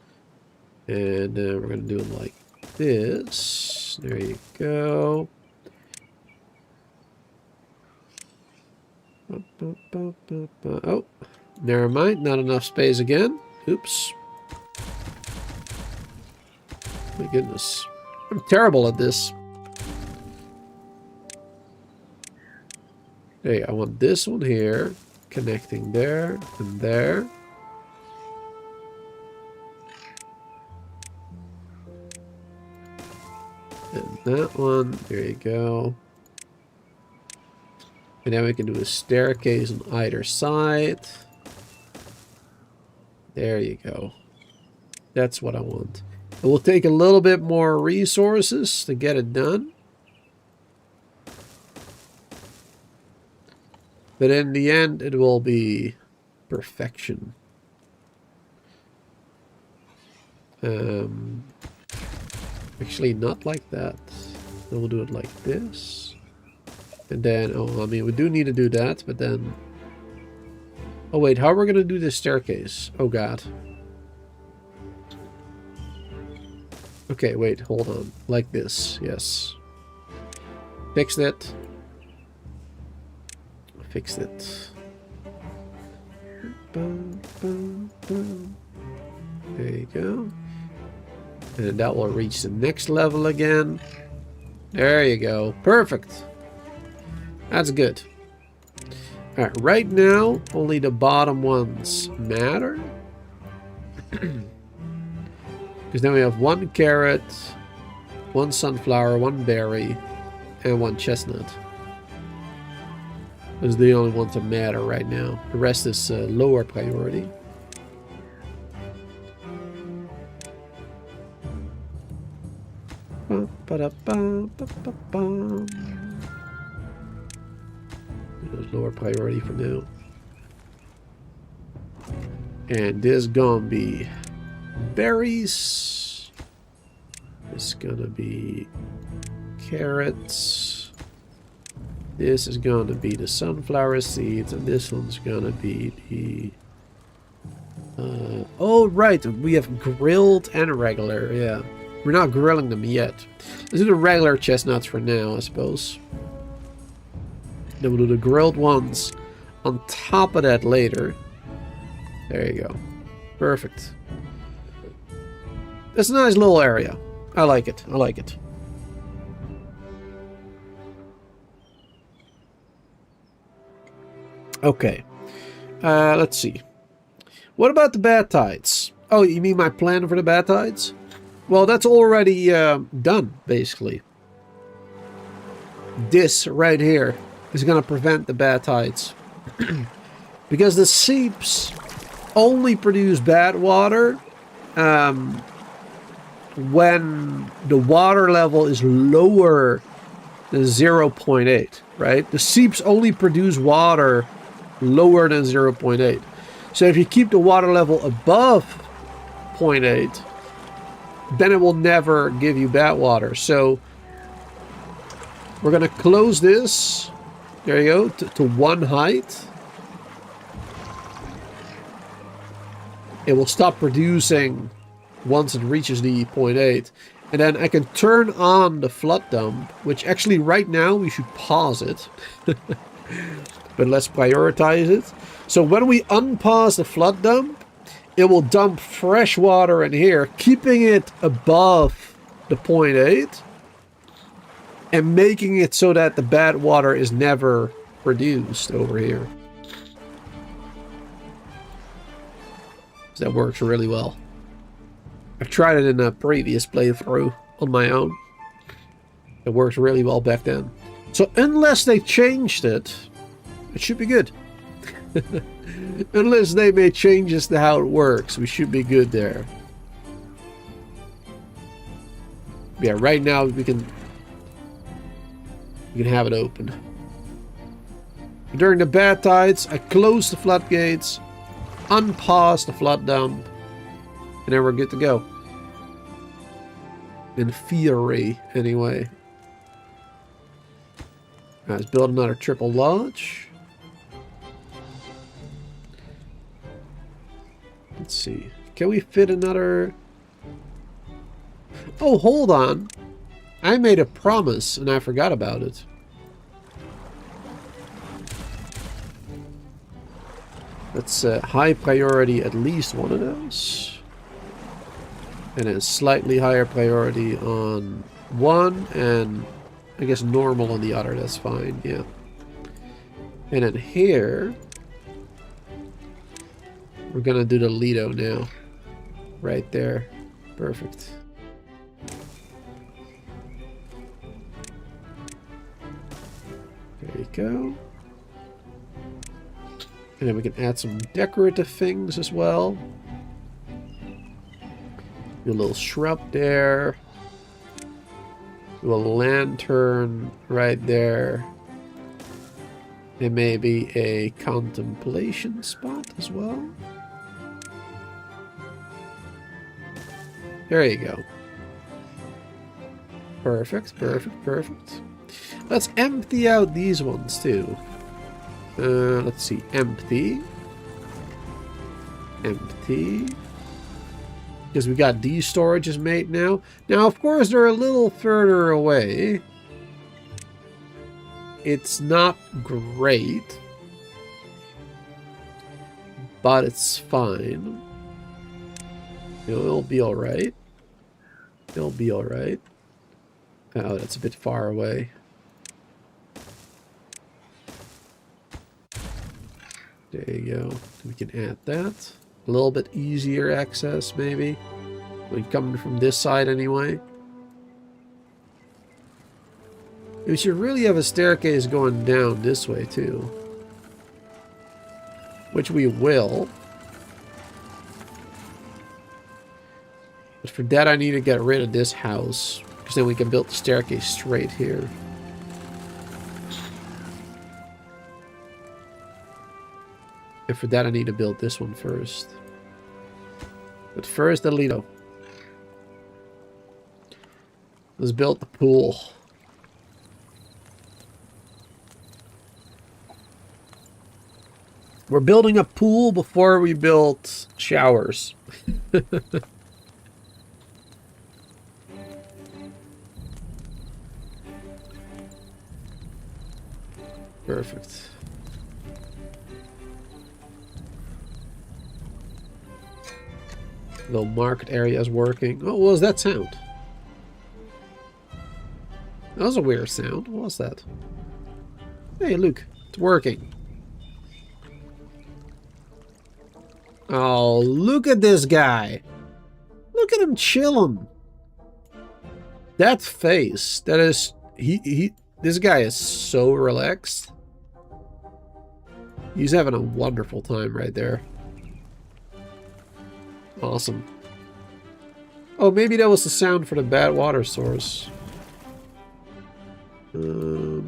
And we're going to do it like this. There you go. Oh, never mind. Not enough space again. Oops. My goodness. I'm terrible at this. Okay, I want this one here. Connecting there and there. And that one. There you go. And then we can do a staircase on either side. There you go. That's what I want. It will take a little bit more resources to get it done. But in the end, it will be perfection. Actually, not like that. We'll do it like this. And then, oh, I mean, we do need to do that, but then... Oh, wait, how are we going to do this staircase? Oh, God. Okay, wait, hold on. Like this, yes. Fixed it. Fixed it. Boom, boom, boom. There you go. And that will reach the next level again. There you go. Perfect. That's good. Alright, right now, only the bottom ones matter. Because then we have one carrot, one sunflower, one berry, and one chestnut. Those are the only ones that matter right now. The rest is lower priority. There's lower priority for now. And this gonna be berries. This is gonna be carrots. This is gonna be the sunflower seeds, and this one's gonna be the oh right, we have grilled and regular. Yeah, we're not grilling them yet. Let's do the regular chestnuts for now, I suppose. Then we'll do the grilled ones on top of that later. There you go. Perfect. It's a nice little area. I like it. I like it. Okay. Let's see. What about the bad tides? Oh, you mean my plan for the bad tides? Well, that's already done, basically. This right here is going to prevent the bad tides. Because the seeps only produce bad water when the water level is lower than 0.8, right? The seeps only produce water lower than 0.8. So if you keep the water level above 0.8, then it will never give you bad water. So we're going to close this. There you go, to one height. It will stop producing once it reaches the 0.8. And then I can turn on the flood dump, which actually right now we should pause it. But let's prioritize it. So when we unpause the flood dump, it will dump fresh water in here, keeping it above the 0.8. And making it so that the bad water is never produced over here. So that works really well. I've tried it in a previous playthrough on my own. It worked really well back then. So unless they changed it, it should be good. Unless they made changes to how it works, we should be good there. Yeah, right now we can have it open. During the bad tides, I close the floodgates unpause the flood dump, and then we're good to go. In theory, anyway. Let's build another triple lodge. Let's see. Can we fit another... Oh, hold on. I made a promise and I forgot about it. That's high priority, at least one of those. And then slightly higher priority on one, and I guess normal on the other. That's fine, yeah. And then here, we're gonna do the Lido now. Right there. Perfect. There you go. And then we can add some decorative things as well. Do a little shrub there. Do a lantern right there. And maybe a contemplation spot as well. There you go. Perfect, perfect, perfect. Let's empty out these ones too. Let's see. Empty. Empty. Because we got these storages made now. Now, of course, they're a little further away. It's not great. But it's fine. It'll be alright. It'll be alright. Oh, that's a bit far away. There you go. We can add that. A little bit easier access, maybe. When coming from this side, anyway. We should really have a staircase going down this way, too. Which we will. But for that, I need to get rid of this house. Because then we can build the staircase straight here. And for that, I need to build this one first. But first, the Lido. Let's build the pool. We're building a pool before we build showers. Perfect. Little market area is working. Oh, what was that sound? That was a weird sound. What was that? Hey, look. It's working. Oh, look at this guy. Look at him chilling. That face. That is... This guy is so relaxed. He's having a wonderful time right there. Awesome. Oh, maybe that was the sound for the bad water source. Oh,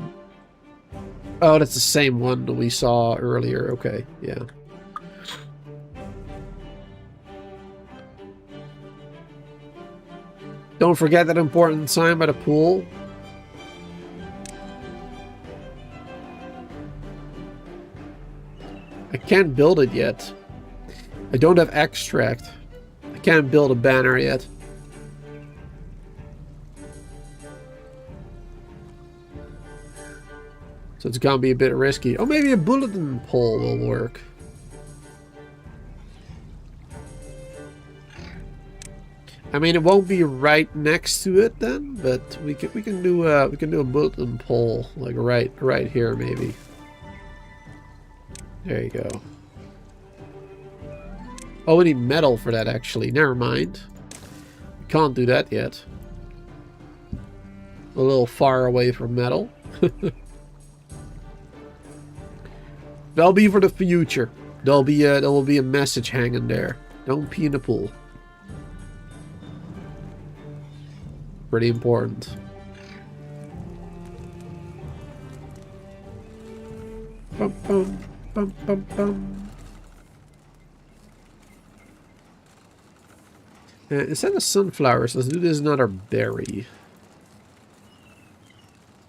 that's the same one that we saw earlier. Okay, yeah. Don't forget that important sign by the pool. I can't build it yet. I don't have extract. I can't build a banner yet. So it's gonna be a bit risky. Oh, maybe a bulletin pole will work. I mean, it won't be right next to it then, but we can do a bulletin pole like right here maybe. There you go. Oh, we need metal for that actually. Never mind. We can't do that yet. A little far away from metal. That'll be for the future. There will be a message hanging there. Don't pee in the pool. Pretty important. Bum, bum, bum, bum, bum. Instead of sunflowers, let's do this another berry.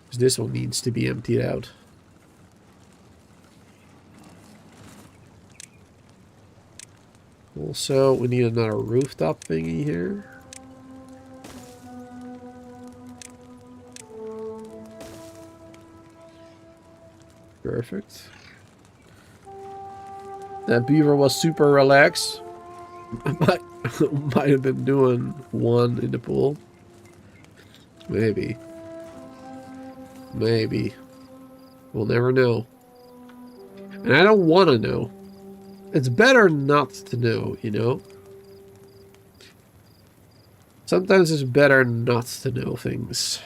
Because this one needs to be emptied out. Also, we need another rooftop thingy here. Perfect. That beaver was super relaxed. Might have been doing one in the pool. Maybe. Maybe. We'll never know. And I don't want to know. It's better not to know, you know? Sometimes it's better not to know things.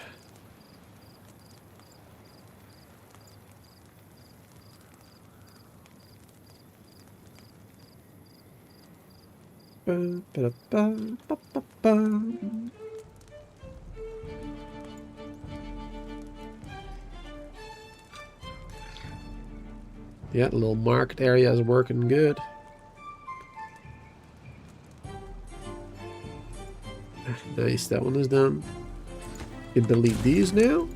Yeah, the little market area is working good. Nice, that one is done. You can delete these now.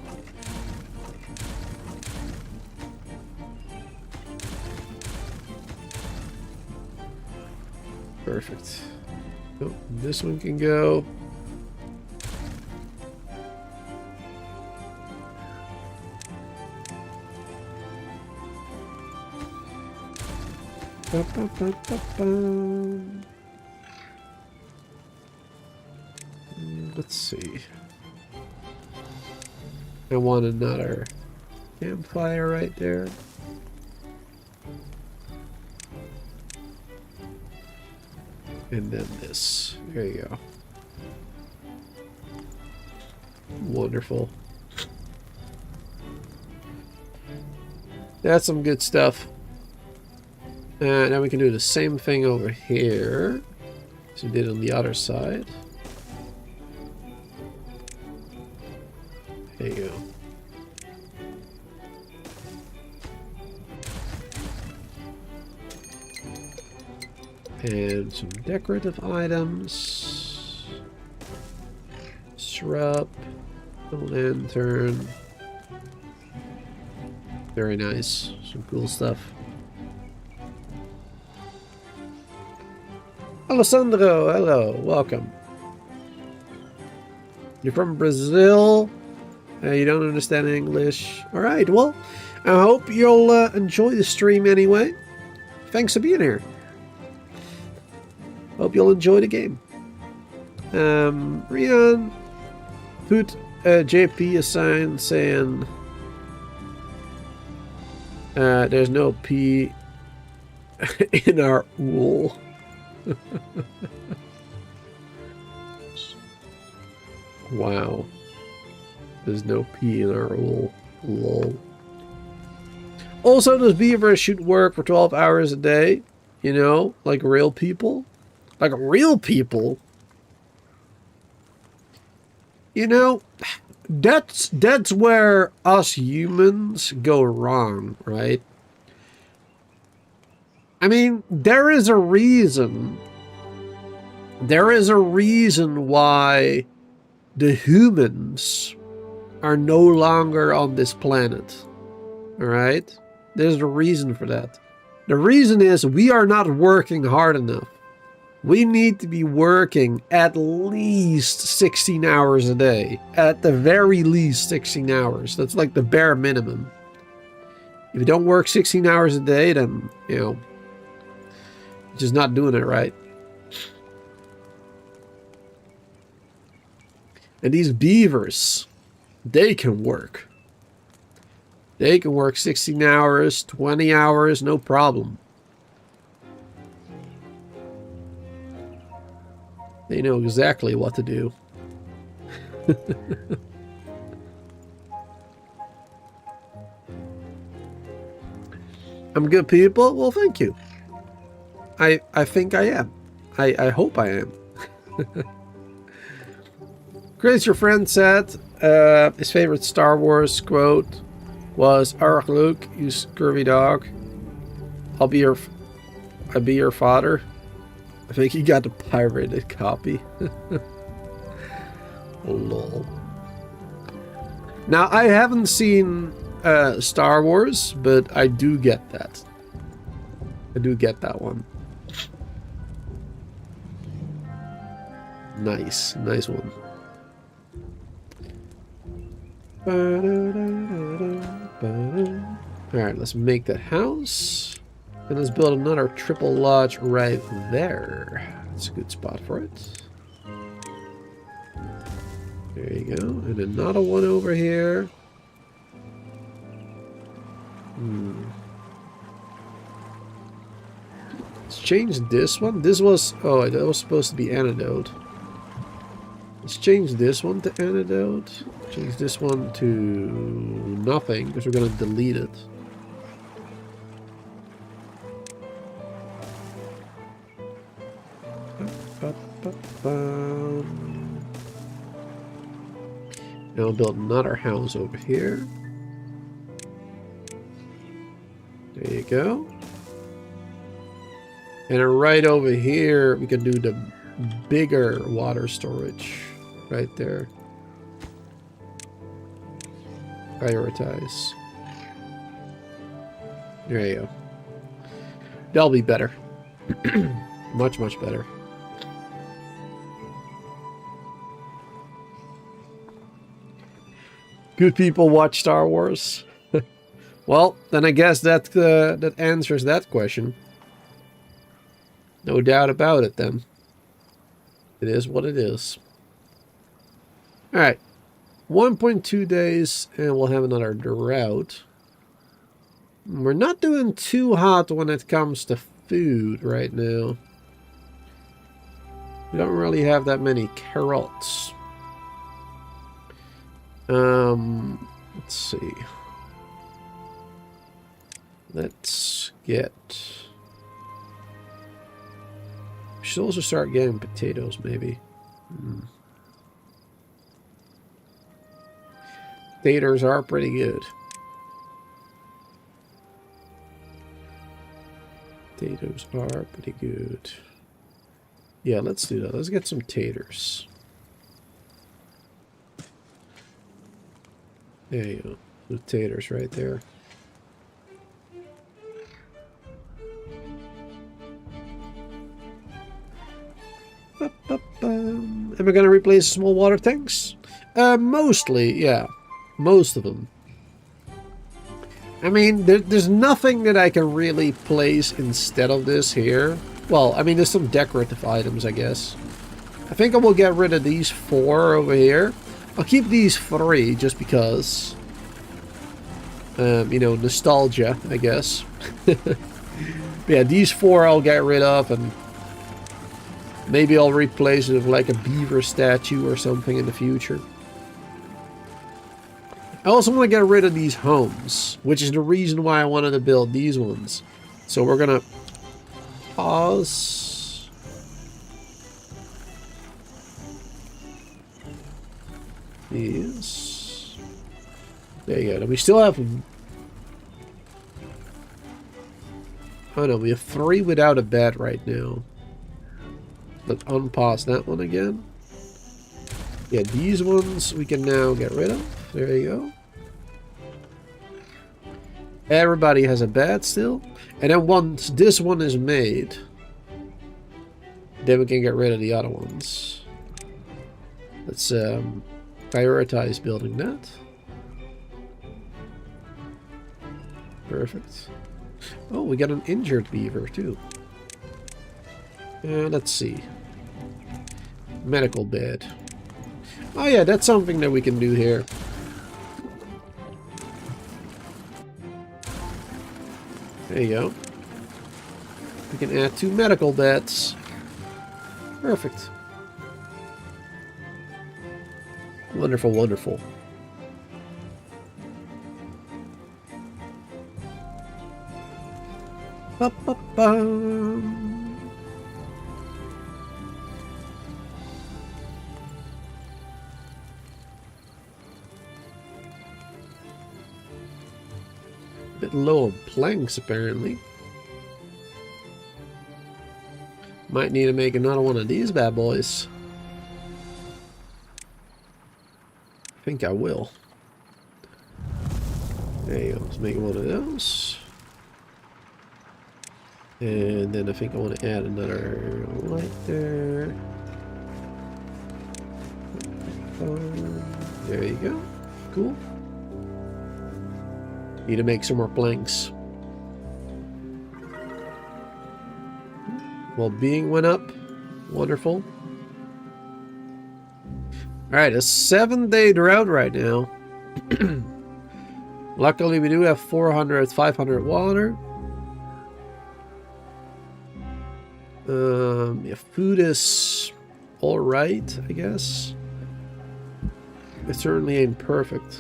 Perfect. Oh, this one can go. Let's see. I want another campfire right there. And then this. There you go. Wonderful. That's some good stuff. And now we can do the same thing over here as we did on the other side. There you go. And some decorative items. Shrub. A lantern. Very nice. Some cool stuff. Alessandro, hello, welcome. You're from Brazil? You don't understand English? Alright, well, I hope you'll enjoy the stream anyway. Thanks for being here. Hope you'll enjoy the game. Rian put JP a sign saying there's no P in our wool. Wow. There's no P in our wool. Lol. Also, those beavers should work for 12 hours a day. You know, like real people. Like real people. You know, that's where us humans go wrong, right? I mean, there is a reason. There is a reason why the humans are no longer on this planet. Alright? There's a reason for that. The reason is we are not working hard enough. We need to be working at least 16 hours a day. At the very least 16 hours. That's like the bare minimum. If you don't work 16 hours a day, then, you know, you're just not doing it right. And these beavers, they can work. They can work 16 hours, 20 hours, no problem. They know exactly what to do. I'm good people? Well, thank you. I think I am. I hope I am. Chris, your friend said his favorite Star Wars quote was, "Arg Luke, you scurvy dog. I'll be your father." I think he got the pirated copy. Lol. Now, I haven't seen Star Wars, but I do get that. I do get that one. Nice. Nice one. Alright, let's make that house. And let's build another triple lodge right there. That's a good spot for it. There you go. And another one over here. Let's change this one. This was... Oh, that was supposed to be antidote. Let's change this one to antidote. Change this one to nothing, because we're going to delete it. Now we'll build another house over here. There you go. And right over here, we can do the bigger water storage. Right there. Prioritize. There you go. That'll be better. Much, much better. Good people watch Star Wars. Well, then I guess that that answers that question. No doubt about it, then. It is what it is. Alright. 1.2 days, and we'll have another drought. We're not doing too hot when it comes to food right now. We don't really have that many carrots. Let's see. Let's get... We should also start getting potatoes, maybe. Potatoes are pretty good. Potatoes are pretty good. Yeah, let's do that. Let's get some taters. There you go. The taters right there. Am I going to replace small water tanks? Mostly, yeah. Most of them. I mean, there's nothing that I can really place instead of this here. Well, I mean, there's some decorative items, I guess. I think I will get rid of these 4 over here. I'll keep these 3 just because. You know, nostalgia, I guess. Yeah, these 4 I'll get rid of, and maybe I'll replace it with like a beaver statue or something in the future. I also want to get rid of these homes, which is the reason why I wanted to build these ones. So we're going to pause. These. There you go. We still have... Oh no, we have 3 without a bed right now. Let's unpause that one again. Yeah, these ones we can now get rid of. There you go. Everybody has a bed still. And then once this one is made, then we can get rid of the other ones. Let's prioritize building that. Perfect. Oh, we got an injured beaver too. Let's see. Medical bed. Oh yeah, that's something that we can do here. There you go. We can add 2 medical beds. Perfect. Wonderful, wonderful. Ba-ba-bum. Bit low on planks, apparently. Might need to make another one of these bad boys. I think I will. There you go. Let's make one of those. And then I think I want to add another light there. There you go. Cool. Need to make some more planks. Well-being went up. Wonderful. Alright, a 7-day drought right now. Luckily, we do have 500 water. Yeah, food is alright, I guess. It certainly ain't perfect.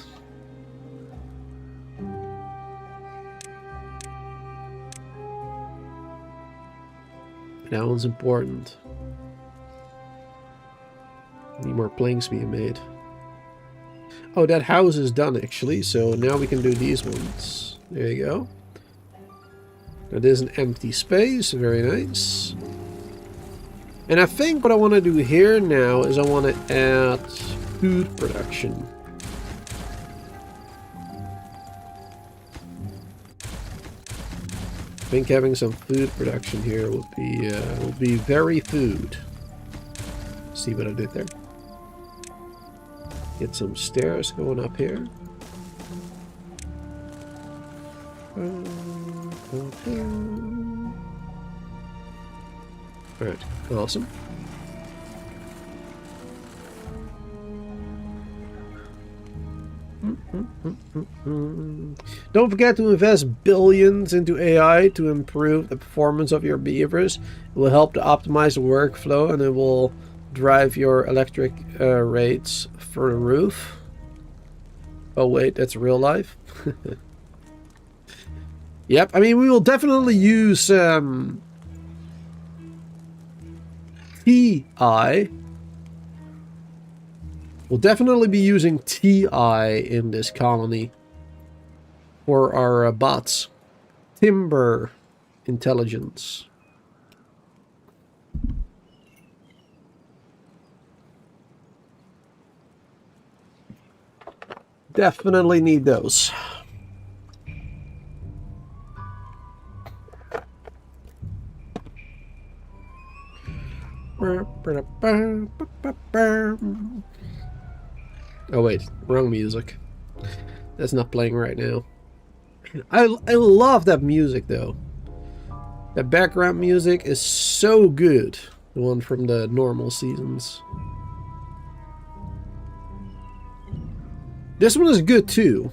That one's important. Need more planks being made. Oh, that house is done actually, so now we can do these ones. There you go. That is an empty space, very nice. And I think what I want to do here now is I want to add food production. I think having some food production here would be very food. See what I did there? Get some stairs going up here. Alright, awesome. Don't forget to invest billions into AI to improve the performance of your beavers. It will help to optimize the workflow and it will drive your electric rates for the roof. Oh wait, that's real life. Yep, I mean we will definitely use TI. We'll definitely be using TI in this colony for our bots. Timber intelligence. Definitely need those. Oh wait, wrong music. That's not playing right now. I love that music though. That background music is so good. The one from the normal seasons. This one is good too,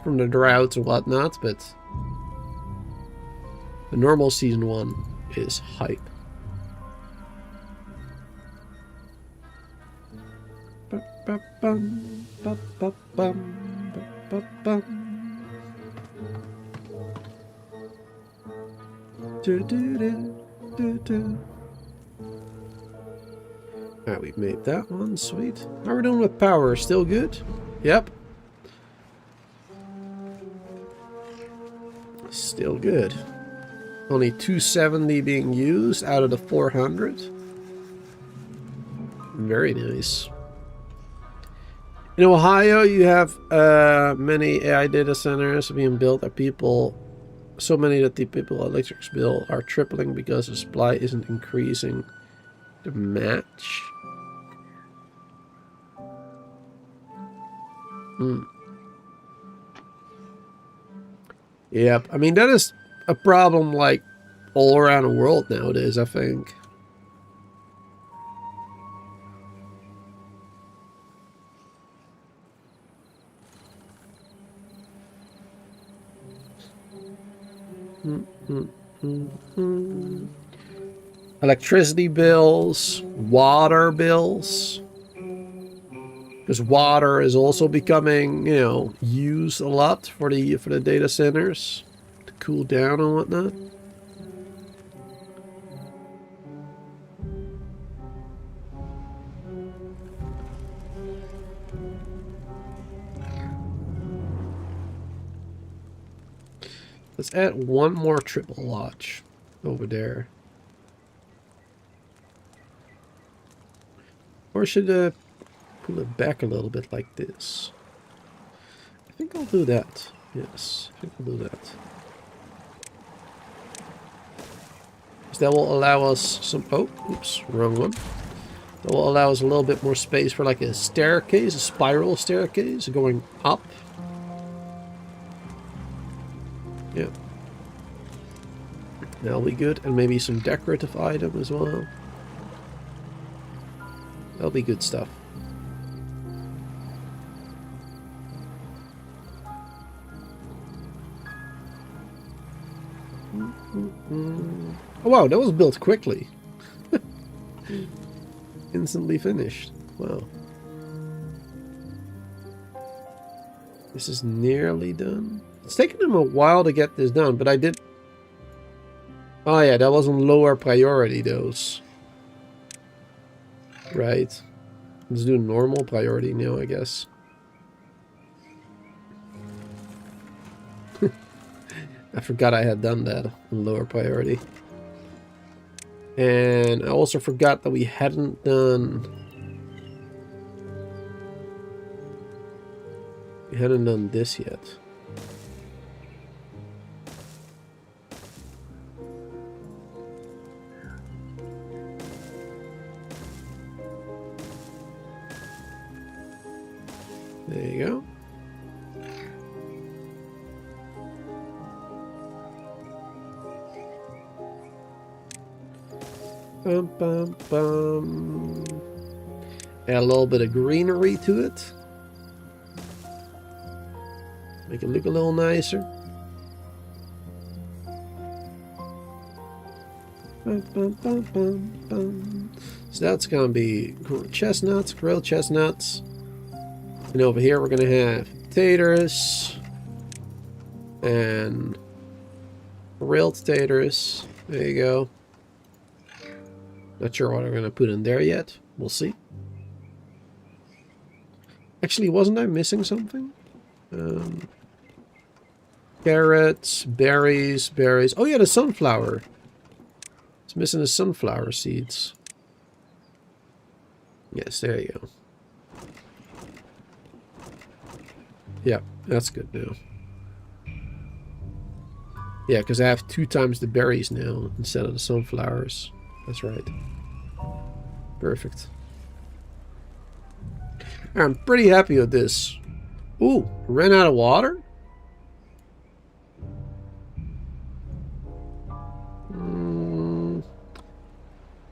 from the droughts and whatnot, but the normal season one is hype. Alright, we've made that one, sweet. How are we doing with power? Still good? Yep. Still good. Only 270 being used out of the 400. Very nice. In Ohio, you have many AI data centers being built that people, so many that the people electric bill are tripling because the supply isn't increasing to match. Yep, I mean that is a problem like all around the world nowadays, I think. Electricity bills, water bills. Because water is also becoming, you know, used a lot for the data centers to cool down and whatnot. Let's add one more triple lodge over there. Or should I pull it back a little bit like this? I think I'll do that. Yes, I think I'll do that. Because that will allow us some... Oh, oops, wrong one. That will allow us a little bit more space for like a staircase, a spiral staircase going up. Yeah. That'll be good. And maybe some decorative item as well. That'll be good stuff. Oh wow, that was built quickly. Instantly finished. Wow. This is nearly done. It's taken them a while to get this done, but I did... Oh yeah, that was on lower priority, those. Right. Let's do normal priority now, I guess. I forgot I had done that on lower priority. And I also forgot that we hadn't done... We hadn't done this yet. There you go. Bum, bum, bum. Add a little bit of greenery to it. Make it look a little nicer. Bum, bum, bum, bum, bum. So that's going to be chestnuts, grilled chestnuts. And over here we're going to have taters. And grilled taters. There you go. Not sure what I'm going to put in there yet. We'll see. Actually, wasn't I missing something? Carrots, berries. Oh yeah, the sunflower. It's missing the sunflower seeds. Yes, there you go. Yeah, that's good now. Yeah, because I have 2 times the berries now instead of the sunflowers. That's right. Perfect. I'm pretty happy with this. Ooh, ran out of water?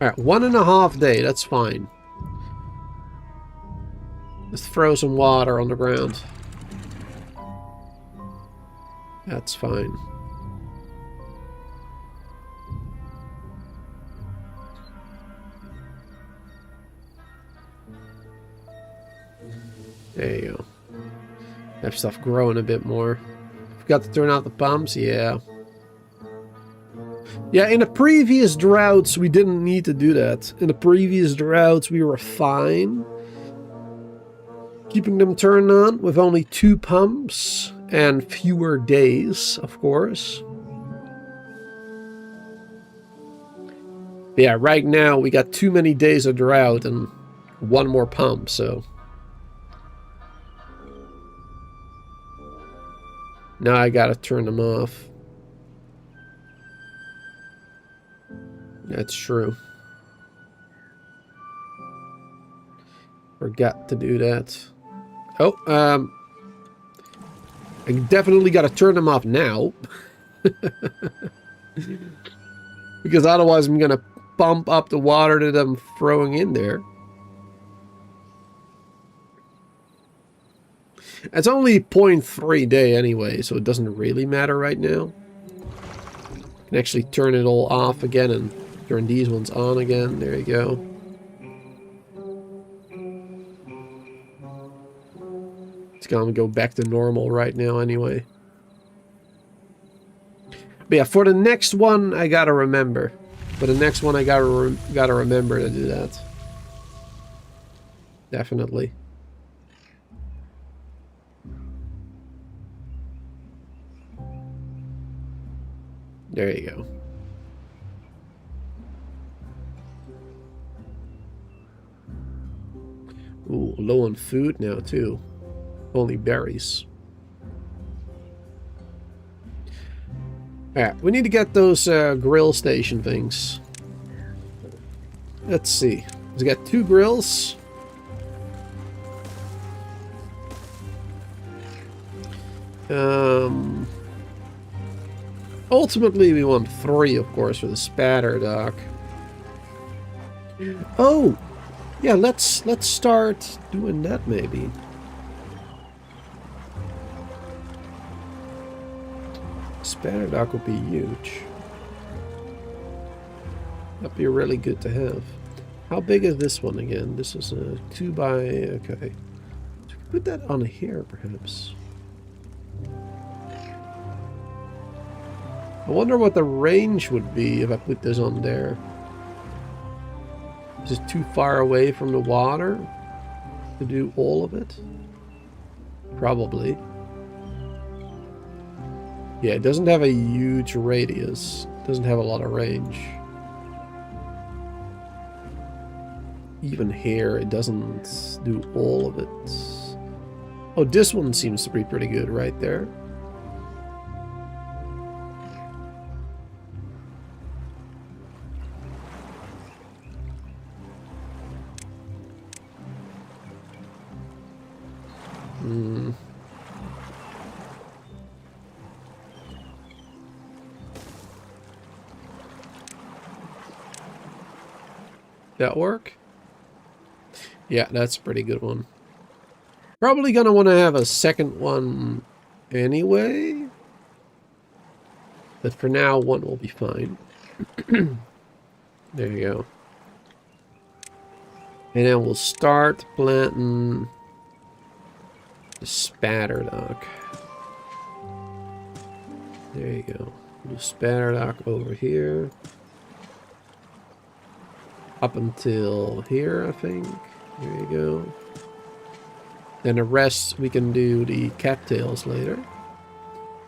Alright, 1.5 days. That's fine. Let's throw some water on the ground. That's fine. There you go. Have stuff growing a bit more. Forgot to turn out the pumps, yeah. Yeah, in the previous droughts, we didn't need to do that. In the previous droughts, we were fine keeping them turned on with only 2 pumps and fewer days, of course. But yeah, right now, we got too many days of drought and 1 more pump, so... Now I gotta turn them off. That's true. Forgot to do that. Oh, I definitely gotta turn them off now. Because otherwise I'm gonna pump up the water that I'm throwing in there. It's only 0.3 day anyway, so it doesn't really matter right now. I can actually turn it all off again and turn these ones on again. There you go. It's gonna go back to normal right now anyway. But yeah, for the next one, I gotta remember. For the next one, I gotta remember to do that. Definitely. There you go. low on food now too. Only berries. Yeah, we need to get those grill station things. Let's see. Let's get 2 grills. Ultimately, we want 3, of course, for the spatter dock. Oh, yeah. Let's start doing that maybe. Spatter dock would be huge. That'd be really good to have. How big is this one again? This is a 2 by... Okay. So put that on here, perhaps. I wonder what the range would be if I put this on there. Is it too far away from the water to do all of it? Probably. Yeah, it doesn't have a huge radius. It doesn't have a lot of range. Even here, it doesn't do all of it. Oh, this one seems to be pretty good right there. That work? Yeah, that's a pretty good one. Probably gonna want to have a second one anyway. But for now, one will be fine. There you go. And then we'll start planting the spatter dock. There you go. We'll spatter dock over here. Up until here, I think. There you go. Then the rest, we can do the cattails later.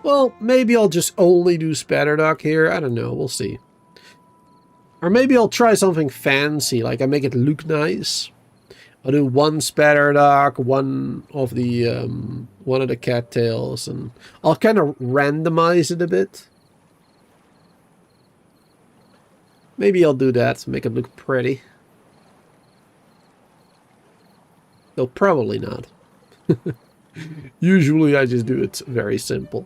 Well, maybe I'll just only do spatter dock here. I don't know. We'll see. Or maybe I'll try something fancy, like I make it look nice. I'll do 1 spatter dock, one of the cattails, and I'll kind of randomize it a bit. Maybe I'll do that to make it look pretty. Though probably not. Usually I just do it very simple.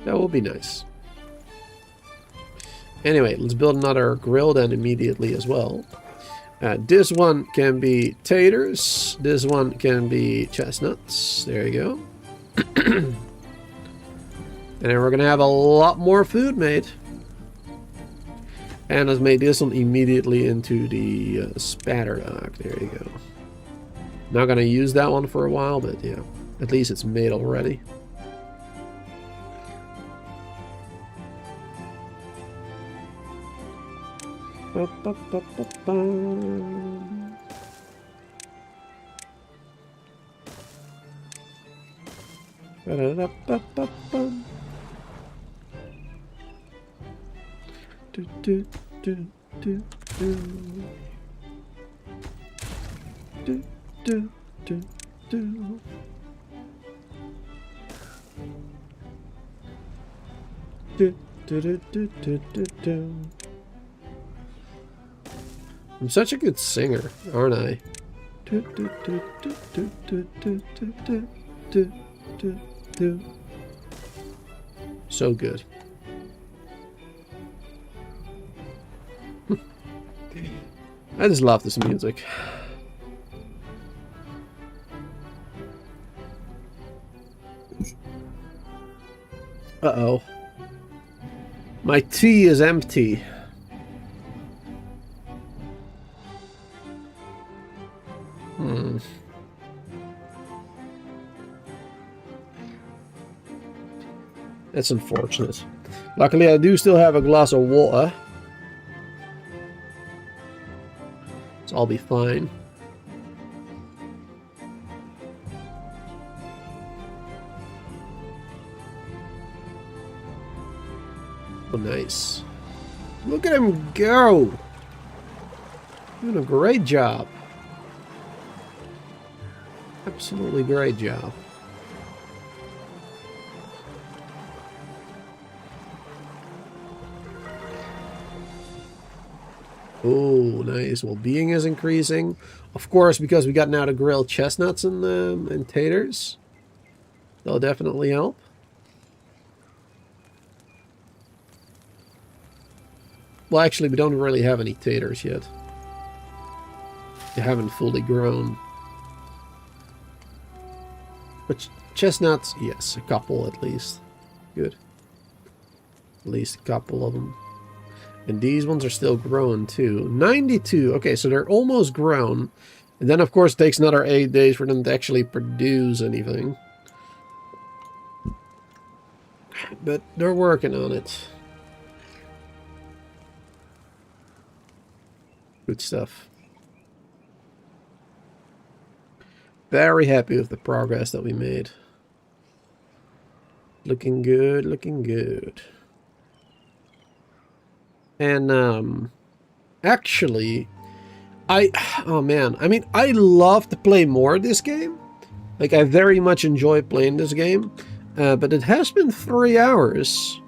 That will be nice. Anyway, let's build another grill then immediately as well. This one can be taters. This one can be chestnuts. There you go. And then we're going to have a lot more food made. And let's make this one immediately into the spatter dock. There you go. Not going to use that one for a while, but yeah. At least it's made already. I'm such a good singer, aren't I? So good. I just love this music. Uh-oh. My tea is empty. That's unfortunate. Luckily, I do still have a glass of water. So I'll be fine. Oh, nice. Look at him go. Doing a great job. Absolutely great job. Oh, nice. Well, being is increasing. Of course, because we got now the grilled chestnuts and taters. They'll definitely help. Well, actually, we don't really have any taters yet. They haven't fully grown. But chestnuts, yes, a couple at least. Good. At least a couple of them. And these ones are still growing too. 92. Okay, so they're almost grown. And then, of course, it takes another 8 days for them to actually produce anything. But they're working on it. Good stuff. Very happy with the progress that we made. Looking good, looking good. And, actually, oh man, I mean, I love to play more this game. Like, I very much enjoy playing this game. But it has been 3 hours.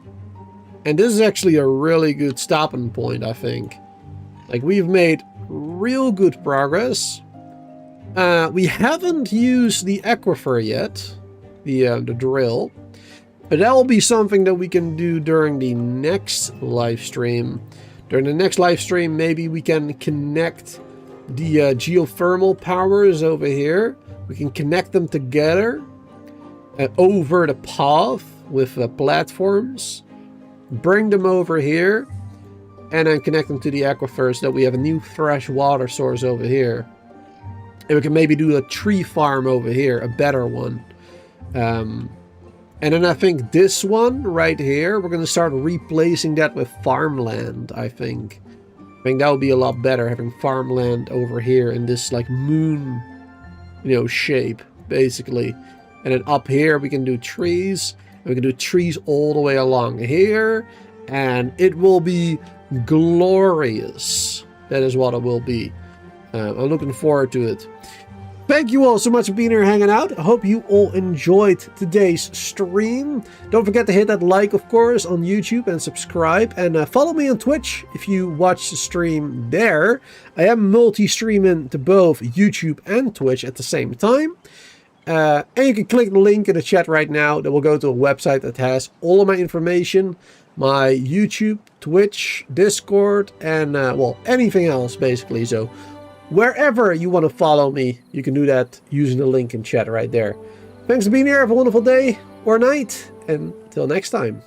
And this is actually a really good stopping point, I think. Like, we've made real good progress. We haven't used the aquifer yet. The drill. But that will be something that we can do during the next live stream. During the next live stream, maybe we can connect the geothermal powers over here. We can connect them together over the path with platforms. Bring them over here. And then connect them to the aquifers so that we have a new fresh water source over here. And we can maybe do a tree farm over here, a better one. And then I think this one right here, we're going to start replacing that with farmland, I think. I think that would be a lot better, having farmland over here in this, like, moon, you know, shape, basically. And then up here, we can do trees. And we can do trees all the way along here. And it will be glorious. That is what it will be. I'm looking forward to it. Thank you all so much for being here hanging out. I hope you all enjoyed today's stream. Don't forget to hit that like, of course, on YouTube and subscribe. And follow me on Twitch if you watch the stream there. I am multi-streaming to both YouTube and Twitch at the same time. And you can click the link in the chat right now that will go to a website that has all of my information. My YouTube, Twitch, Discord, and, well, anything else, basically. So wherever you want to follow me, you can do that using the link in chat right there. Thanks for being here. Have a wonderful day or night. And until next time.